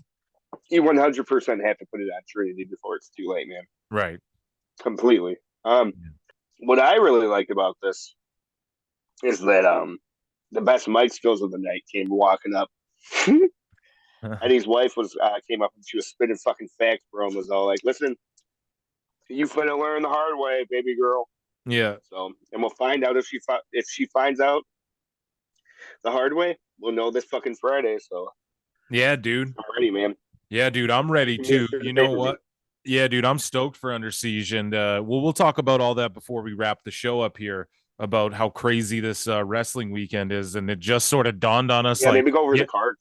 You 100% have to put it on Trinity before it's too late, man. Right. Completely. What I really liked about this is that the best mic skills of the night came walking up. Eddie's wife came up and she was spitting fucking facts, bro, and was all like, "Listen, you finna learn the hard way, baby girl." Yeah. So, and we'll find out if she finds out the hard way. We'll know this fucking Friday. So, yeah, dude. I'm ready, man. Yeah, dude, I'm ready too. You know what? Yeah, dude, I'm stoked for Under Siege, and we'll talk about all that before we wrap the show up here about how crazy this wrestling weekend is, and it just sort of dawned on us. Yeah, like, maybe go over the card.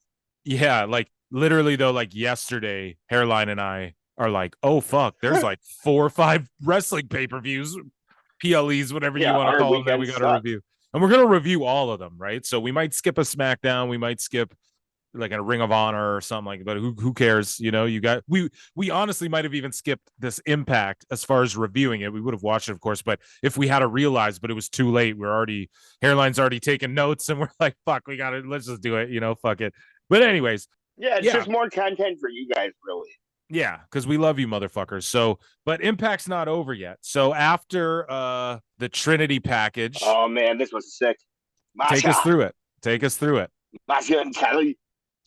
Yeah, like literally though, like yesterday, Hairline and I are like, oh fuck, there's like 4 or 5 wrestling pay-per-views, PLEs, whatever you want to call them that we got to review. And we're gonna review all of them, right? So we might skip a SmackDown, we might skip like a Ring of Honor or something like that. But who cares? You know, we honestly might have even skipped this Impact as far as reviewing it. We would have watched it, of course, but if we had to realize, but it was too late. Hairline's already taking notes, and we're like, fuck, let's just do it, you know, fuck it. But anyways, it's just more content for you guys, really. Yeah, because we love you, motherfuckers. So, but Impact's not over yet. So after the Trinity package, oh man, this was sick. Masha. Take us through it. Masha and Kelly.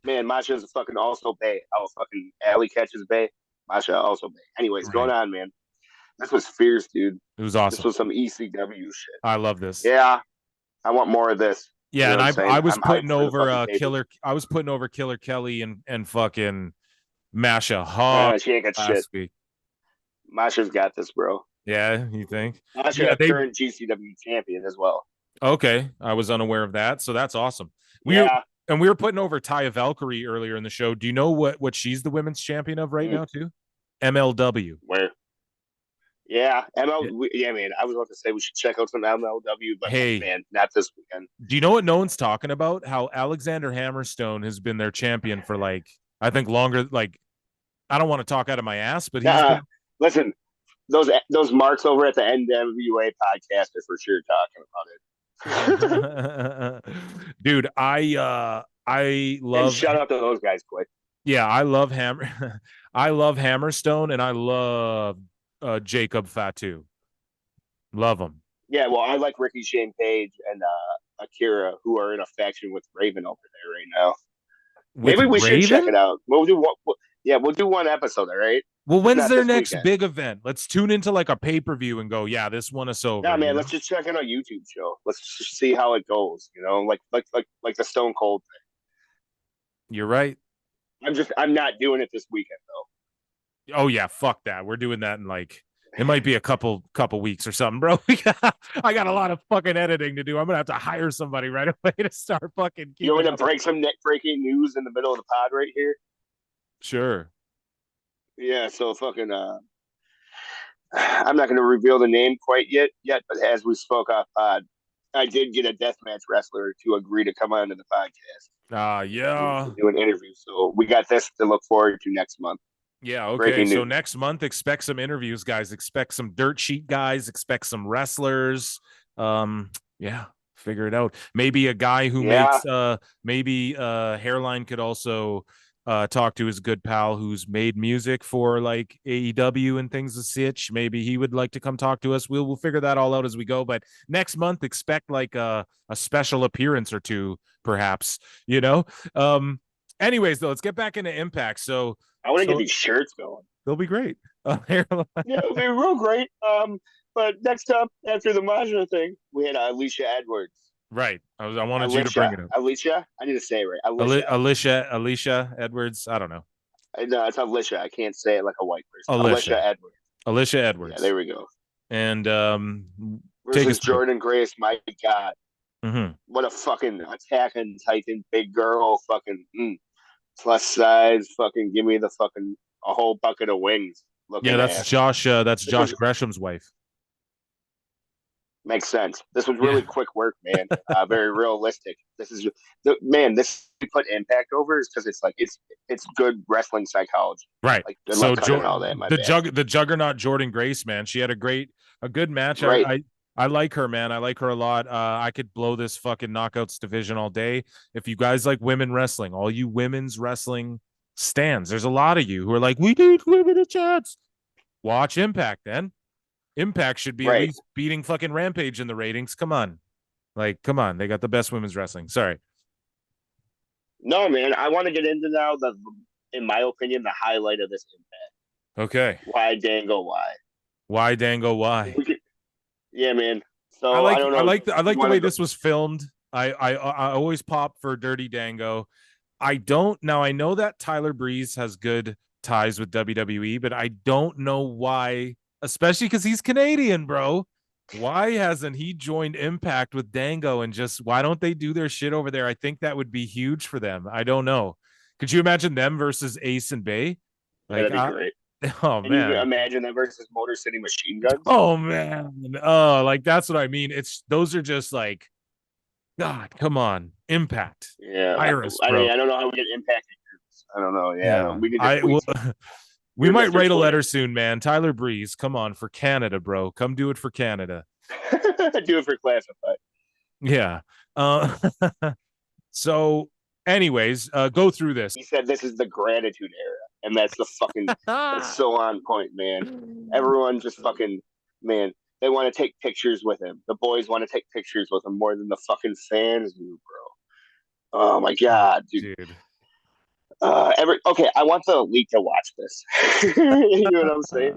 Man, Masha's a fucking also Bay. Oh, fucking Alley catches Bay. Masha also Bay. Anyways, going on, man. This was fierce, dude. It was awesome. This was some ECW shit. I love this. Yeah, I want more of this. Yeah, you know, and I was putting over Killer. I was putting over Killer Kelly and fucking Masha hard. She ain't got shit. Week. Masha's got this, bro. Yeah, you think? Masha, current GCW champion as well. Okay, I was unaware of that, so that's awesome. We were putting over Taya Valkyrie earlier in the show. Do you know what she's the women's champion of right now too? MLW. Where? Yeah, yeah, man. I was about to say we should check out some MLW, but man, not this weekend. Do you know what no one's talking about? How Alexander Hammerstone has been their champion for like, I think longer. Like, I don't want to talk out of my ass, but listen, those marks over at the NWA podcast are for sure talking about it. Dude, I love. And shout out to those guys, quick. Yeah, I love Hammerstone, and I love Jacob Fatu. Love them. Yeah, well, I like Ricky Shane Page and Akira, who are in a faction with Raven over there right now. Maybe we should check it out. Yeah, we'll do one episode, all right? Well, Just when's not their this next weekend. big event? Let's tune into like a pay-per-view and go, yeah, this won us over. Nah, man, you know? let's just check out a YouTube show. Let's just see how it goes. Like the Stone Cold thing. You're right. I'm not doing it this weekend though. Oh yeah, fuck that. We're doing that in like it might be a couple weeks or something, bro. I got a lot of fucking editing to do. I'm gonna have to hire somebody right away to start fucking. You want me to break some breaking news in the middle of the pod right here? Sure. Yeah. So fucking. I'm not going to reveal the name quite yet, but as we spoke off pod, I did get a deathmatch wrestler to agree to come onto the podcast. Yeah. To do an interview. So we got this to look forward to next month. Yeah, okay. Breaking So news. next month, expect some interviews, guys. Expect some dirt sheet guys, expect some wrestlers. Yeah, figure it out. Maybe a guy who makes maybe Hairline could also talk to his good pal who's made music for like AEW and things of such. Maybe he would like to come talk to us. We'll figure that all out as we go. But next month, expect like a special appearance or two, perhaps, you know. Anyways, though, let's get back into Impact. So I want to get these shirts going. They'll be great. Yeah, it'll be real great. But next up, after the Majra thing, we had Alicia Edwards. Right. I wanted you to bring it up. Alicia? I need to say it right. Alicia Edwards. I don't know. No, it's Alicia. I can't say it like a white person. Alicia Edwards. Alicia Edwards. Yeah, there we go. And versus Jordan Grace, my God. Mm-hmm. What a fucking attacking Titan, big girl, fucking plus size, fucking give me the fucking a whole bucket of wings. Yeah, that's Josh. That's Josh Gresham's wife. Makes sense. This was really quick work, man. Very realistic. This is man. This we put Impact over is because it's like it's good wrestling psychology, right? Like, so the Juggernaut Jordan Grace, man, she had a good match. Right. I like her, man. I like her a lot. I could blow this fucking knockouts division all day. If you guys like women wrestling, all you women's wrestling stands, there's a lot of you who are like, we need women a chance. Watch Impact then. Impact should be at least beating fucking Rampage in the ratings. Come on. Come on. They got the best women's wrestling. Sorry. No, man. I want to get into now in my opinion, the highlight of this Impact. Okay. Why Dango? Why? Why Dango? Why? Yeah, man. So I don't know. I like the way this was filmed. I always pop for Dirty Dango. I know that Tyler Breeze has good ties with WWE, but I don't know why, especially because he's Canadian, bro. Why hasn't he joined Impact with Dango and why don't they do their shit over there? I think that would be huge for them. I don't know. Could you imagine them versus Ace and Bay? That'd be great. Oh, man. You imagine that versus Motor City Machine Guns? Oh, man. Oh, that's what I mean. Those are just like, God, come on. Impact. Yeah. Iris, I don't know how we get Impact. I don't know. Yeah. We might write a letter soon, man. Tyler Breeze, come on, for Canada, bro. Come do it for Canada. Do it for Classified. Yeah. So, anyways, go through this. He said this is the gratitude era. And that's the fucking, it's so on point, man. Everyone just fucking, man, they want to take pictures with him. The boys want to take pictures with him more than the fucking fans do, bro. Oh my God, dude. Okay, I want the elite to watch this. You know what I'm saying?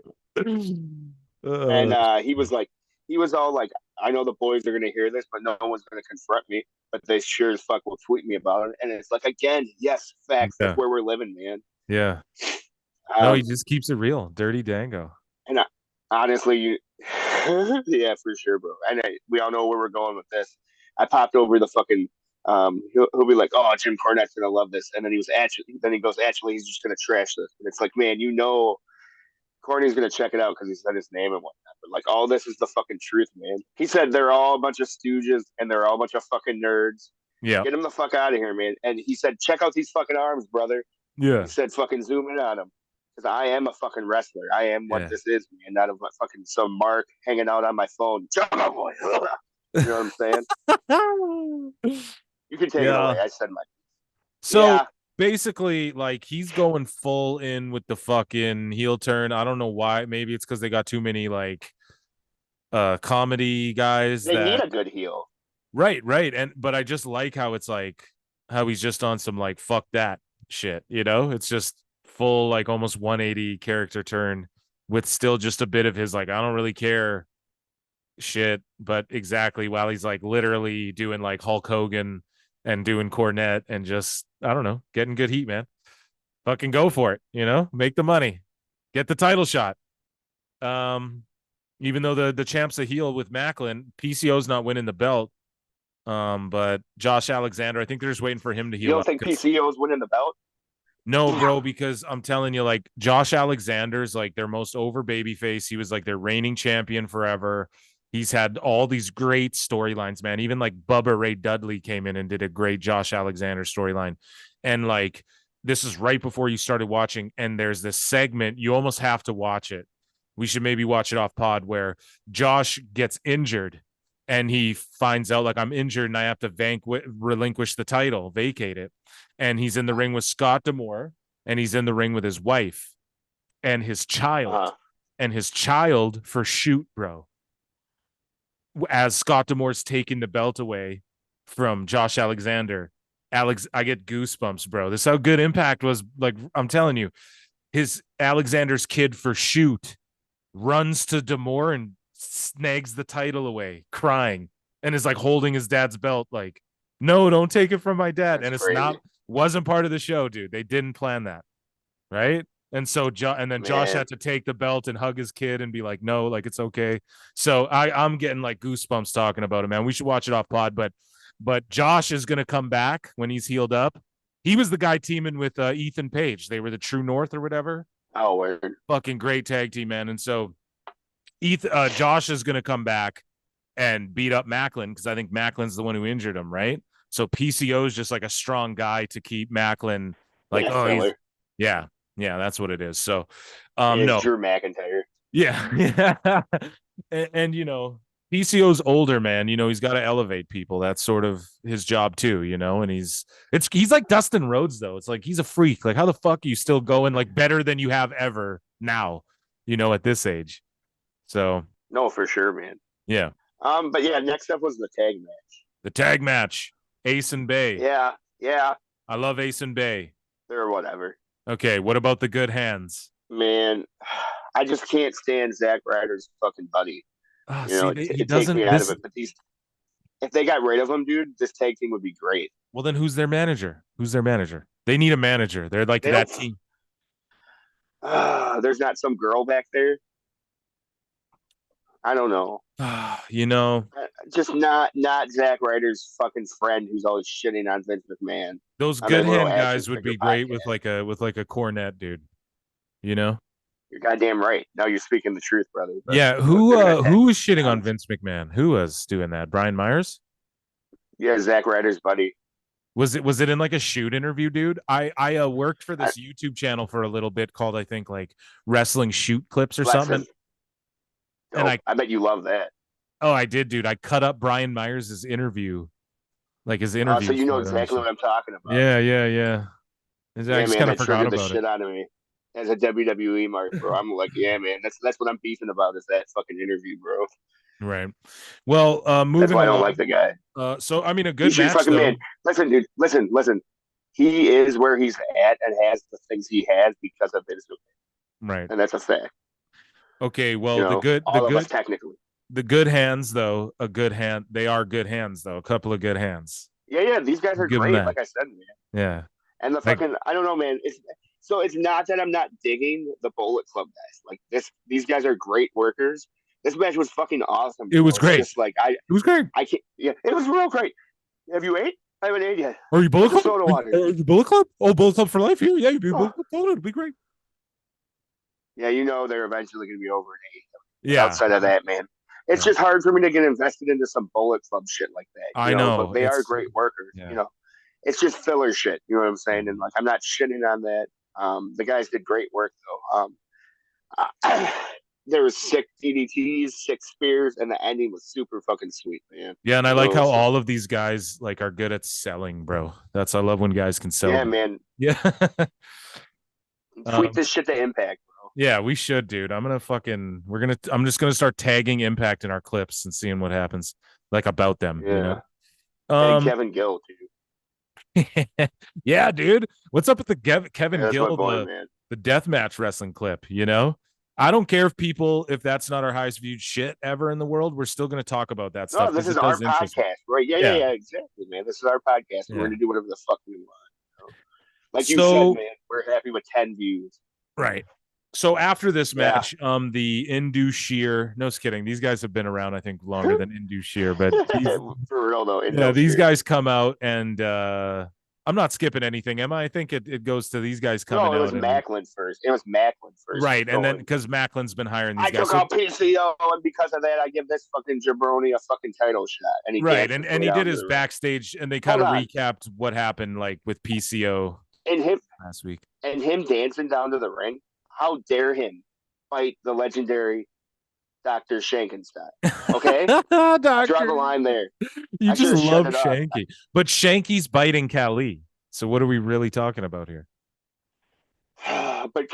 And he was all like, I know the boys are gonna hear this, but no one's gonna confront me. But they sure as fuck will tweet me about it. And it's like, again, yes, facts. That's where we're living, man. Yeah. No, he just keeps it real. Dirty Dango. And honestly, yeah, for sure, bro. And we all know where we're going with this. I popped over the fucking. He'll be like, "Oh, Jim Cornette's gonna love this," and then he goes, "Actually, he's just gonna trash this." And it's like, man, Corny's gonna check it out because he said his name and whatnot. But like, all this is the fucking truth, man. He said they're all a bunch of stooges and they're all a bunch of fucking nerds. Yeah, get him the fuck out of here, man. And he said, "Check out these fucking arms, brother." Yeah, he said, "Fucking zoom in on him." Because I am a fucking wrestler. I am what this is, man. Not of fucking some Mark hanging out on my phone. Jungle Boy. You know what I'm saying? You can take it away. I said my. So basically, like, he's going full in with the fucking heel turn. I don't know why. Maybe it's because they got too many like comedy guys. They need a good heel. Right. But I just like how it's like how he's just on some like fuck that shit. You know, it's just full like almost 180 character turn with still just a bit of his like I don't really care shit, but exactly while he's like literally doing like Hulk Hogan and doing Cornette and just I don't know, getting good heat, man. Fucking go for it, make the money, get the title shot. Even though the champ's a heel with Macklin, PCO's not winning the belt. But Josh Alexander, I think they're just waiting for him to heal. You don't think PCO's winning the belt? No, bro, because I'm telling you, like Josh Alexander's like their most over babyface. He was like their reigning champion forever. He's had all these great storylines, man. Even like Bubba Ray Dudley came in and did a great Josh Alexander storyline. And like this is right before you started watching, and there's this segment, you almost have to watch it. We should maybe watch it off pod where Josh gets injured and he finds out like I'm injured and I have to relinquish the title, vacate it. And he's in the ring with Scott D'Amore and he's in the ring with his wife and his child and his child for shoot, bro. As Scott D'Amore's taking the belt away from Josh Alexander, I get goosebumps, bro. This is how good Impact was. Like, I'm telling you, his Alexander's kid for shoot runs to D'Amore and snags the title away, crying, and is like holding his dad's belt, like, no, don't take it from my dad. That's and it's crazy. Wasn't part of the show, dude. They didn't plan that, right? And so, Josh had to take the belt and hug his kid and be like, no, like it's okay. So I'm getting like goosebumps talking about it, man. We should watch it off pod, but Josh is gonna come back when he's healed up. He was the guy teaming with Ethan Page. They were the True North or whatever. Oh, weird. Fucking great tag team, man. And so Josh is going to come back and beat up Macklin because I think Macklin's the one who injured him, right? So PCO is just like a strong guy to keep Macklin like, yeah, that's what it is. So, no. Drew McIntyre. Yeah. and PCO's older, man. He's got to elevate people. That's sort of his job too, and he's like Dustin Rhodes though. It's like he's a freak. Like how the fuck are you still going like better than you have ever now, at this age. So no, for sure, man. Yeah. But yeah, next up was the tag match. The tag match. Ace and Bay. Yeah. I love Ace and Bay. They're whatever. Okay, what about the Good Hands? Man, I just can't stand Zack Ryder's fucking buddy. He doesn't. Me out of it. But if they got rid of him, dude, this tag team would be great. Well, then who's their manager? They need a manager. They're like that team. There's not some girl back there. I don't know. Just not Zack Ryder's fucking friend who's always shitting on Vince McMahon. Those Good Hand guys would be great with like a Cornette, dude. You're goddamn right. Now you're speaking the truth, brother. Yeah, who was shitting on Vince McMahon? Who was doing that? Brian Myers? Yeah, Zack Ryder's buddy. Was it in like a shoot interview, dude? I worked for this YouTube channel for a little bit called I think like Wrestling Shoot Clips or something. And I bet you love that. Oh, I did, dude. I cut up Brian Myers' interview. Like his interview. So you know exactly what I'm talking about. Yeah. I just kind of forgot about the shit out of me. As a WWE mark, bro. I'm like, yeah, man. That's what I'm beefing about is that fucking interview, bro. Right. Well, moving That's why on. I don't like the guy. So I mean a good match. Fucking man. Listen, dude. Listen. He is where he's at and has the things he has because of Vince McMahon. Right. And that's a fact. Okay, well, technically. The Good Hands, though, they are good hands, though. A couple of good hands. Yeah, these guys are great, like I said, man. Yeah. And the fucking, I don't know, man. It's not that I'm not digging the Bullet Club guys. Like these guys are great workers. This match was fucking awesome. It was great. Just like it was great. I can't. Yeah, it was real great. Have you ate? I haven't ate yet. Are you Bullet Club? Soda water. Are you Bullet Club? Oh, Bullet Club for life here. Yeah, you be Bullet Club. It'll be great. Yeah, they're eventually going to be over in AEW. Yeah. Outside of that, man, it's just hard for me to get invested into some Bullet Club shit like that. I know, but they are great workers. Yeah. It's just filler shit. You know what I'm saying? And like, I'm not shitting on that. The guys did great work though. There was 6 DDTs, 6 spears, and the ending was super fucking sweet, man. Yeah, and I like how all of these guys like are good at selling, bro. I love when guys can sell. Yeah, man. Yeah. Tweet this shit to Impact, bro. Yeah, we should, dude. I'm just gonna start tagging Impact in our clips and seeing what happens, like about them. Yeah. And Kevin Gill too. Yeah, dude. What's up with the Kevin Gill, boy, the the deathmatch wrestling clip, you know? I don't care if that's not our highest viewed shit ever in the world. We're still going to talk about that stuff. No, this is it our does interest me. podcast, right? Yeah, exactly, man. This is our podcast. Yeah. We're going to do whatever the fuck we want. You know? Like you So, said, man, we're happy with 10 views. Right. So after this match, the Indu Sheer, no, just kidding. These guys have been around, I think, longer than Indu Sheer, but for real though, these guys come out and I'm not skipping anything, am I? I think it goes to these guys coming out. No, it was Macklin first. It was Macklin first. Right, and then because Macklin's been hiring these guys. I took out PCO, and because of that, I give this fucking jabroni a fucking title shot. And he did his backstage, and they kind of recapped what happened, like with PCO and him last week, and him dancing down to the ring. How dare him fight the legendary Dr. Shankenstein? Okay, draw the line there. You just love Shanky, but Shanky's biting Khali. So what are we really talking about here? But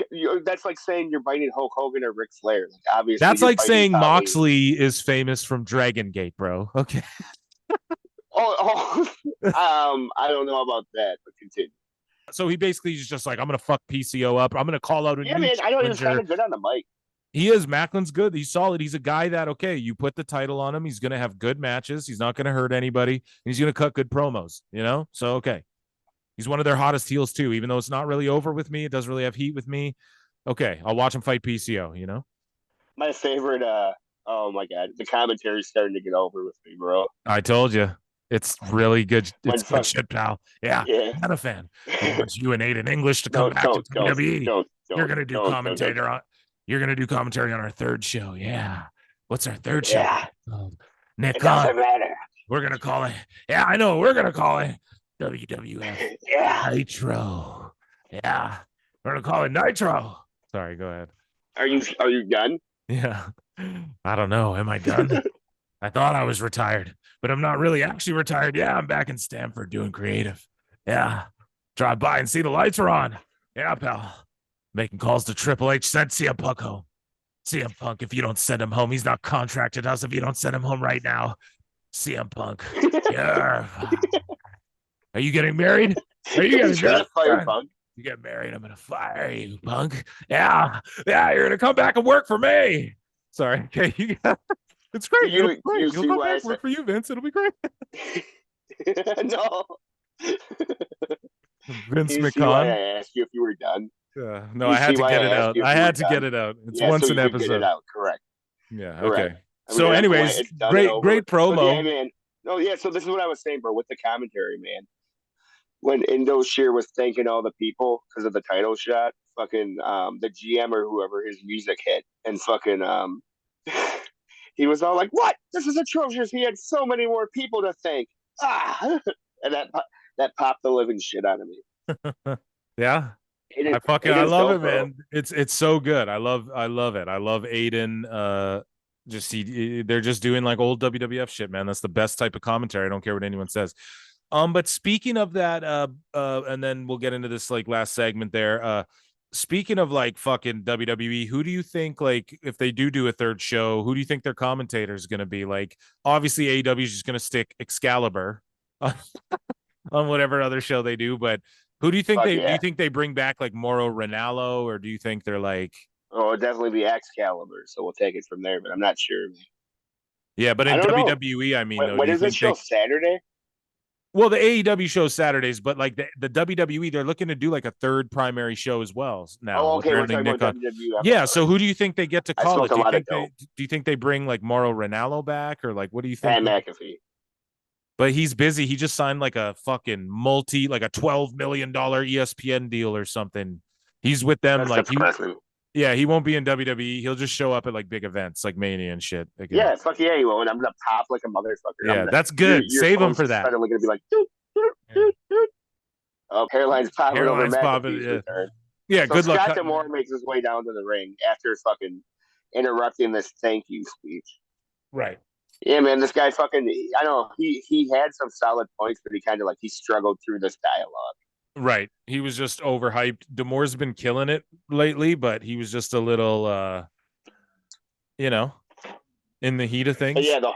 that's like saying you're biting Hulk Hogan or Ric Flair. Like, obviously, that's like saying Moxley is famous from Dragon Gate, bro. Okay. I don't know about that, but continue. So he basically is just like, I'm gonna fuck PCO up. I'm gonna call out a man. I know he's kind of good on the mic. He is. Macklin's good. He's solid. He's a guy that, okay, you put the title on him. He's going to have good matches. He's not going to hurt anybody. He's going to cut good promos, you know? So, okay. He's one of their hottest heels, too, even though it's not really over with me. It doesn't really have heat with me. Okay. I'll watch him fight PCO, you know? My favorite, oh, my God. The commentary's starting to get over with me, bro. I told you. It's really good. It's good shit, pal. Yeah. I'm not a fan. He wants you and Aiden English to come back to WWE. You're going to do commentator on... You're going to do commentary on our third show. Yeah. What's our third show? Nick, it doesn't matter. We're going to call it. Yeah, I know. We're going to call it WWF Nitro. Yeah. We're going to call it Nitro. Sorry, go ahead. Are you done? Yeah. I don't know. Am I done? I thought I was retired, but I'm not really actually retired. Yeah, I'm back in Stamford doing creative. Yeah. Drive by and see the lights are on. Yeah, pal. Making calls to Triple H, send CM Punk home. CM Punk, if you don't send him home, he's not contracted us. If you don't send him home right now, CM Punk. Yeah. Are you getting married? Are you getting married? Fire Punk. You get married, I'm going to fire you, Punk. Yeah, you're going to come back and work for me. Sorry. Okay, it's great. You'll come back and work for you, Vince. It'll be great. No. Vince McMahon. I asked you if you were done. No, I had to get it out. I had to get it out. It's once an episode. Get it out. Correct. Yeah. Correct. Okay. So, anyways, great promo. Yeah, man. No, yeah. So this is what I was saying, bro. With the commentary, man. When Indo Sheer was thanking all the people because of the title shot, fucking the GM or whoever his music hit, and fucking he was all like, "What? This is atrocious. He had so many more people to thank." And that popped the living shit out of me. Yeah. I love it, man. It's so good. I love it. I love Aiden. They're just doing like old WWF shit, man. That's the best type of commentary. I don't care what anyone says. But speaking of that, and then we'll get into this like last segment there. Speaking of like fucking WWE, who do you think, like, if they do a third show, who do you think their commentator is going to be? Like, obviously AEW is just going to stick Excalibur on whatever other show they do, but who do you think do you think they bring back like Mauro Ranallo, or do you think they're like? Oh, it'll definitely be Excalibur, so we'll take it from there, but I'm not sure. Yeah, but in WWE, I mean, when is this show? Saturday? Well, the AEW show Saturdays, but like the WWE, they're looking to do like a third primary show as well now. Oh, okay. We're talking about WWE. Yeah, so who do you think they get to call it? Do you think they bring like Mauro Ranallo back, or like what do you think? And McAfee. But he's busy. He just signed like a fucking like a $12 million ESPN deal or something. He's with them. That's he won't be in WWE. He'll just show up at like big events like Mania and shit. Again. Yeah, fuck yeah, he will. And I'm gonna pop like a motherfucker. Yeah, that's good. Save him for that. Suddenly gonna be like, oh, hairline's popping over. Yeah, so good luck. Scott D'Amore makes his way down to the ring after fucking interrupting this thank you speech. Right. Yeah, man, this guy fucking, I don't know, he had some solid points, but he kind of like, he struggled through this dialogue. Right. He was just overhyped. D'Amore's been killing it lately, but he was just a little, in the heat of things. But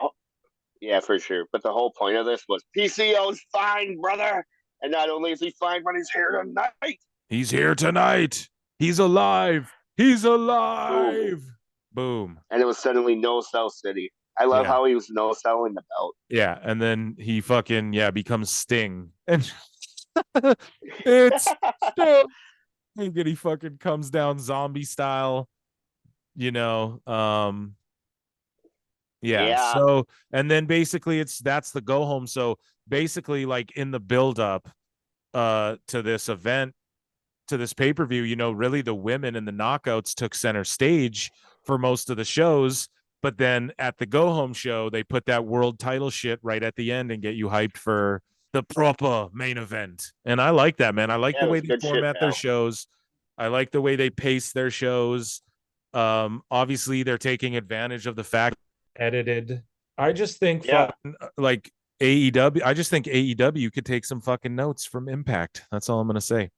yeah, for sure. But the whole point of this was PCO's fine, brother. And not only is he fine, but he's here tonight. He's here tonight. He's alive. He's alive. Boom. And it was suddenly No Cell City. I love how he was no selling the belt. Yeah, and then he fucking becomes Sting. And it's Sting. And he fucking comes down zombie style, So, and then basically that's the go home. So basically, like in the build up to this event, to this pay-per-view, really the women and the knockouts took center stage for most of the shows. But then at the go home show, they put that world title shit right at the end and get you hyped for the proper main event. And I like that, man. I like the way they format their shows. I like the way they pace their shows. Obviously, they're taking advantage of the fact edited. I just think like AEW. I just think AEW could take some fucking notes from Impact. That's all I'm gonna say.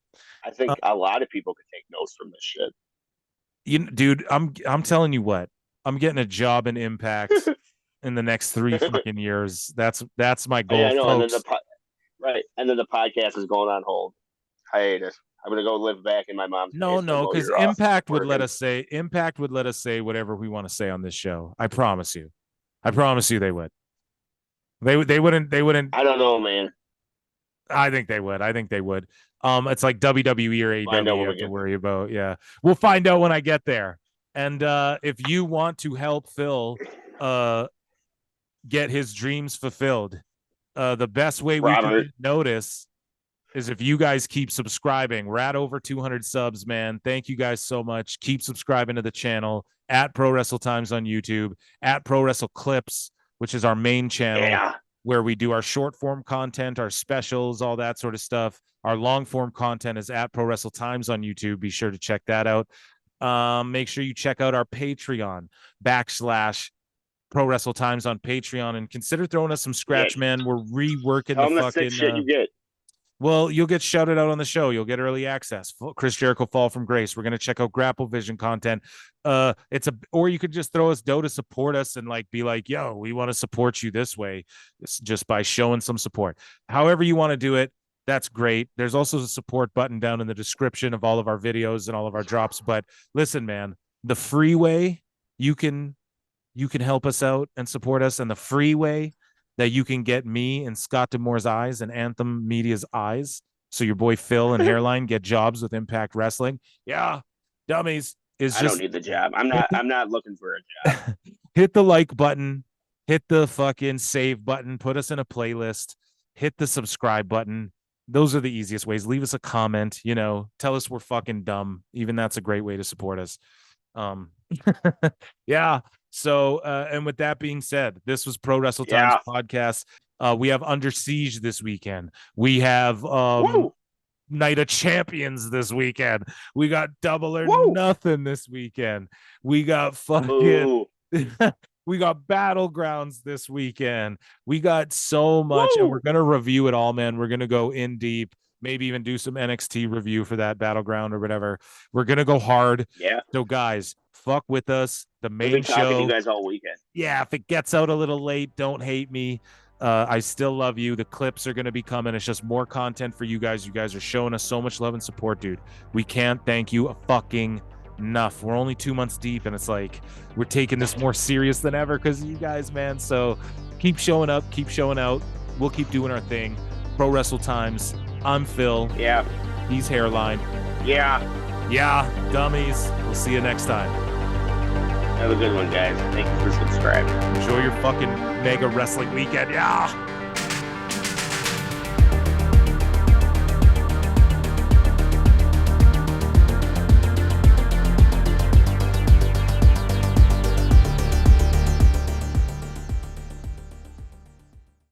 I think a lot of people could take notes from this shit. Dude, I'm telling you what. I'm getting a job in Impact in the next 3 fucking years. That's my goal. Yeah, I know. And then the podcast is going on hold. Hiatus. I'm gonna go live back in my mom's. No, because Impact would let us say whatever we want to say on this show. I promise you they would. They wouldn't. I don't know, man. I think they would. It's like WWE or AEW you have to worry about. Yeah, we'll find out when I get there. And if you want to help Phil get his dreams fulfilled, the best way we can notice is if you guys keep subscribing. We're at over 200 subs, man. Thank you guys so much. Keep subscribing to the channel at Pro Wrestle Times on YouTube, at Pro Wrestle Clips, which is our main channel where we do our short form content, our specials, all that sort of stuff. Our long form content is at Pro Wrestle Times on YouTube. Be sure to check that out. Make sure you check out our Patreon / Pro Wrestle Times on Patreon and consider throwing us some scratch, man. We're reworking the fucking shit you get. Well, you'll get shouted out on the show. You'll get early access. Chris Jericho Fall from Grace. We're gonna check out Grapple Vision content. Or you could just throw us dough to support us and be like, yo, we want to support you this way, just by showing some support. However you want to do it, that's great. There's also a support button down in the description of all of our videos and all of our drops. But listen, man, the free way you can help us out and support us, and the free way that you can get me and Scott D'Amour's eyes and Anthem Media's eyes, so your boy Phil and Hairline get jobs with Impact Wrestling. Yeah, dummies. I don't need the job. I'm not looking for a job. Hit the like button, hit the fucking save button, put us in a playlist, hit the subscribe button. Those are the easiest ways. Leave us a comment, tell us we're fucking dumb. Even that's a great way to support us. Yeah. So, and with that being said, this was Pro Wrestle Times Podcast. We have Under Siege this weekend. We have Night of Champions this weekend. We got Double or Nothing this weekend. We got fucking we got Battlegrounds this weekend. We got so much, and we're gonna review it all, man. We're gonna go in deep, maybe even do some NXT review for that Battleground or whatever. We're gonna go hard. Yeah. So guys, fuck with us. The main show. To you guys all weekend. Yeah, if it gets out a little late, don't hate me. I still love you. The clips are going to be coming. It's just more content for you guys. You guys are showing us so much love and support, dude. We can't thank you fucking enough. We're only 2 months deep, and it's like we're taking this more serious than ever because of you guys, man. So keep showing up, keep showing out. We'll keep doing our thing. Pro Wrestle Times. I'm Phil. Yeah. He's Hairline. Yeah. Yeah, dummies. We'll see you next time. Have a good one, guys. Thank you for subscribing. Enjoy your fucking mega wrestling weekend. Yeah.